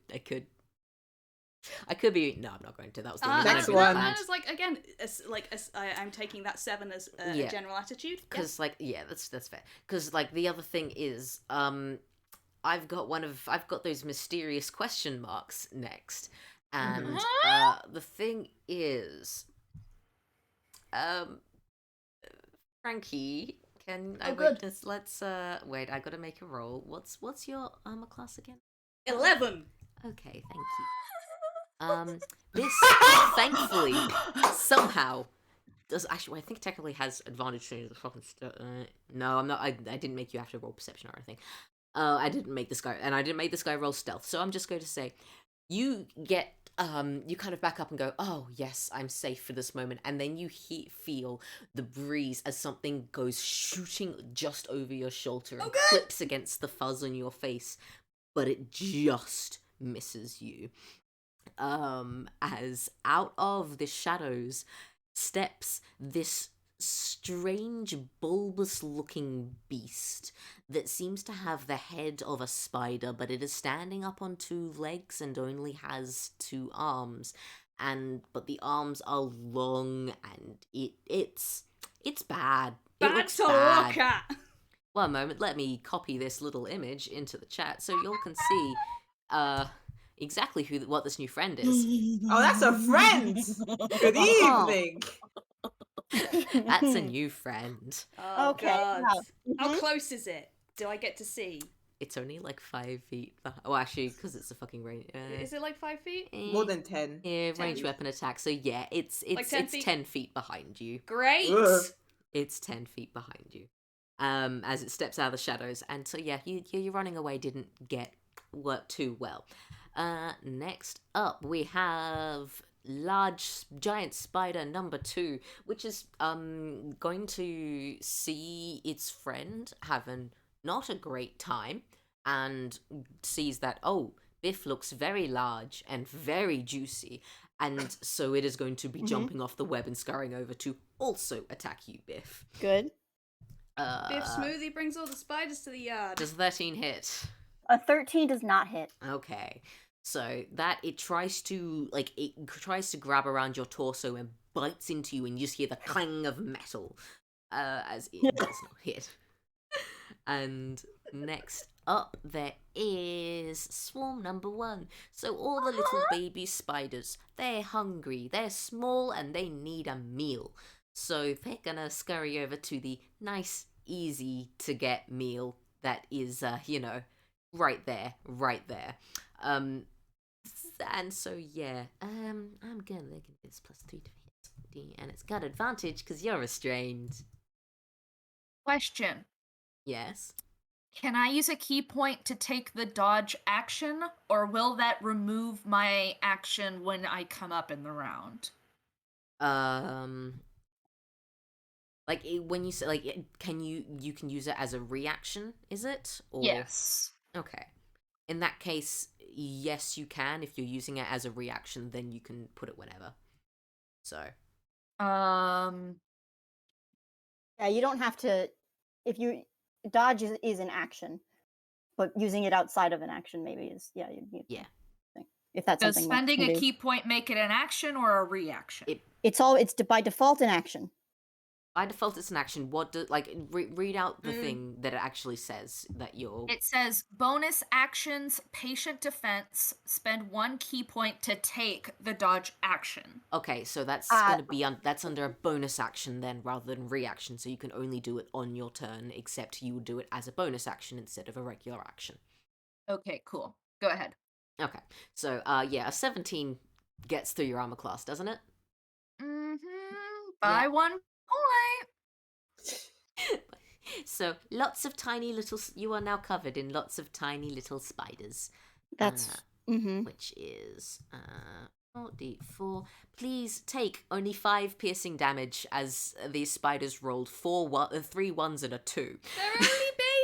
be. No, I'm not going to. That was the only Next one I really one. planned. It's like again, I'm taking that 7 as a Yeah. general attitude. Because like, yeah, that's fair. Because like the other thing is, I've got those mysterious question marks next, and the thing is, Frankie, good. let's wait. I gotta make a roll. What's your armor class again? 11. Okay, thank you. This thankfully somehow does actually. I think it technically has advantage to the fucking. No, I'm not. I didn't make you have to roll perception or anything. I didn't make this guy, and I didn't make this guy roll stealth. So I'm just going to say, you get you kind of back up and go, oh yes, I'm safe for this moment, and then you feel the breeze as something goes shooting just over your shoulder and clips against the fuzz on your face, but it just misses you. As out of the shadows steps this strange bulbous looking beast that seems to have the head of a spider, but it is standing up on 2 legs and only has 2 arms, but the arms are long and it's bad. It Bad looks to bad. look at. One moment, let me copy this little image into the chat so y'all can see exactly what this new friend is. Oh, that's a friend. Good evening. That's a new friend. Oh, Okay, God. yeah. How Mhm. close is it? Do I get to see? It's only like 5 feet. Oh, actually, because it's a fucking range. Is it like 5 feet? More than 10. Yeah, 10 range feet. weapon attack. So yeah, it's Like 10 it's feet? 10 feet behind you. Great. Ugh. It's 10 feet behind you. As it steps out of the shadows, and so yeah, your running away didn't work too well. Next up we have large giant spider number 2, which is going to see its friend having not a great time, and sees that, oh, Biff looks very large and very juicy, and so it is going to be jumping off the web and scurrying over to also attack you, Biff. Good. Biff Smoothie brings all the spiders to the yard. Does 13 hit? A 13 does not hit. Okay. So that it tries to grab around your torso and bites into you, and you just hear the clang of metal as it does not hit. And next up there is swarm number 1. So all the little baby spiders, they're hungry, they're small, and they need a meal. So they're gonna scurry over to the nice, easy to get meal that is, right there. And so yeah, I'm gonna give this +3 to hit, and it's got advantage because you're restrained. Question. Yes. Can I use a key point to take the dodge action, or will that remove my action when I come up in the round? Like when you say can you can use it as a reaction? Is it? Or Yes. okay. In that case, yes, you can. If you're using it as a reaction, then you can put it whenever. So. Yeah, you don't have to. If you dodge is an action, but using it outside of an action maybe is yeah. Yeah. If that's Does something Lux spending can a do. key point make it an action or a reaction? It's by default an action. By default, it's an action. What do read out the thing that it actually says that you're. It says bonus actions, patient defense. Spend 1 key point to take the dodge action. Okay, so that's gonna be that's under a bonus action then, rather than reaction. So you can only do it on your turn, except you would do it as a bonus action instead of a regular action. Okay, cool. Go ahead. Okay, so yeah, a 17 gets through your armor class, doesn't it? By Yeah. 1 point. So lots of tiny little. You are now covered in lots of tiny little spiders. That's Which is 4d4. Please take only 5 piercing damage as these spiders rolled 3 1s and a 2. They're only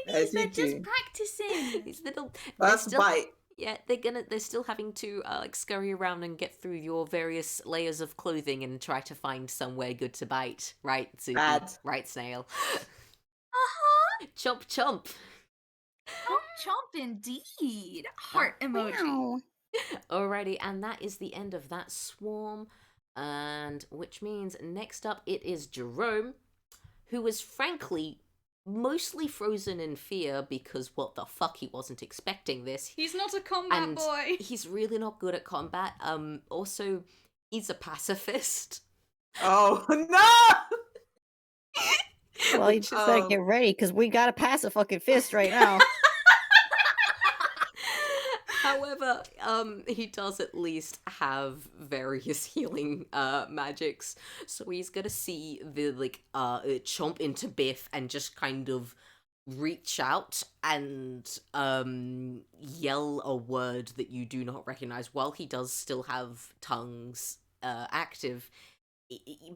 babies. As They're you just do. practicing. These little. That's bite. Yeah, they're still having to scurry around and get through your various layers of clothing and try to find somewhere good to bite. Right, Tsugi? Bad. Right, Snail? Uh-huh. Chomp chomp. Chomp indeed. Heart emoji. Meow. Alrighty, and that is the end of that swarm. And which means next up it is Jerome, who is frankly mostly frozen in fear because what the fuck, he wasn't expecting this. He's not a combat And boy. he's really not good at combat. Also, he's a pacifist. Oh no! Well, you just gotta get ready because we gotta pass a fucking fist right now. However, he does at least have various healing magics, so he's gonna see the chomp into Biff and just kind of reach out and yell a word that you do not recognize while he does still have tongues active.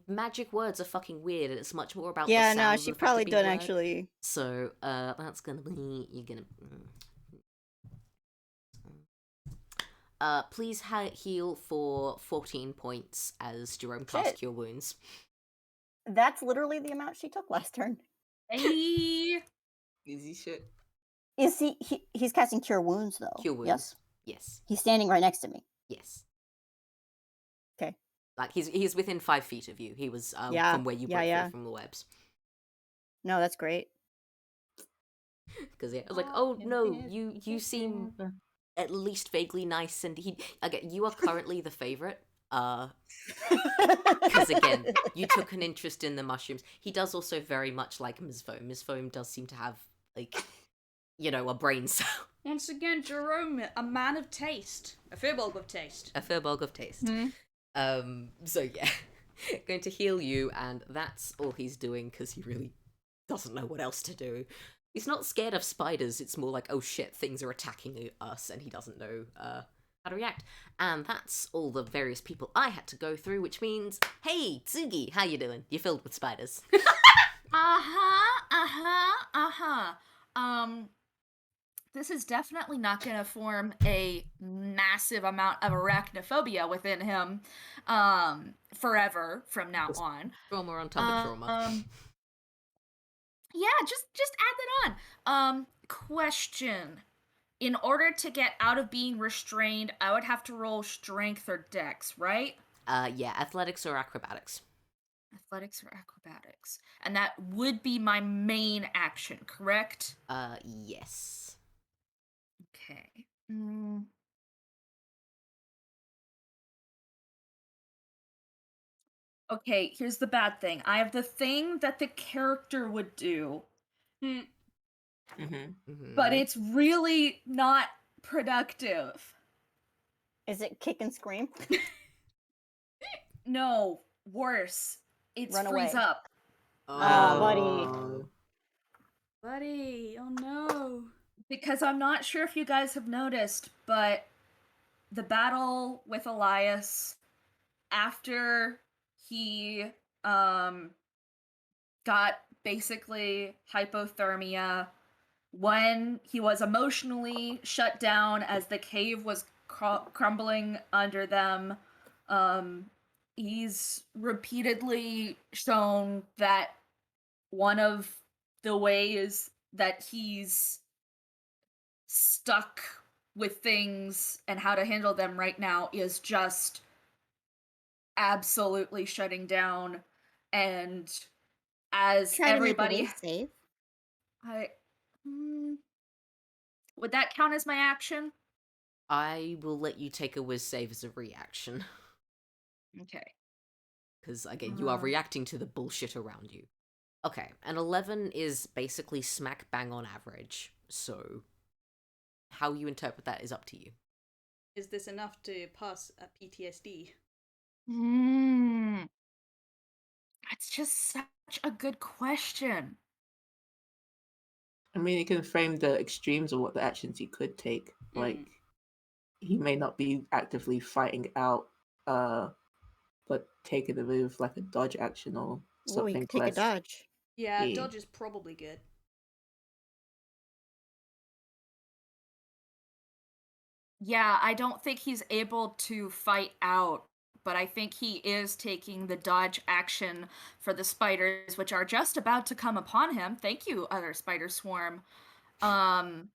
Magic words are fucking weird, and it's much more about Yeah, the no, sound she of the probably fucking done word. actually. So that's gonna be you're gonna. Please heal for 14 points as Jerome casts Shit. Cure Wounds. That's literally the amount she took last turn. Hey. Easy shit. Is he's casting Cure Wounds though? Cure Wounds. Yes. Yes. He's standing right next to me. Yes. Okay. Like he's within 5 feet of you. He was Yeah, from where you broke yeah. free from the webs. No, that's great. Because I was like, oh no, you seem at least vaguely nice, and you are currently the favorite. Because again, you took an interest in the mushrooms. He does also very much like Ms. Foam. Ms. Foam does seem to have a brain cell. Once again, Jerome, a man of taste. A furball of taste. A furball of taste. So yeah, going to heal you, and that's all he's doing because he really doesn't know what else to do. He's not scared of spiders, it's more like, oh shit, things are attacking us, and he doesn't know how to react. And that's all the various people I had to go through, which means, hey, Tsugi, how you doing? You're filled with spiders. This is definitely not going to form a massive amount of arachnophobia within him forever from now on. Trauma on top of trauma. Yeah, just add that on. Question. In order to get out of being restrained, I would have to roll strength or dex, right? Yeah, athletics or acrobatics. Athletics or acrobatics. And that would be my main action, correct? Yes. Okay. Okay, here's the bad thing. I have the thing that the character would do, but it's really not productive. Is it kick and scream? No, worse. It's Run freeze away. up. Buddy. Buddy, oh no. Because I'm not sure if you guys have noticed, but the battle with Elias, after he got got basically hypothermia when he was emotionally shut down as the cave was crumbling under them. He's repeatedly shown that one of the ways that he's stuck with things and how to handle them right now is just absolutely shutting down. And as Try to make a everybody, whiz save. I would that count as my action? I will let you take a whiz save as a reaction. Okay. Because, again, you are reacting to the bullshit around you. Okay, an 11 is basically smack bang on average, so how you interpret that is up to you. Is this enough to pass a PTSD? That's just such a good question. I mean, it can frame the extremes of what the actions he could take. Like, he may not be actively fighting out, but taking a move like a dodge action or Oh, you something could take a less. dodge. Yeah, Yeah. dodge is probably good. Yeah, I don't think he's able to fight out, but I think he is taking the dodge action for the spiders, which are just about to come upon him. Thank you, other spider swarm. But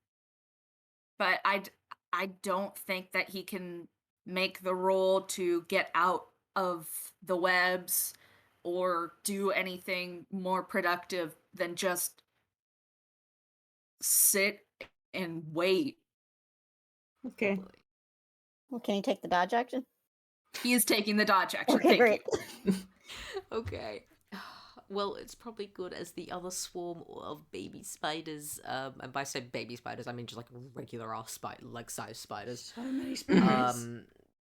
I don't think that he can make the roll to get out of the webs or do anything more productive than just sit and wait. Okay. Well, can you take the dodge action? He is taking the dodge action. Okay, Thank great. you. Okay. Well, it's probably good as the other swarm of baby spiders, and by say baby spiders, I mean just like regular ass spider, like size spiders, So many spiders.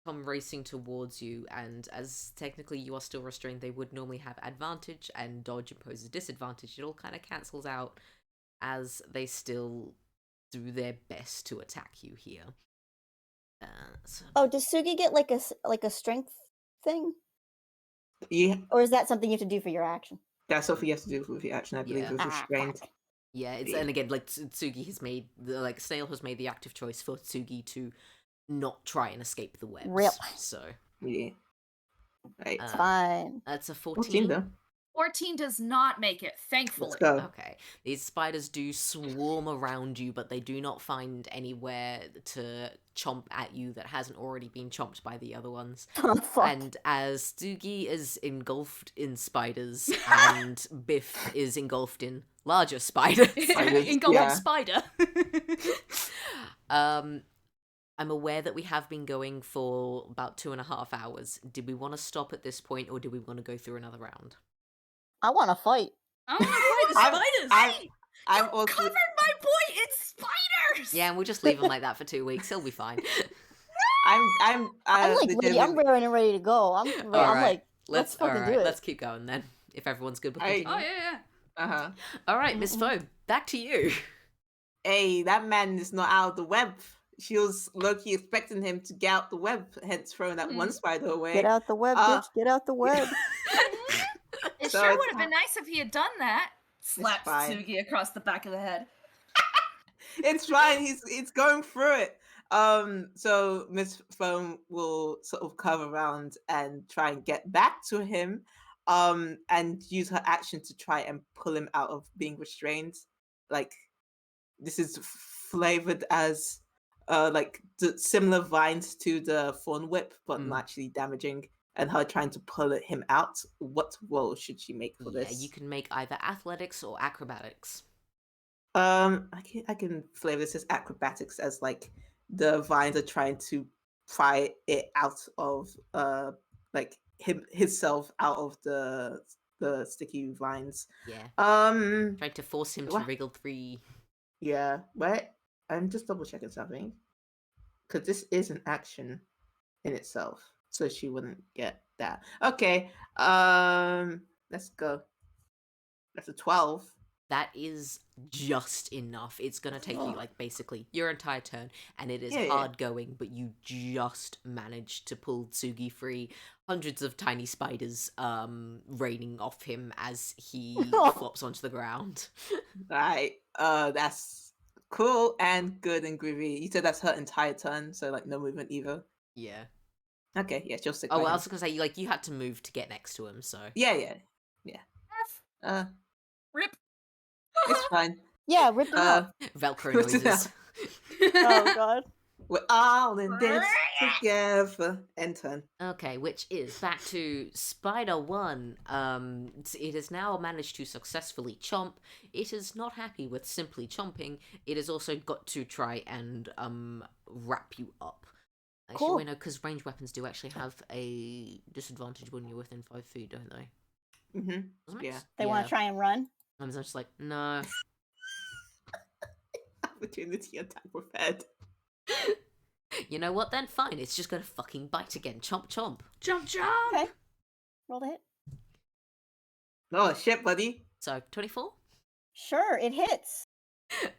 come racing towards you, and as technically you are still restrained, they would normally have advantage, and dodge imposes disadvantage. It all kind of cancels out as they still do their best to attack you here. So Oh, does Tsugi get like a strength thing, Yeah, or is that something you have to do for your action? that's something you have to do with your action, I believe, Yeah. with Ah, restrained. fuck. yeah, it's Yeah. and again, like Tsugi has made like Snail has made the active choice for Tsugi to not try and escape the webs. Rip. So Yeah. Right. It's fine. that's a 14 14. though. 14 does not make it, Let's thankfully. go. Okay, these spiders do swarm around you, but they do not find anywhere to chomp at you that hasn't already been chomped by the other ones. Oh, fuck. And as Tsugi is engulfed in spiders and Biff is engulfed in larger spiders, Engulfed yeah. spider. I'm aware that we have been going for about 2.5 hours. Did we want to stop at this point, or do we want to go through another round? I want to fight. I want to fight the I'm- spiders. I'm also Covered my boy in spiders! Yeah, and we'll just leave him like that for 2 weeks. He'll be fine. I'm I'm like ready. I'm legitimately- raring and ready to go. I'm like, Alright, let's fucking alright, do it. let's keep going then. If everyone's good with I- continuing. Oh yeah, yeah. Uh-huh. Alright, Miss Foam, back to you. Hey, that man is not out of the web. She was low-key expecting him to get out the web, hence throwing that one spider away. Get out the web, bitch. Get out the web. It So sure it's would have been nice if he had done that. Slaps fine. Tsugi across the back of the head. It's fine. He's going through it. So Miss Foam will sort of curve around and try and get back to him, and use her action to try and pull him out of being restrained. Like, this is flavored as like the similar vines to the thorn whip, but not actually damaging. And her trying to pull him out. What roll should she make for Yeah, this? you can make either athletics or acrobatics. I can flavor this as acrobatics, as like the vines are trying to pry it out of like himself out of the sticky vines. Yeah. Um Trying to force him to What? wriggle free. yeah, wait. I'm just double checking something. Because this is an action in itself. So she wouldn't get that. Okay. Let's go. That's a 12. That is just enough. It's gonna take you like basically your entire turn, and it is Yeah, yeah. hard going, but you just managed to pull Tsugi free. Hundreds of tiny spiders raining off him as he flops onto the ground. Right. That's cool and good and groovy. You said that's her entire turn, so like no movement either. Yeah. Okay, yeah, she'll stick Oh, by well, I him. was gonna say like you had to move to get next to him, so Yeah. F. Rip. It's fine. Yeah, rip them out. Velcro What's noises. Oh god. We're all in this together. End turn. Okay, which is back to Spider 1. It has now managed to successfully chomp. It is not happy with simply chomping. It has also got to try and wrap you up. Actually, Cool. wait, no, because ranged weapons do actually have a disadvantage when you're within 5 feet, don't they? Mm-hmm. Doesn't it? Yeah. They want to try and run. I'm just like, no. Opportunity attack with head. You know what then? Fine, it's just gonna fucking bite again. Chomp chomp. Jump, jump. Okay. Roll to hit. Oh shit, buddy. So, 24? Sure, it hits.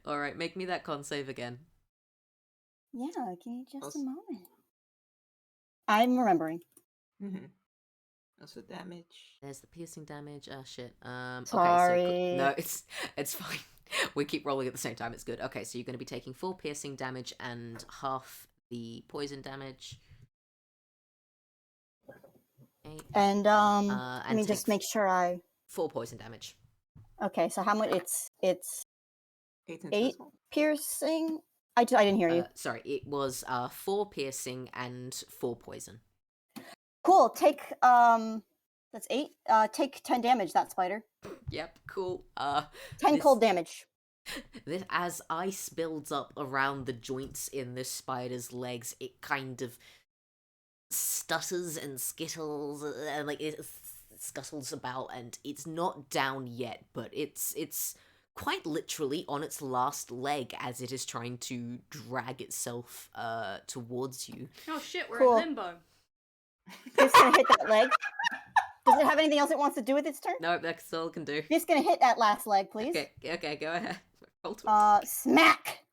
Alright, make me that con save again. Yeah, give me just a Awesome. moment. I'm remembering. Mm-hmm. That's the damage. There's the piercing damage. Oh shit. Sorry. Okay, so no, it's fine. We keep rolling at the same time. It's good. Okay, so you're going to be taking 4 piercing damage and half the poison damage. Okay. And let and me just take make sure I. 4 poison damage. Okay, so how much? It's 8 in 8 total. piercing. I didn't hear you. Sorry, it was 4 piercing and 4 poison. Cool. Take that's 8. Take 10 damage. That spider. Yep, cool. 10 This- cold damage. This, as ice builds up around the joints in this spider's legs, it kind of stutters and skittles, and like it scuttles about, and it's not down yet, but it's quite literally on its last leg as it is trying to drag itself towards you. Oh shit, we're Cool. in limbo. It's gonna hit that leg. Does it have anything else it wants to do with its turn? Nope, that's all it can do. Just gonna hit that last leg, please. Okay, go ahead. Roll to Smack.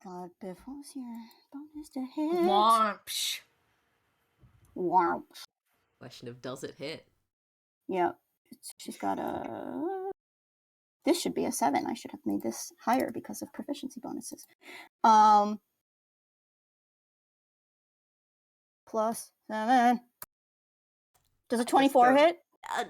God, Biff, what was your bonus to hit? Womp. Wow. Question of does it hit? Yeah, she's got a. This should be a 7. I should have made this higher because of proficiency bonuses. Plus 7. Does a 24 hit?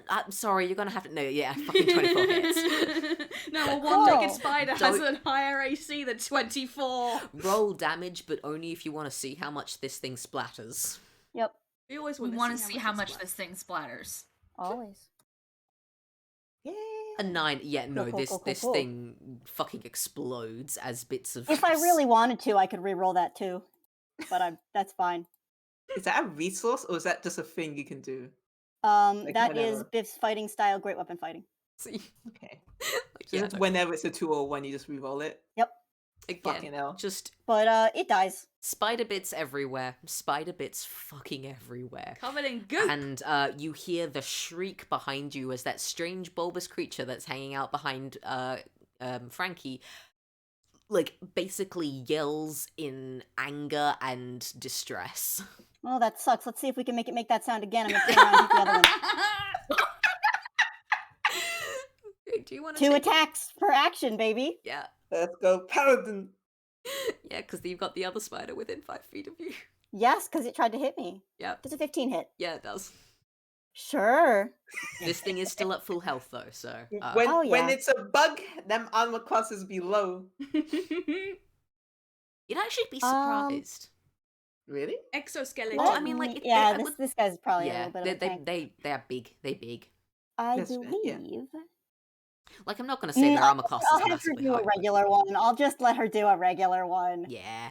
I'm sorry, you're gonna have to. No, yeah, fucking 24 hits. No, a one-legged Cool. spider has Don't- a higher AC than 24. Roll damage, but only if you want to see how much this thing splatters. Yep, We always We want want to see how much it this thing splatters. always. A 9, yeah, no, Cool, this cool, cool, this cool. thing fucking explodes as bits of. If I really wanted to, I could re-roll that too. But that's fine. Is that a resource or is that just a thing you can do? Like That is whenever. Biff's fighting style, great weapon fighting. See, Okay. like, So yeah, it's no, whenever it's a 2 or 1, you just re-roll it. again, Fucking hell. just But it dies. spider bits everywhere. Spider bits fucking everywhere. Covered in goop. And you hear the shriek behind you as that strange bulbous creature that's hanging out behind Frankie, like, basically yells in anger and distress. Oh, that sucks. Let's see if we can make that sound again. I'm gonna turn around and hit the other one. Do you want 2 attacks per action, baby. Yeah. Let's go, Paladin! Yeah, because you've got the other spider within 5 feet of you. Yes, because it tried to hit me. Yep. Does a 15 hit? Yeah, it does. Sure. This thing is still at full health, though, so... When Oh, when yeah. it's a bug, them armor classes be low. You'd actually be Um, surprised. Really? Exoskeleton. Well, I mean, like, yeah, I would- this guy's probably a Yeah, little bit of a tank. they are big. They big. I That's fair, yeah. believe. Like, I'm not going to say their armor class I'll is have her massively do high. a but- regular one. I'll just let her do a regular one. Yeah.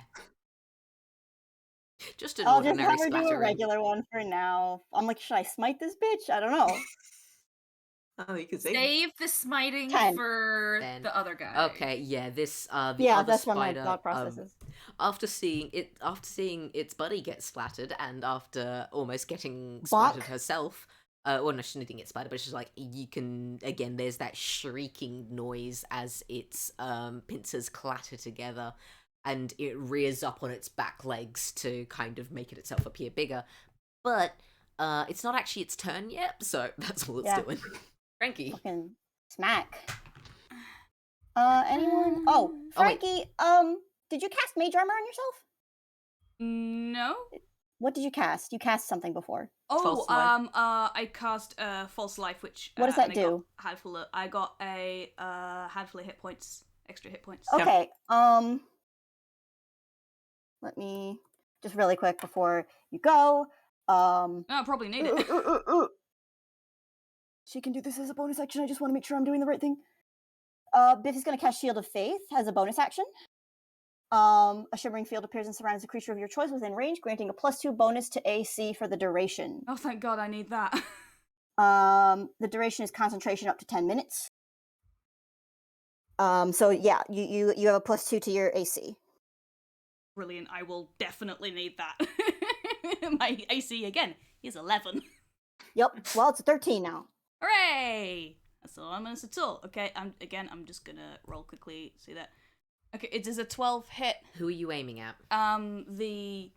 Just an I'll just ordinary have her do a splattering. regular one for now. I'm like, should I smite this bitch? I don't know. Oh, you could say. Save the smiting 10. for Then. the other guy. Okay, yeah, this the Yeah, other that's what my spider, thought process is. after seeing its buddy get splattered, and after almost getting Bonk. splattered herself, well, no, she didn't get spider, but she's like, you can, again, there's that shrieking noise as its pincers clatter together, and it rears up on its back legs to kind of make it itself appear bigger. But it's not actually its turn yet, so that's all it's doing. Frankie. Fucking smack. Anyone? Oh, Frankie, did you cast Mage Armor on yourself? No. What did you cast? You cast something before. Oh, False life. I cast False Life, which What does that and I got do? I got a handful of hit points, extra hit points. Okay. Let me just really quick before you go. No, I probably need it. She can do this as a bonus action. I just want to make sure I'm doing the right thing. Biff is going to cast Shield of Faith as a bonus action. A shimmering field appears and surrounds a creature of your choice within range, granting a +2 bonus to AC for the duration. Oh, thank God, I need that. The duration is concentration up to 10 minutes. So yeah, you have a +2 to your AC. Brilliant. I will definitely need that. My AC again is 11. Yep. Well, it's a 13 now. Hooray! That's all I'm gonna at all. Okay, I'm just gonna roll quickly. See that? Okay, it is a 12 hit. Who are you aiming at? The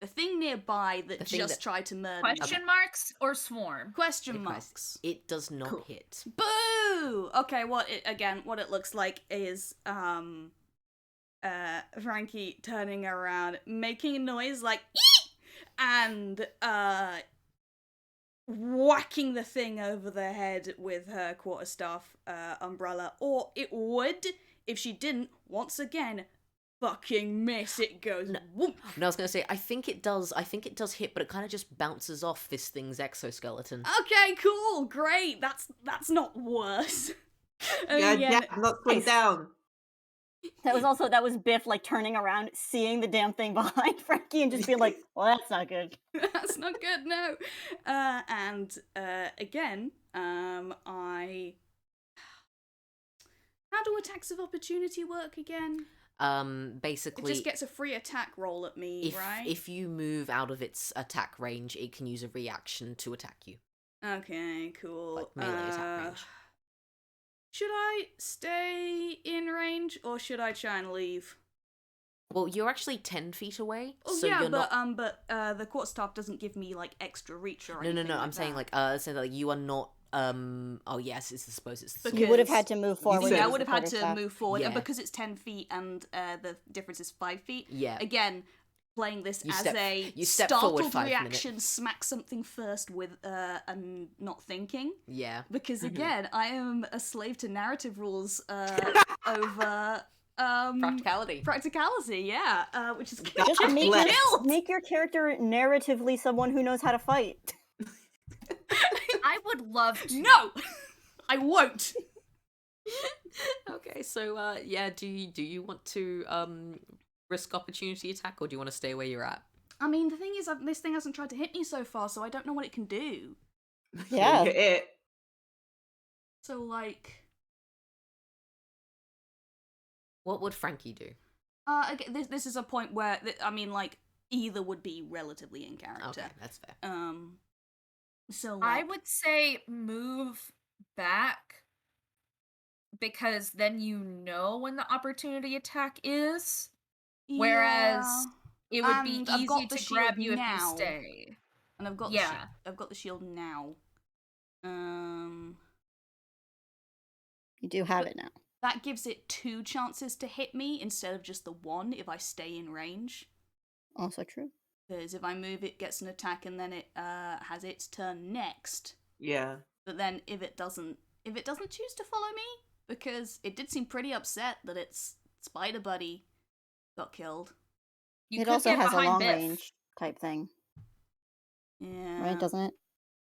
thing nearby that just tried to murder me. Question marks or swarm? Question marks. It does not hit. Boo! Okay, what it looks like is Frankie turning around, making a noise like "Eek!" and whacking the thing over the head with her quarterstaff umbrella, or it would if she didn't once again fucking miss. It goes whoop. No, I was gonna say, I think it does hit, but it kind of just bounces off this thing's exoskeleton. Okay, cool, great. That's not worse. Yeah, not put down. That was Biff like turning around, seeing the damn thing behind Frankie, and just being like, "Well, that's not good." That's not good, no. And again, I. How do attacks of opportunity work again? Basically, It just gets a free attack roll at me, right? If you move out of its attack range, it can use a reaction to attack you. Okay, cool. Like melee attack range. Should I stay in range or should I try and leave? Well, you're actually 10 feet away. Oh so yeah, you're but not... the quarterstaff doesn't give me like extra reach or No, anything. no, I'm like saying that. so that you are not. Oh yes, I suppose it's. Because You would have had to move forward. Yeah, I with would the have had to quarterstaff. move forward, and Yeah. because it's 10 feet and the difference is 5 feet. Yeah. Again, playing this You as step- a you step forward startled 5 reaction, smack something first with and not thinking. Yeah. Because again, I am a slave to narrative rules over practicality, yeah, which is Just getting me killed. make your character narratively someone who knows how to fight. I would love to. No, I won't. Okay, so yeah, do you want to risk opportunity attack, or do you want to stay where you're at? I mean, the thing is, this thing hasn't tried to hit me so far, so I don't know what it can do. Yeah. It. So like, What would Frankie do? again, this is a point where I mean, like, either would be relatively in character. Okay, that's fair. So I like, would say move back because then you know when the opportunity attack is. Whereas it would be And I've got easy the to grab shield you now. if you stay. and I've got Yeah. I've got the shield now. You do have it now. That gives it 2 chances to hit me instead of just the 1 if I stay in range. Also true. Because if I move, it gets an attack, and then it has its turn next. Yeah. But then if it doesn't choose to follow me, because it did seem pretty upset that its spider buddy got killed. You It could also get has a behind long Biff. range type thing, Yeah. right? Doesn't it?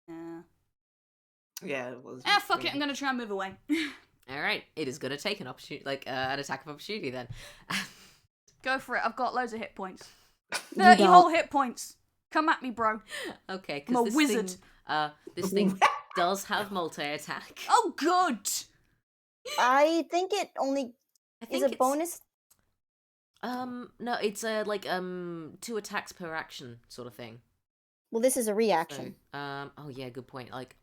Yeah. Yeah, it was. Fuck it. I'm gonna try and move away. All right, it is gonna take an opportunity, like an attack of opportunity then. Go for it. I've got loads of hit points. You 30 don't. whole hit points. Come at me, bro. Okay, I'm a because wizard. this thing does have multi-attack. Oh, good. I think it only I think is a it's- bonus. No, it's like 2 attacks per action sort of thing. Well, this is a So, reaction. oh yeah, good point. Like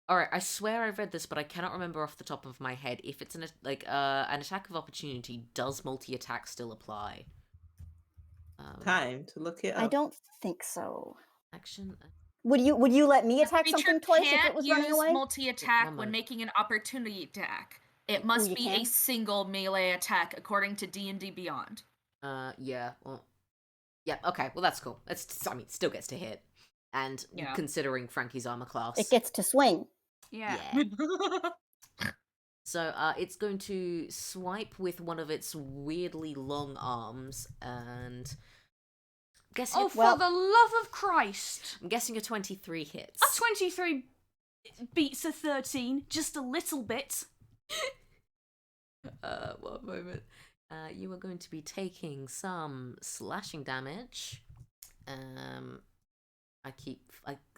all right, I swear I've read this, but I cannot remember off the top of my head if it's an attack of opportunity. Does multi-attack still apply? Time to look it up. I don't think so. Action. Would you let me The attack creature something twice if can't it was running use away? multi-attack One when moment. making an opportunity attack. It must you be a can? single melee attack according to D&D Beyond. Yeah. Well. Yeah. Okay. Well, that's cool. I mean, it still gets to hit, and Yeah. considering Frankie's armor class, It gets to swing. Yeah. So it's going to swipe with one of its weirdly long arms, and guessing Oh, Well- for the love of Christ! I'm guessing a 23 hits. A 23 beats a 13, just a little bit. 1 moment. You are going to be taking some slashing damage.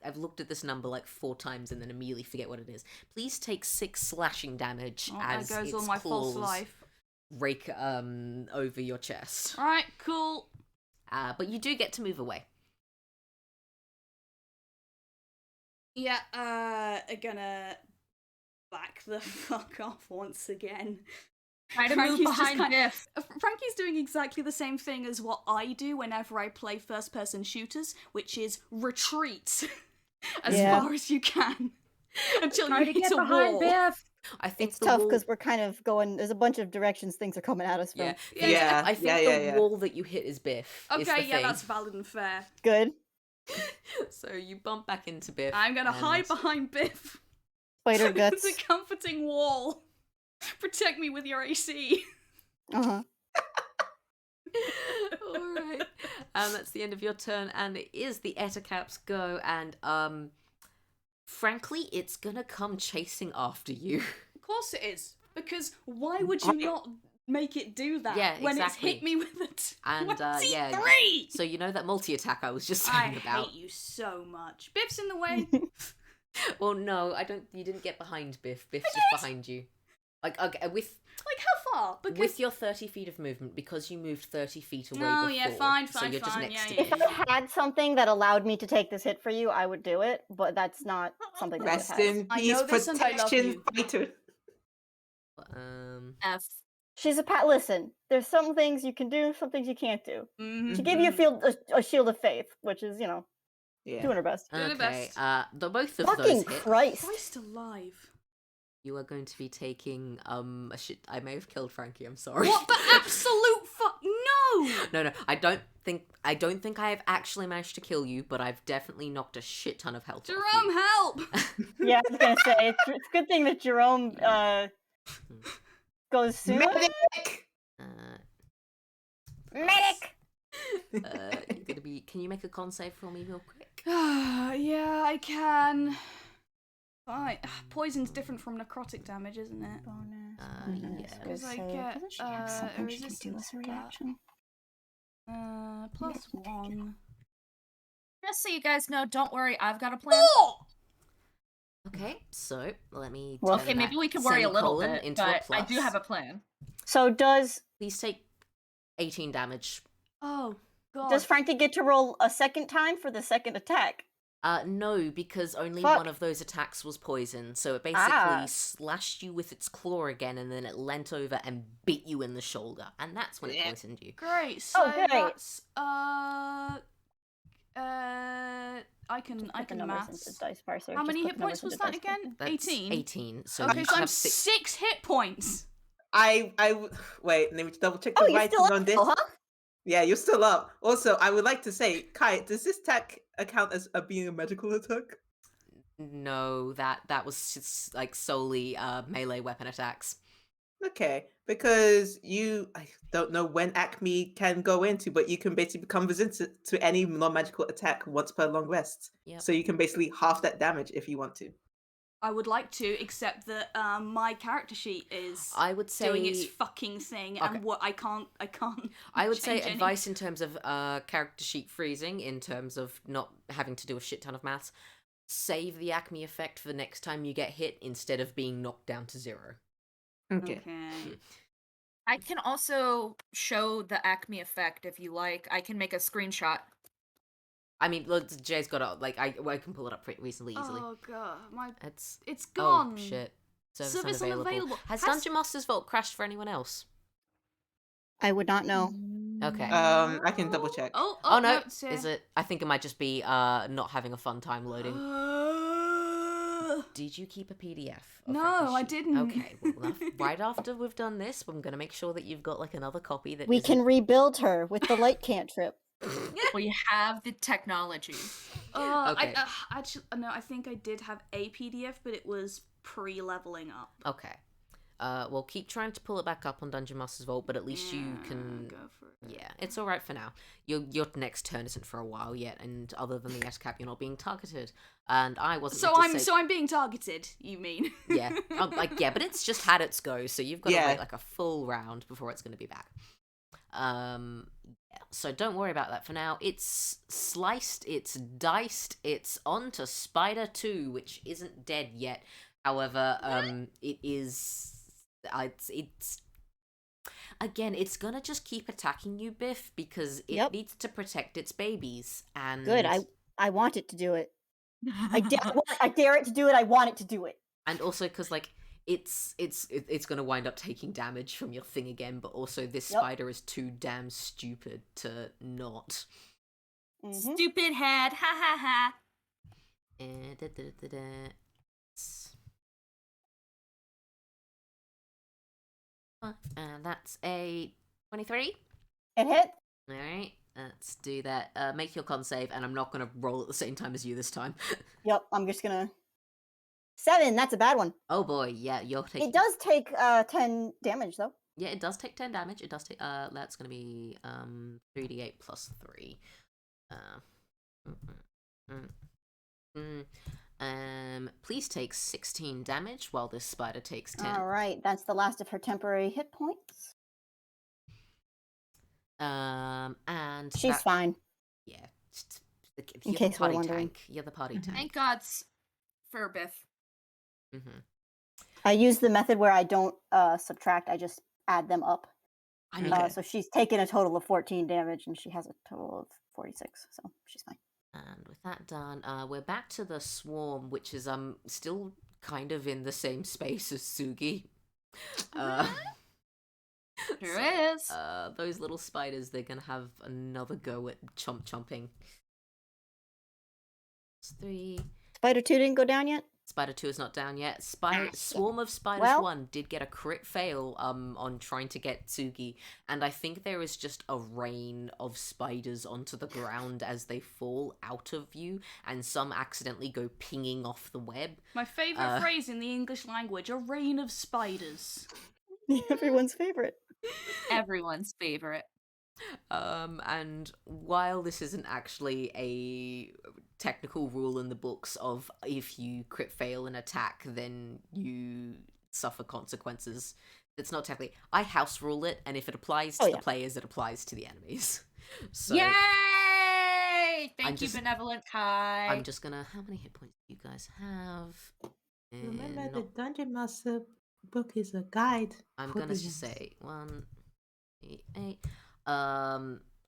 I've looked at this number like 4 times and then immediately forget what it is. Please take 6 slashing damage Oh, as that goes its on my false claws life. rake over your chest. Alright, cool. But you do get to move away. Yeah, gonna back the fuck off once again. Try to move Frankie's just behind kind- Biff. Frankie's doing exactly the same thing as what I do whenever I play first-person shooters, which is retreat as Yeah. far as you can until Try you to hit get a behind wall. Biff. I think It's the tough wall... because we're kind of going. There's a bunch of directions things are coming at us from. Yeah, Yeah, I think yeah, the yeah. wall that you hit is Biff. is the Okay, yeah, thing. that's valid and fair. Good. So you bump back into Biff. I'm gonna hide and- behind Biff. Spider It's guts. a comforting wall. Protect me with your AC. Uh-huh. Alright. That's the end of your turn, and it is the Ettercap's go, and frankly, it's gonna come chasing after you. Of course it is. Because why would you not make it do that Yeah, when exactly. it's hit me with it? And, yeah, 23! So you know that multi-attack I was just I saying about. hate you so much. Biff's in the way. Well, no, I don't. You didn't get behind Biff. Biff's just behind you. Like, okay, with Like, how far? Because... with your 30 feet of movement, because you moved 30 feet away No, before. yeah, fine, so fine, you're just fine, next yeah, to yeah, Biff. If I had something that allowed me to take this hit for you, I would do it. But that's not something that Rest it has. in I peace, know this and I love protection you. fighter. F. She's a pat. Listen, there's some things you can do, some things you can't do. Mhm. She gave you a shield of faith, which is Yeah. doing her best. Do the Okay, best. both of Fucking those hit. Christ! Christ alive. You are going to be taking a shit. I may have killed Frankie. I'm sorry. What the absolute fuck? No! No, I don't think I have actually managed to kill you, but I've definitely knocked a shit ton of health off Jerome, you. help! Yeah, I was gonna say it's a good thing that Jerome goes soon. Medic! Medic. You're gonna be. Can you make a con save for me real quick? Yeah, I can. Fine. Poison's different from necrotic damage, isn't it? Yeah. Because I get a resistance to that. Plus 1. Just so you guys know, don't worry, I've got a plan. Oh! Okay, so let me. Well, turn Okay, maybe that we can worry a little semicolon bit, into a but I plus. do have a plan. So does Please take 18 damage. Oh, God. does Frankie get to roll a second time for the second attack? No, because only Fuck. one of those attacks was poison. So it basically Ah. slashed you with its claw again, and then it leant over and bit you in the shoulder, and that's when it Yeah. poisoned you. Great. So Oh, great. that's I can Put the numbers maths. into dice parser. How Just many put hit the points numbers was into that dice parser. again? That's 18. 18. So Okay, you so I'm have 6 hit points. Wait, let me double check Oh, the you're writing still on up, this. huh? Yeah, you're still up. Also, I would like to say, Kai, does this attack account as being a magical attack? No, that was just like solely melee weapon attacks. Okay, because I don't know when Acme can go into, but you can basically become resistant to any non-magical attack once per long rest. Yep. So you can basically half that damage if you want to. I would like to, except that my character sheet is I would say doing its fucking thing, Okay. and what I can't. I would say change any- advice in terms of character sheet freezing, in terms of not having to do a shit ton of maths. Save the Acme effect for the next time you get hit instead of being knocked down to 0. Okay. I can also show the Acme effect if you like. I can make a screenshot. I mean, look, Jay's got it. Like, I can pull it up pretty reasonably easily. Oh god, it's Oh gone. shit. Service unavailable. Has Dungeon Master's Vault crashed for anyone else? I would not know. Okay. I can double check. Oh no, it's here. is it? I think it might just be not having a fun time loading. Did you keep a PDF? No, Frankie's I sheet? didn't. Okay, well, right after we've done this, I'm gonna make sure that you've got like another copy that We isn't- can rebuild her with the light cantrip. We have the technology. Okay. Actually, no, I think I did have a PDF, but it was pre-leveling up. Okay. Well, keep trying to pull it back up on Dungeon Master's Vault, but at least you can. Go for it. Yeah, it's all right for now. Your next turn isn't for a while yet, and other than the S-cap, you're not being targeted. And I wasn't. So I'm being targeted. You mean? Yeah, yeah, but it's just had its go, so you've got to Yeah. wait like a full round before it's going to be back. Yeah, so don't worry about that for now. It's sliced, it's diced, it's on to Spider 2, which isn't dead yet. However, it is. It's again, it's gonna just keep attacking you, Biff, because it Yep. needs to protect its babies. And Good. I want it to do it. I dare it to do it. I want it to do it. and also because like it's gonna wind up taking damage from your thing again, but also this Yep. spider is too damn stupid to not. Mhm. Stupid head. Ha ha ha. And that's a 23. It hit. All right, let's do that. Make your con save, and I'm not gonna roll at the same time as you this time. Yep. I'm just gonna. 7. That's a bad one. Oh boy, yeah, you're taking. It does take 10 damage though. Yeah, it does take 10 damage. It does take. That's gonna be 3d8 plus 3. Please take 16 damage while this spider takes 10. All right. That's the last of her temporary hit points. And She's fine. Yeah. In You're the case we're party wondering. tank. You're the party tank. Thank God's for Biff. Mm-hmm. I use the method where I don't subtract. I just add them up. I mean, Okay. So she's taken a total of 14 damage, and she has a total of 46. So she's fine. and with that done, we're back to the swarm, which is still kind of in the same space as Tsugi. Sure So, is. those little spiders, they're gonna have another go at chomping. It's 3. Spider 2 didn't go down yet. Spider 2 is not down yet. shit. Swarm of Spiders Well- 1 did get a crit fail on trying to get Tsugi, and I think there is just a rain of spiders onto the ground as they fall out of you, and some accidentally go pinging off the web. My favourite phrase in the English language: a rain of spiders. Everyone's favorite. Everyone's favorite. And while this isn't actually a technical rule in the books of if you crit fail an attack, then you suffer consequences, it's not technically. I house rule it, and if it applies to the players, it applies to the enemies. So Yay! Thank I'm you, just- benevolent Kai. I'm just gonna. How many hit points do you guys have? Remember, the Not- Dungeon Master book is a guide. I'm for gonna the just young. say 1, 8.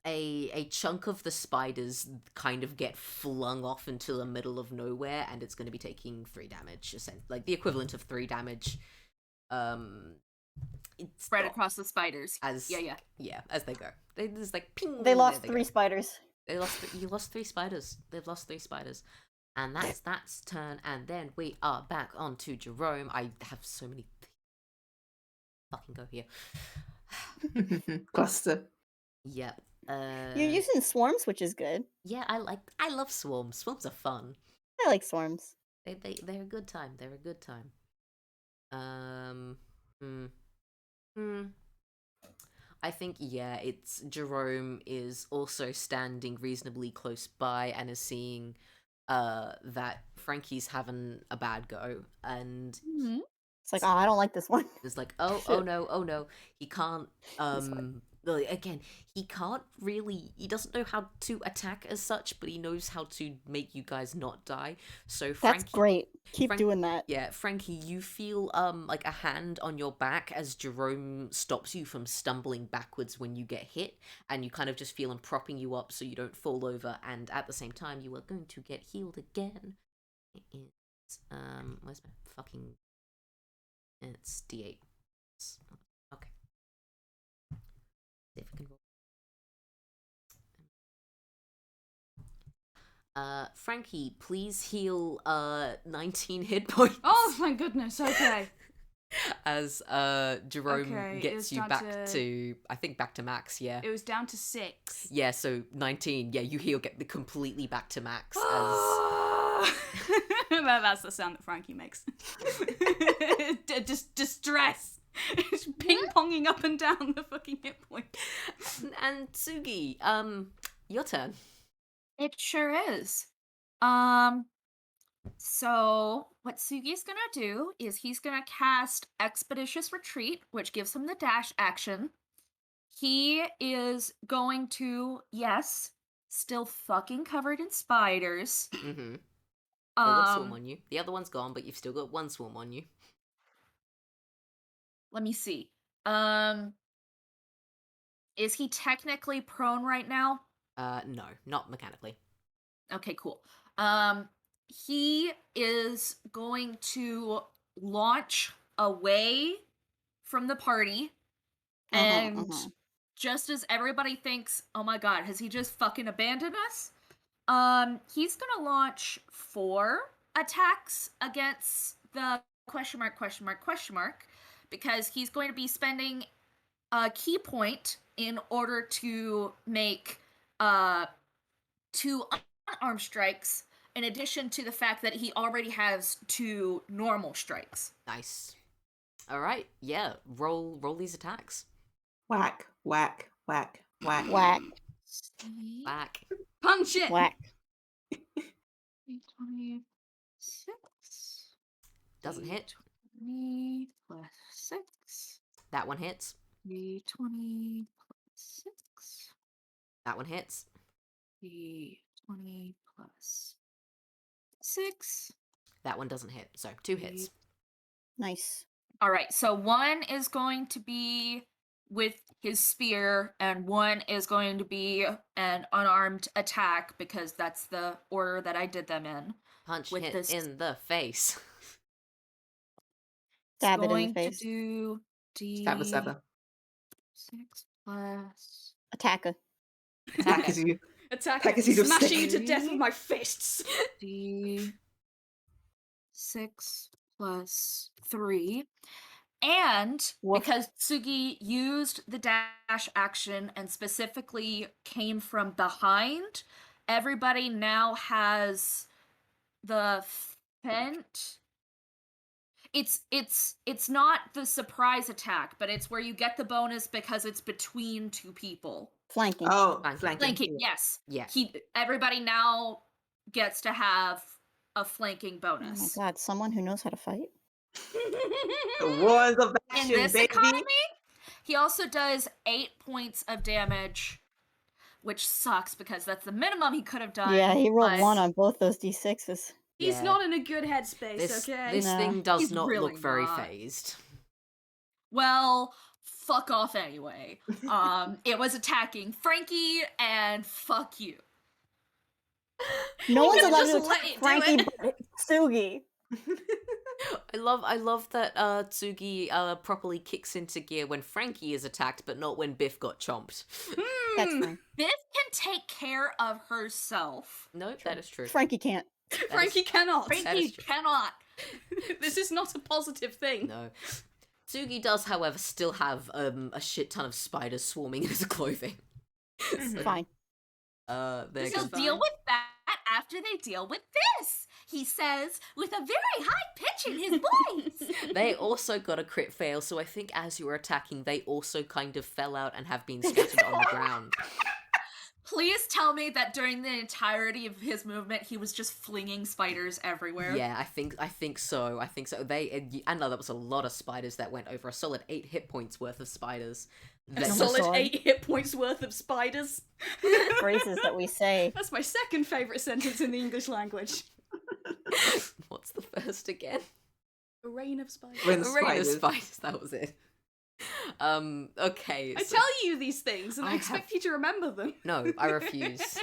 A chunk of the spiders kind of get flung off into the middle of nowhere, and it's going to be taking 3 damage, like the equivalent of 3 damage. It's Spread not- across the spiders. as Yeah. as they go. They just like ping. They lost there 3 go. spiders. They lost. You lost 3 spiders. They've lost 3 spiders, and that's turn. And then we are back on to Jerome. I have so many. Fucking go here. Cluster. Yep. You're using swarms, which is good. Yeah, I love swarms. Swarms are fun. I like swarms. They're a good time. They're a good time. I think it's Jerome is also standing reasonably close by and is seeing that Frankie's having a bad go, and It's like, oh, I don't like this one. It's like, oh no, he can't, again, he can't really, he doesn't know how to attack as such, but he knows how to make you guys not die. So Frankie, That's great. Keep doing that. yeah, Frankie, you feel like a hand on your back as Jerome stops you from stumbling backwards when you get hit, and you kind of just feel him propping you up so you don't fall over, and at the same time you are going to get healed again. It's where's my fucking, it's D8. Okay. See if I can roll. Frankie, please heal 19 hit points. Oh my goodness, okay. As Jerome Okay, it gets was you down back to I think back to max, yeah. It was down to 6. Yeah, so 19, yeah, you heal get completely back to max That's the sound that Frankie makes. Just distress. It's ping-ponging up and down the fucking hit point. and Tsugi, your turn. It sure is. So what Sugi's gonna do is he's gonna cast Expeditious Retreat, which gives him the dash action. He is going to, yes, still fucking covered in spiders. Mm-hmm. One swarm on you. The other one's gone, but you've still got one swarm on you. Let me see. Is he technically prone right now? No, not mechanically. Okay, cool. He is going to launch away from the party, and just as everybody thinks, oh my god, has he just fucking abandoned us? He's gonna launch 4 attacks against the question mark, because he's going to be spending a key point in order to make 2 unarmed strikes, in addition to the fact that he already has 2 normal strikes. Nice. All right, yeah. Roll these attacks. Whack, whack, whack, whack. Whack. Back. Punch it! Whack. 26. Doesn't hit. 20 plus 6. That one hits. 20 plus 6. That one hits. 20 plus 6. That one doesn't hit. So 2 hits. Nice. All right, so 1 is going to be with his spear, and 1 is going to be an unarmed attack, because that's the order that I did them in. Punch with hit this- in the face. Stab it in the Going to face. do Stabber, stabber. 6 plus Attacker. Attack as you. Attack as you just smashing you stick. to death with my fists. D6 plus 3. And Woof. because Tsugi used the dash action and specifically came from behind, everybody now has the fent. It's not the surprise attack, but it's where you get the bonus because it's between 2 people. Flanking. Oh, Flanking. flanking. Yes. Yeah. Everybody now gets to have a flanking Oh my bonus. god, someone who knows how to fight? The wars of In action, this baby. economy, he also does 8 points of damage, which sucks because that's the minimum he could have done. Yeah, he rolled but 1 on both those d6s. He's Yeah. not in a good headspace, This okay? this No. thing does He's not really look very not. phased. Well, fuck off anyway. It was attacking Frankie, and fuck you. No one's could've allowed just to let attack it do Frankie it. but Tsugi. I love that Tsugi properly kicks into gear when Frankie is attacked, but not when Biff got chomped. That's fine. Biff can take care of herself. No, that is true. Frankie can't. Frankie cannot. Frankie true. cannot. This is not a positive thing. No. Tsugi does, however, still have a shit ton of spiders swarming in his clothing. So, Fine. they're He'll gonna- fine. deal with that after they deal with this, he says, with a very high pitch in his voice. They also got a crit fail, so I think as you were attacking, they also kind of fell out and have been scattered on the ground. Please tell me that during the entirety of his movement, he was just flinging spiders everywhere. Yeah, I think so. I think so. I know that was a lot of spiders that went over a solid 8 hit points worth of spiders. A That- solid God. 8 hit points worth of spiders. Phrases that we say. That's my second favourite sentence in the English language. What's the first again? A rain of spiders. Rain A of rain of spiders. spiders. That was it. Okay. I so- tell you these things and I I expect you to remember them. No, I refuse.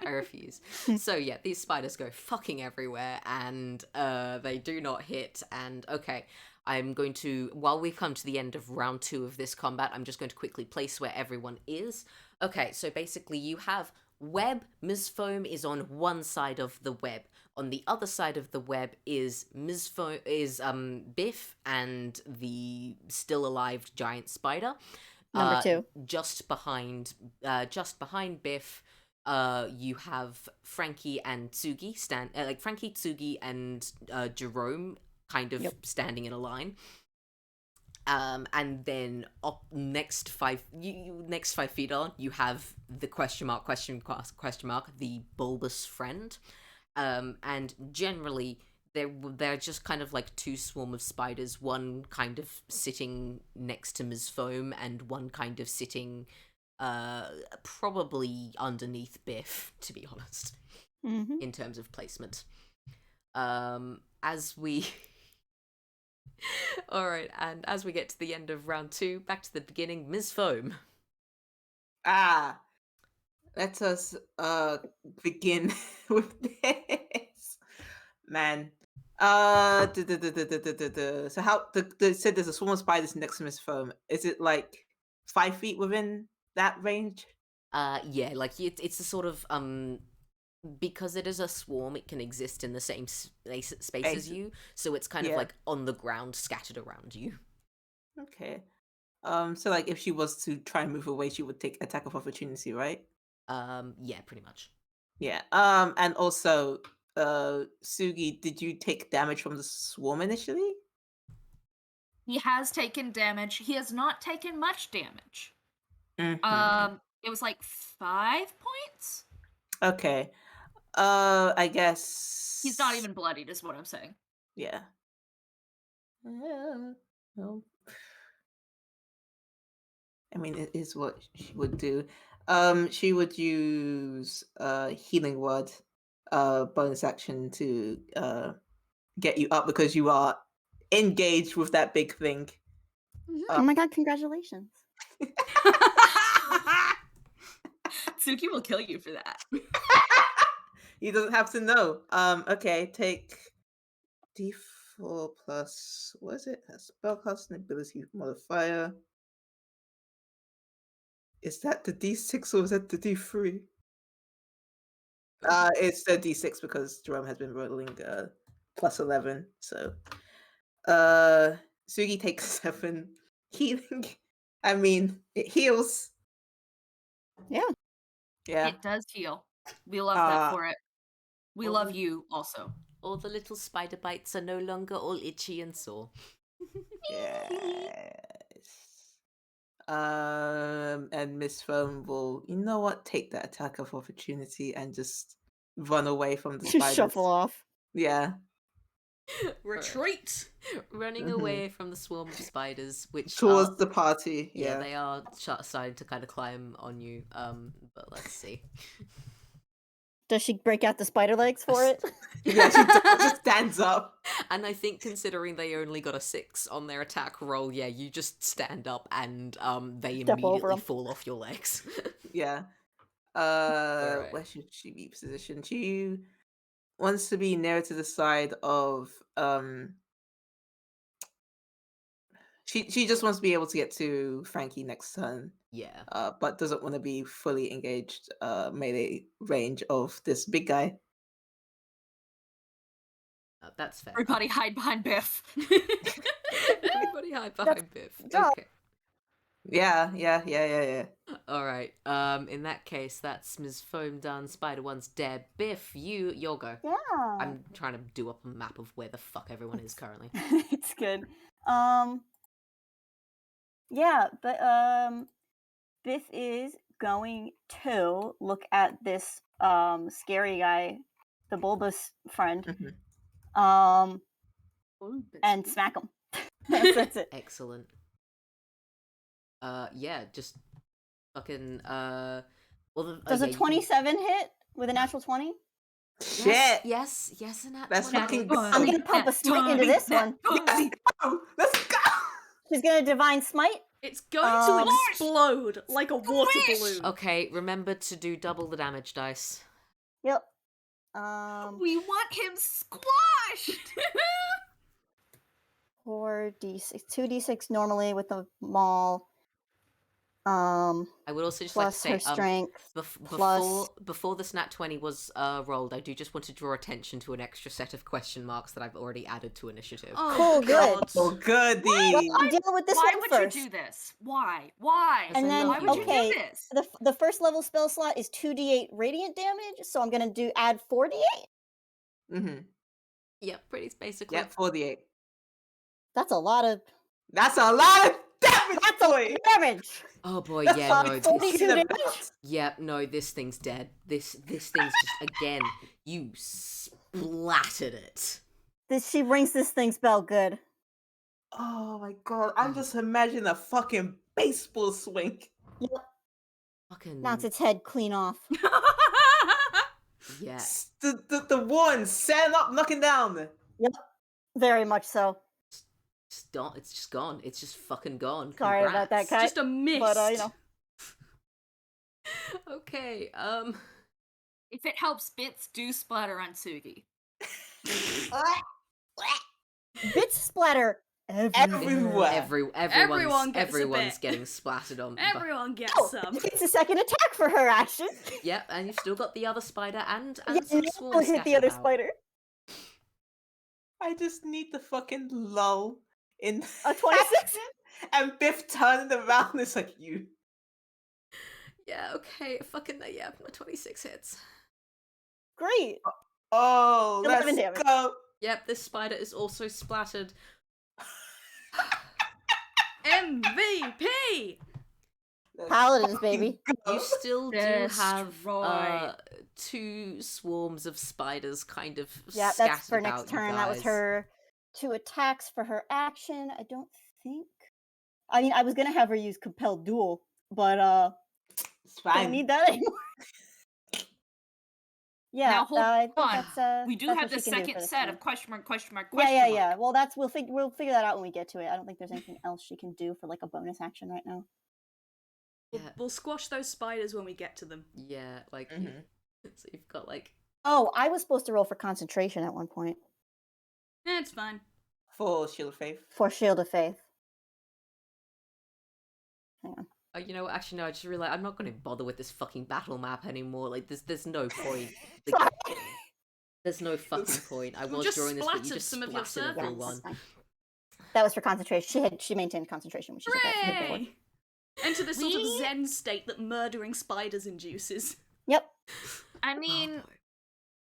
I refuse. So yeah, these spiders go fucking everywhere, and they do not hit. And okay, I'm going to, while we've come to the end of round 2 of this combat, I'm just going to quickly place where everyone is. Okay, so basically you have web. Ms. Foam is on one side of the web. On the other side of the web is Biff and the still alive giant spider. Number 2. Just behind Biff, you have Frankie and Tsugi Frankie, Tsugi, and Jerome kind of standing in a line. And then up next 5 feet on, you have the question mark, the bulbous friend. And generally, they're just kind of like 2 swarm of spiders, one kind of sitting next to Ms. Foam, and one kind of sitting probably underneath Biff, to be honest, Mm-hmm. in terms of placement. As we... Alright, and as we get to the end of round 2, back to the beginning, Ms. Foam. Let us begin with this. Man. So how they said there's a swarm of spiders next to Miss Foam. Is it like 5 feet within that range? Yeah, like it's a sort of because it is a swarm, it can exist in the same space as you, so it's kind of like on the ground, scattered around you. Okay. So like if she was to try and move away, she would take attack of opportunity, right? Yeah, pretty much. Yeah. And also, Tsugi, did you take damage from the swarm initially? He has taken damage. He has not taken much damage. Mhm. It was like 5 points? Okay. I guess He's not even bloodied, is what I'm saying. Yeah. Well, I mean, it is what she would do. She would use healing word, bonus action to get you up because you are engaged with that big thing. Oh my god, congratulations. Tsuki will kill you for that. He doesn't have to know. Okay, take D4 plus what is it? That's spellcasting ability modifier. Is that the D6 or is that the D3? It's the D6 because Jerome has been rolling plus 11. So Tsugi takes 7 healing. I mean, it heals. Yeah. Yeah. It does heal. We love that for it. We Well, love you also. All the little spider bites are no longer all itchy and sore. Yes. And Miss Foam will, you know what, take that attack of opportunity and just run away from the Just spiders. shuffle off. Yeah. Retreat! Running away from the swarm of spiders, which Towards are, the party. yeah, Yeah. they are starting to kind of climb on you. But let's see. Does she break out the spider legs for it? Yeah, she just stands up. And I think considering they only got a 6 on their attack roll, yeah, you just stand up and they Step over immediately 'em. fall off your legs. Yeah. Alright. Where should she be positioned? She wants to be nearer to the side of she just wants to be able to get to Frankie next turn. Yeah. But doesn't want to be fully engaged melee range of this big guy. That's fair. Everybody hide behind Biff. Everybody hide behind Biff. job. Okay. Yeah. Alright. In that case, that's Ms. Foam done. Spider One's dead. Biff, your go. Yeah. I'm trying to do up a map of where the fuck everyone is currently. It's good. Yeah, but Biff is going to look at this scary guy, the bulbous friend, Mhm. and smack him. That's it. Excellent. Yeah, just fucking Does a yeah, 27 hit with a natural 20? Shit. Yes, and that That's 20. fucking I'm gonna pump a smite into this one. Let's go. She's gonna divine smite. It's going to Um, explode like a water balloon. Okay, remember to do double the damage dice. Yep. We want him squashed. 4d6, 2d6 normally with the maul. I would also just like to Plus say, her strength. plus- before the snat 20 was rolled, I do just want to draw attention to an extra set of question marks that I've already added to initiative. Oh, Cool, good. God. Oh, goody. I'm dealing with this Why one would first. you do this? Why? Why? And then, Why would okay, you do this? the first level spell slot is 2d8 radiant damage, so I'm gonna add 4d8. Mm-hmm. Yep, pretty basically. Yep, 48. That's a lot of That's a lot of damage, boy. damage. Oh boy, That's yeah, not no, talking this, about. yeah, no, this thing's dead. This thing's just again, you splattered it. She rings this thing's bell good. Oh my god, I'm just imagining a fucking baseball swing. Yep. Fucking Knocks its head clean off. yeah. The one stand up, knocking down. Very much so. It's just gone. It's just fucking gone. Sorry about that, Congrats. Kai. Just a mist. But you know. Okay, If it helps, bits do splatter on Tsugi. Bits splatter everywhere. Everywhere. Everyone gets a everyone's bit. getting splattered on. Everyone gets Oh, some. it's a second attack for her action. Yep, and you've still got the other spider and Yeah, some now swarms hit the scattered other about. spider. I just need the fucking lull in A 26? and Biff turning around is like you. Yeah, okay, fucking yeah, my 26 hits. Great. Oh, 11 let's damage. go. Yep, this spider is also splattered. MVP! Let's Paladins, fucking baby. go. You still do have Destroy. 2 swarms of spiders kind of Yeah, scattered that's for about next you turn. That was guys. her 2 attacks for her action. I don't think. I mean, I was gonna have her use compelled duel, but It's don't fine. need that anymore. Yeah, Now, hold I think on. that's We do that's have what the she can do second for this set turn. of question mark, question mark, Yeah, question yeah, mark. yeah. Well, we'll figure that out when we get to it. I don't think there's anything else she can do for like a bonus action right now. We'll, Yeah. we'll squash those spiders when we get to them. Yeah, like Mhm. so you've got like Oh, I was supposed to roll for concentration at one point It's fine. Full shield of faith. for Shield of Faith. Hang on. you know, actually no, I just realized I'm not going to bother with this fucking battle map anymore. Like there's no point. Like, there's no fucking point. I You was just drawing this, but you splattered just some of your splattered circles. everyone. Fine. That was for concentration. She maintained concentration when she took that hit before. Hooray! Enter this sort of We- zen state that murdering spiders induces. Yep. I mean, Oh,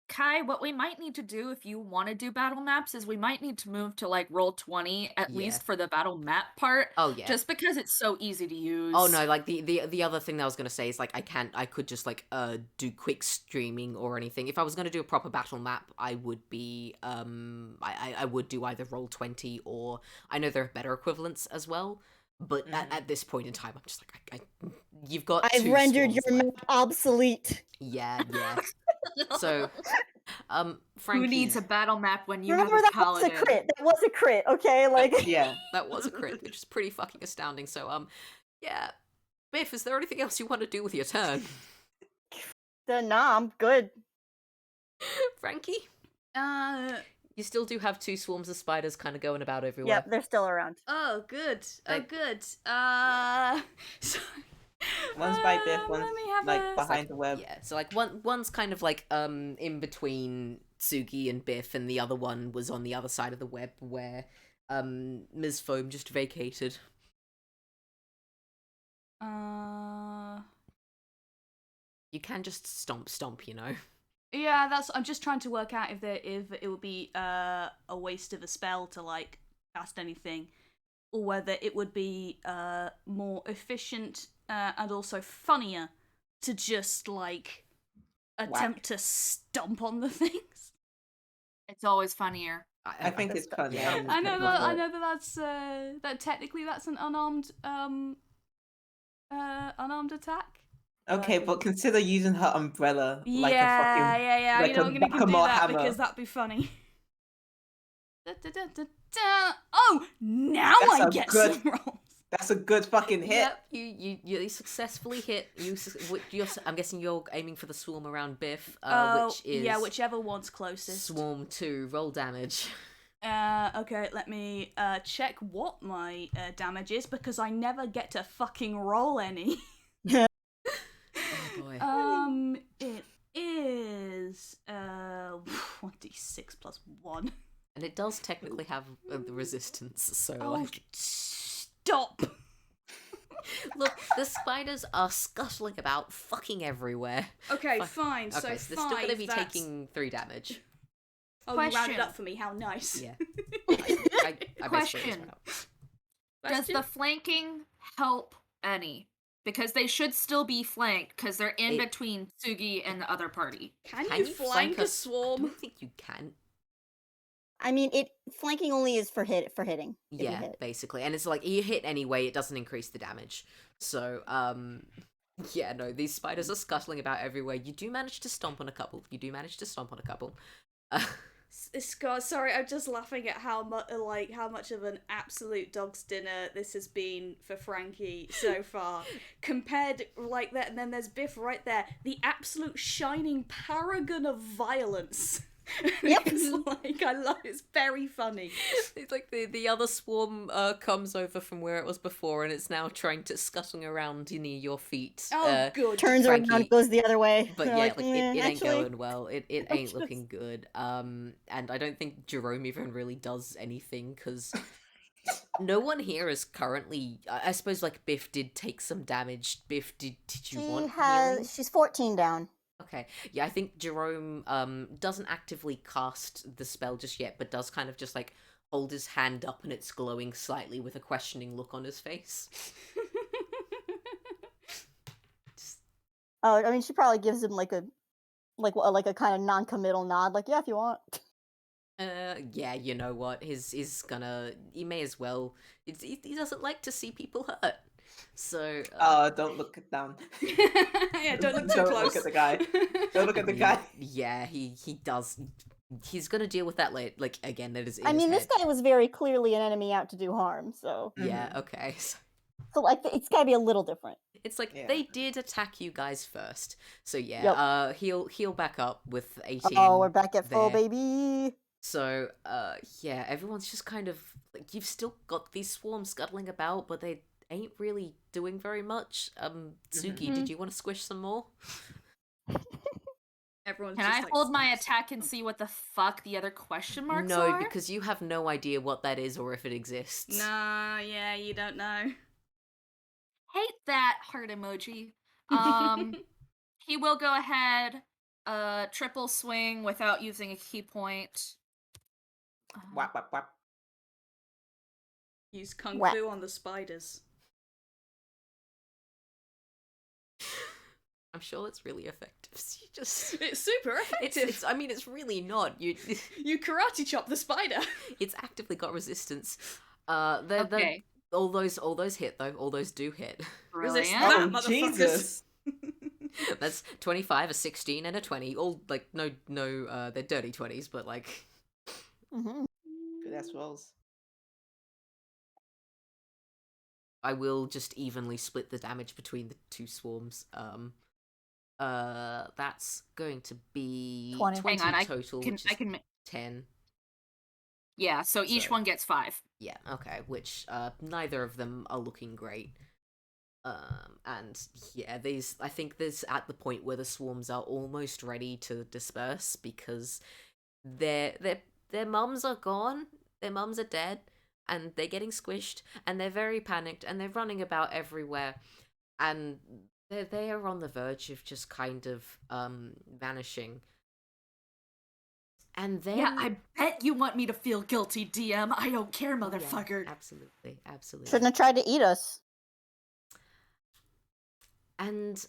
Kai, what we might need to do if you want to do battle maps is we might need to move to like roll 20 at Yeah. least for the battle map part. oh yeah. Just because it's so easy to use. Oh no, like the other thing that I was gonna say is like I could just like do quick streaming or anything. If I was gonna do a proper battle map, I would be I would do either Roll20 or I know there are better equivalents as well. But at this point in time, I'm just like you've got. I've 2 rendered swarms your left. map obsolete. Yeah. So, Frankie, Who needs a battle map when you Remember have a that was a paladin? crit. That was a crit. Okay, like Yeah. that was a crit, which is pretty fucking astounding. So, yeah, Biff, is there anything else you want to do with your turn? nah, I'm good. Frankie, Uh, you still do have 2 swarms of spiders kind of going about everywhere. Yep, they're still around. oh, good. Oh, Like- good. So, One's by Biff, let one's me have like a- behind the web. Yeah, so like one's kind of like in between Tsugi and Biff, and the other one was on the other side of the web where Ms. Foam just vacated. You can just stomp, you know. Yeah, I'm just trying to work out if it would be a waste of a spell to like cast anything, or whether it would be more efficient and also funnier to just like attempt to stomp on the things. It's always funnier. I think it's funny. Yeah. I know that that's that technically that's an unarmed unarmed attack. Okay, but consider using her umbrella like a Yeah. like You know, a I'm gonna do whack-a-mole that hammer. because that'd be funny. Oh, now That's I a get good- some rolls. That's a good fucking hit. Yep, you successfully hit. I'm guessing you're aiming for the swarm around Biff, which is whichever one's closest. Swarm 2. Roll damage. Okay, let me check what my damage is because I never get to fucking roll any. Oh boy. It is 1d6 plus 1. And it does technically have the resistance, so Oh, like, stop! look, the spiders are scuttling about, fucking everywhere. Okay, Fuck. fine. Okay, so they're still five, going to be that's- taking 3 damage. Oh, you rounded Question. up for me. How nice. Yeah. I basically Question. just went up. Does the flanking help any? Because they should still be flanked, because they're in between Tsugi and the other party. Can Can you you flank a I swarm? don't think you can. I mean, flanking only is for hitting. if you Yeah, hit. basically. And it's like, you hit anyway, it doesn't increase the damage. So, yeah, no, these spiders are scuttling about everywhere. You do manage to stomp on a couple. Scott, sorry, I'm just laughing at how much of an absolute dog's dinner this has been for Frankie so far. Compared like that, and then there's Biff right there, the absolute shining paragon of violence. Yep. It's like, I love it's very funny. It's like the other swarm comes over from where it was before, and it's now trying to scuttling around near your feet. Oh, good. Turns Frankie. around, goes the other way. But They're yeah, like, like, it ain't actually, going well. It ain't just- looking good. And I don't think Jerome even really does anything, because no one here is currently. I suppose like Biff did take some damage. Biff, did you want healing? She's 14 down. Okay, yeah, I think Jerome doesn't actively cast the spell just yet, but does kind of just like hold his hand up and it's glowing slightly with a questioning look on his face. Oh, I mean, she probably gives him like a kind of non-committal nod, like, yeah, if you want. Yeah, you know what? He's gonna. He may as well. He doesn't like to see people hurt. So. Don't look down. Yeah, don't look too Don't close. look at the guy. Don't look at the guy. Yeah, he does. He's gonna deal with that later. Like again, that is. In I his mean, this head. guy was very clearly an enemy out to do harm, so Yeah. Okay. so like it's got to be a little different. It's like Yeah. they did attack you guys first. So yeah. Yep. Heal back up with 18. Oh, we're back at full, there. baby. So, yeah, everyone's just kind of like, you've still got these swarms scuttling about, but they ain't really doing very much. Tsugi, did you want to squish some more? Everyone's Can just I like, hold my attack and see what the fuck the other question marks No, are? because you have no idea what that is or if it exists. No, yeah, you don't know. Hate that heart emoji. He will go ahead, triple swing without using a key point. Whap, whap, whap. Use kung Whack. fu on the spiders. I'm sure that's really effective. You just. It's super effective. I mean, it's really not. You. You karate chop the spider. It's actively got resistance. Okay. All those hit though. All those do hit. Resist Brilliant. that, Oh, motherfuckers. Jesus. That's 25, a 16, and a 20. All like no, they're dirty 20s, but like. Hmm Good ass rolls. I will just evenly split the damage between the two swarms. That's going to be 20. 20 Hang on, total, Can, which is I can. 10. Yeah, so each So- one gets 5. Yeah, okay, which neither of them are looking great. And yeah, I think there's at the point where the swarms are almost ready to disperse because their mums are gone, their mums are dead, and they're getting squished, and they're very panicked, and they're running about everywhere, and they are on the verge of just kind of vanishing. And then Yeah, I bet you want me to feel guilty, DM. I don't care, Yeah, motherfucker. absolutely. Shouldn't have tried to eat us. And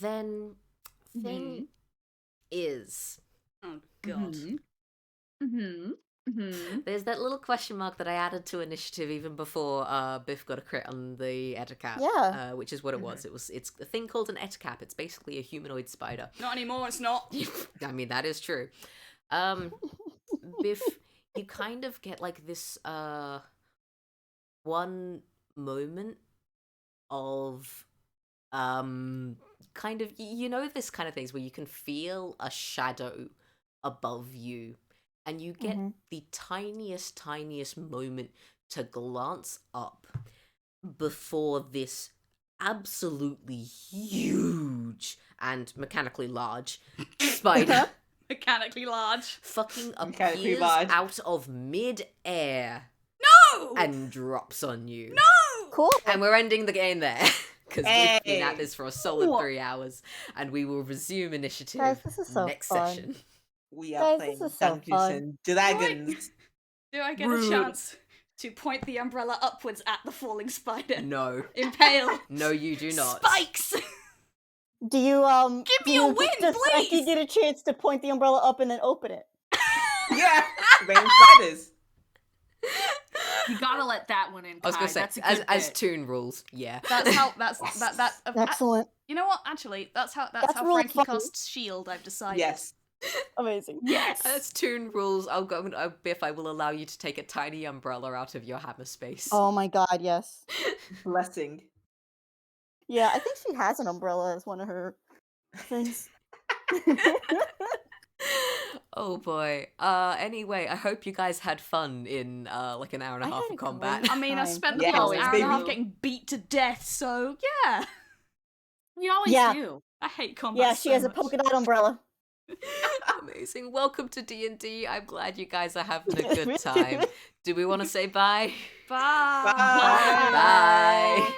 then thing is, Oh god. there's that little question mark that I added to initiative even before Biff got a crit on the Ettercap. Yeah. Which is what it was. It's a thing called an Ettercap. It's basically a humanoid spider. Not anymore, it's not. I mean, that is true. Biff, you kind of get like this one moment of kind of, you know, this kind of things where you can feel a shadow above you, and you get the tiniest moment to glance up before this absolutely huge and mechanically large spider Mechanically large. fucking Mechanically appears large. out of mid-air No! and drops on you. No! Cool. And we're ending the game there. Because we've been at Hey. this for a solid 3 hours, and we will resume initiative Guys, this is so next fun. session. We are Guys, playing this is so Dungeons fun. and Dragons. Do I get Rude. a chance to point the umbrella upwards at the falling spider? No. Impale. No, you do not. Spikes! Do you Give do me a you- win, does Frankie please! get a chance to point the umbrella up and then open it? Yeah, rain spiders. You gotta let that one in. I was Kai. gonna say, That's a as good as bit. Toon rules, yeah. That's how, that. Excellent. You know what, actually, that's how That's really Frankie funny. casts shield, I've decided. Yes. Amazing. Yes. As Toon rules, Biff, I will allow you to take a tiny umbrella out of your hammer space. Oh my god, yes. Blessing. Yeah, I think she has an umbrella as one of her things. Oh boy. Anyway, I hope you guys had fun in like an hour and a I half had of a combat. great I mean, I time. spent the Yes, past hour and a half baby. getting beat to death, so yeah. We always Yeah. do. I hate combat Yeah, she so has a much. polka dot umbrella. Amazing. Welcome to D&D. I'm glad you guys are having a good time. Do we want to say bye? Bye. Bye. Bye.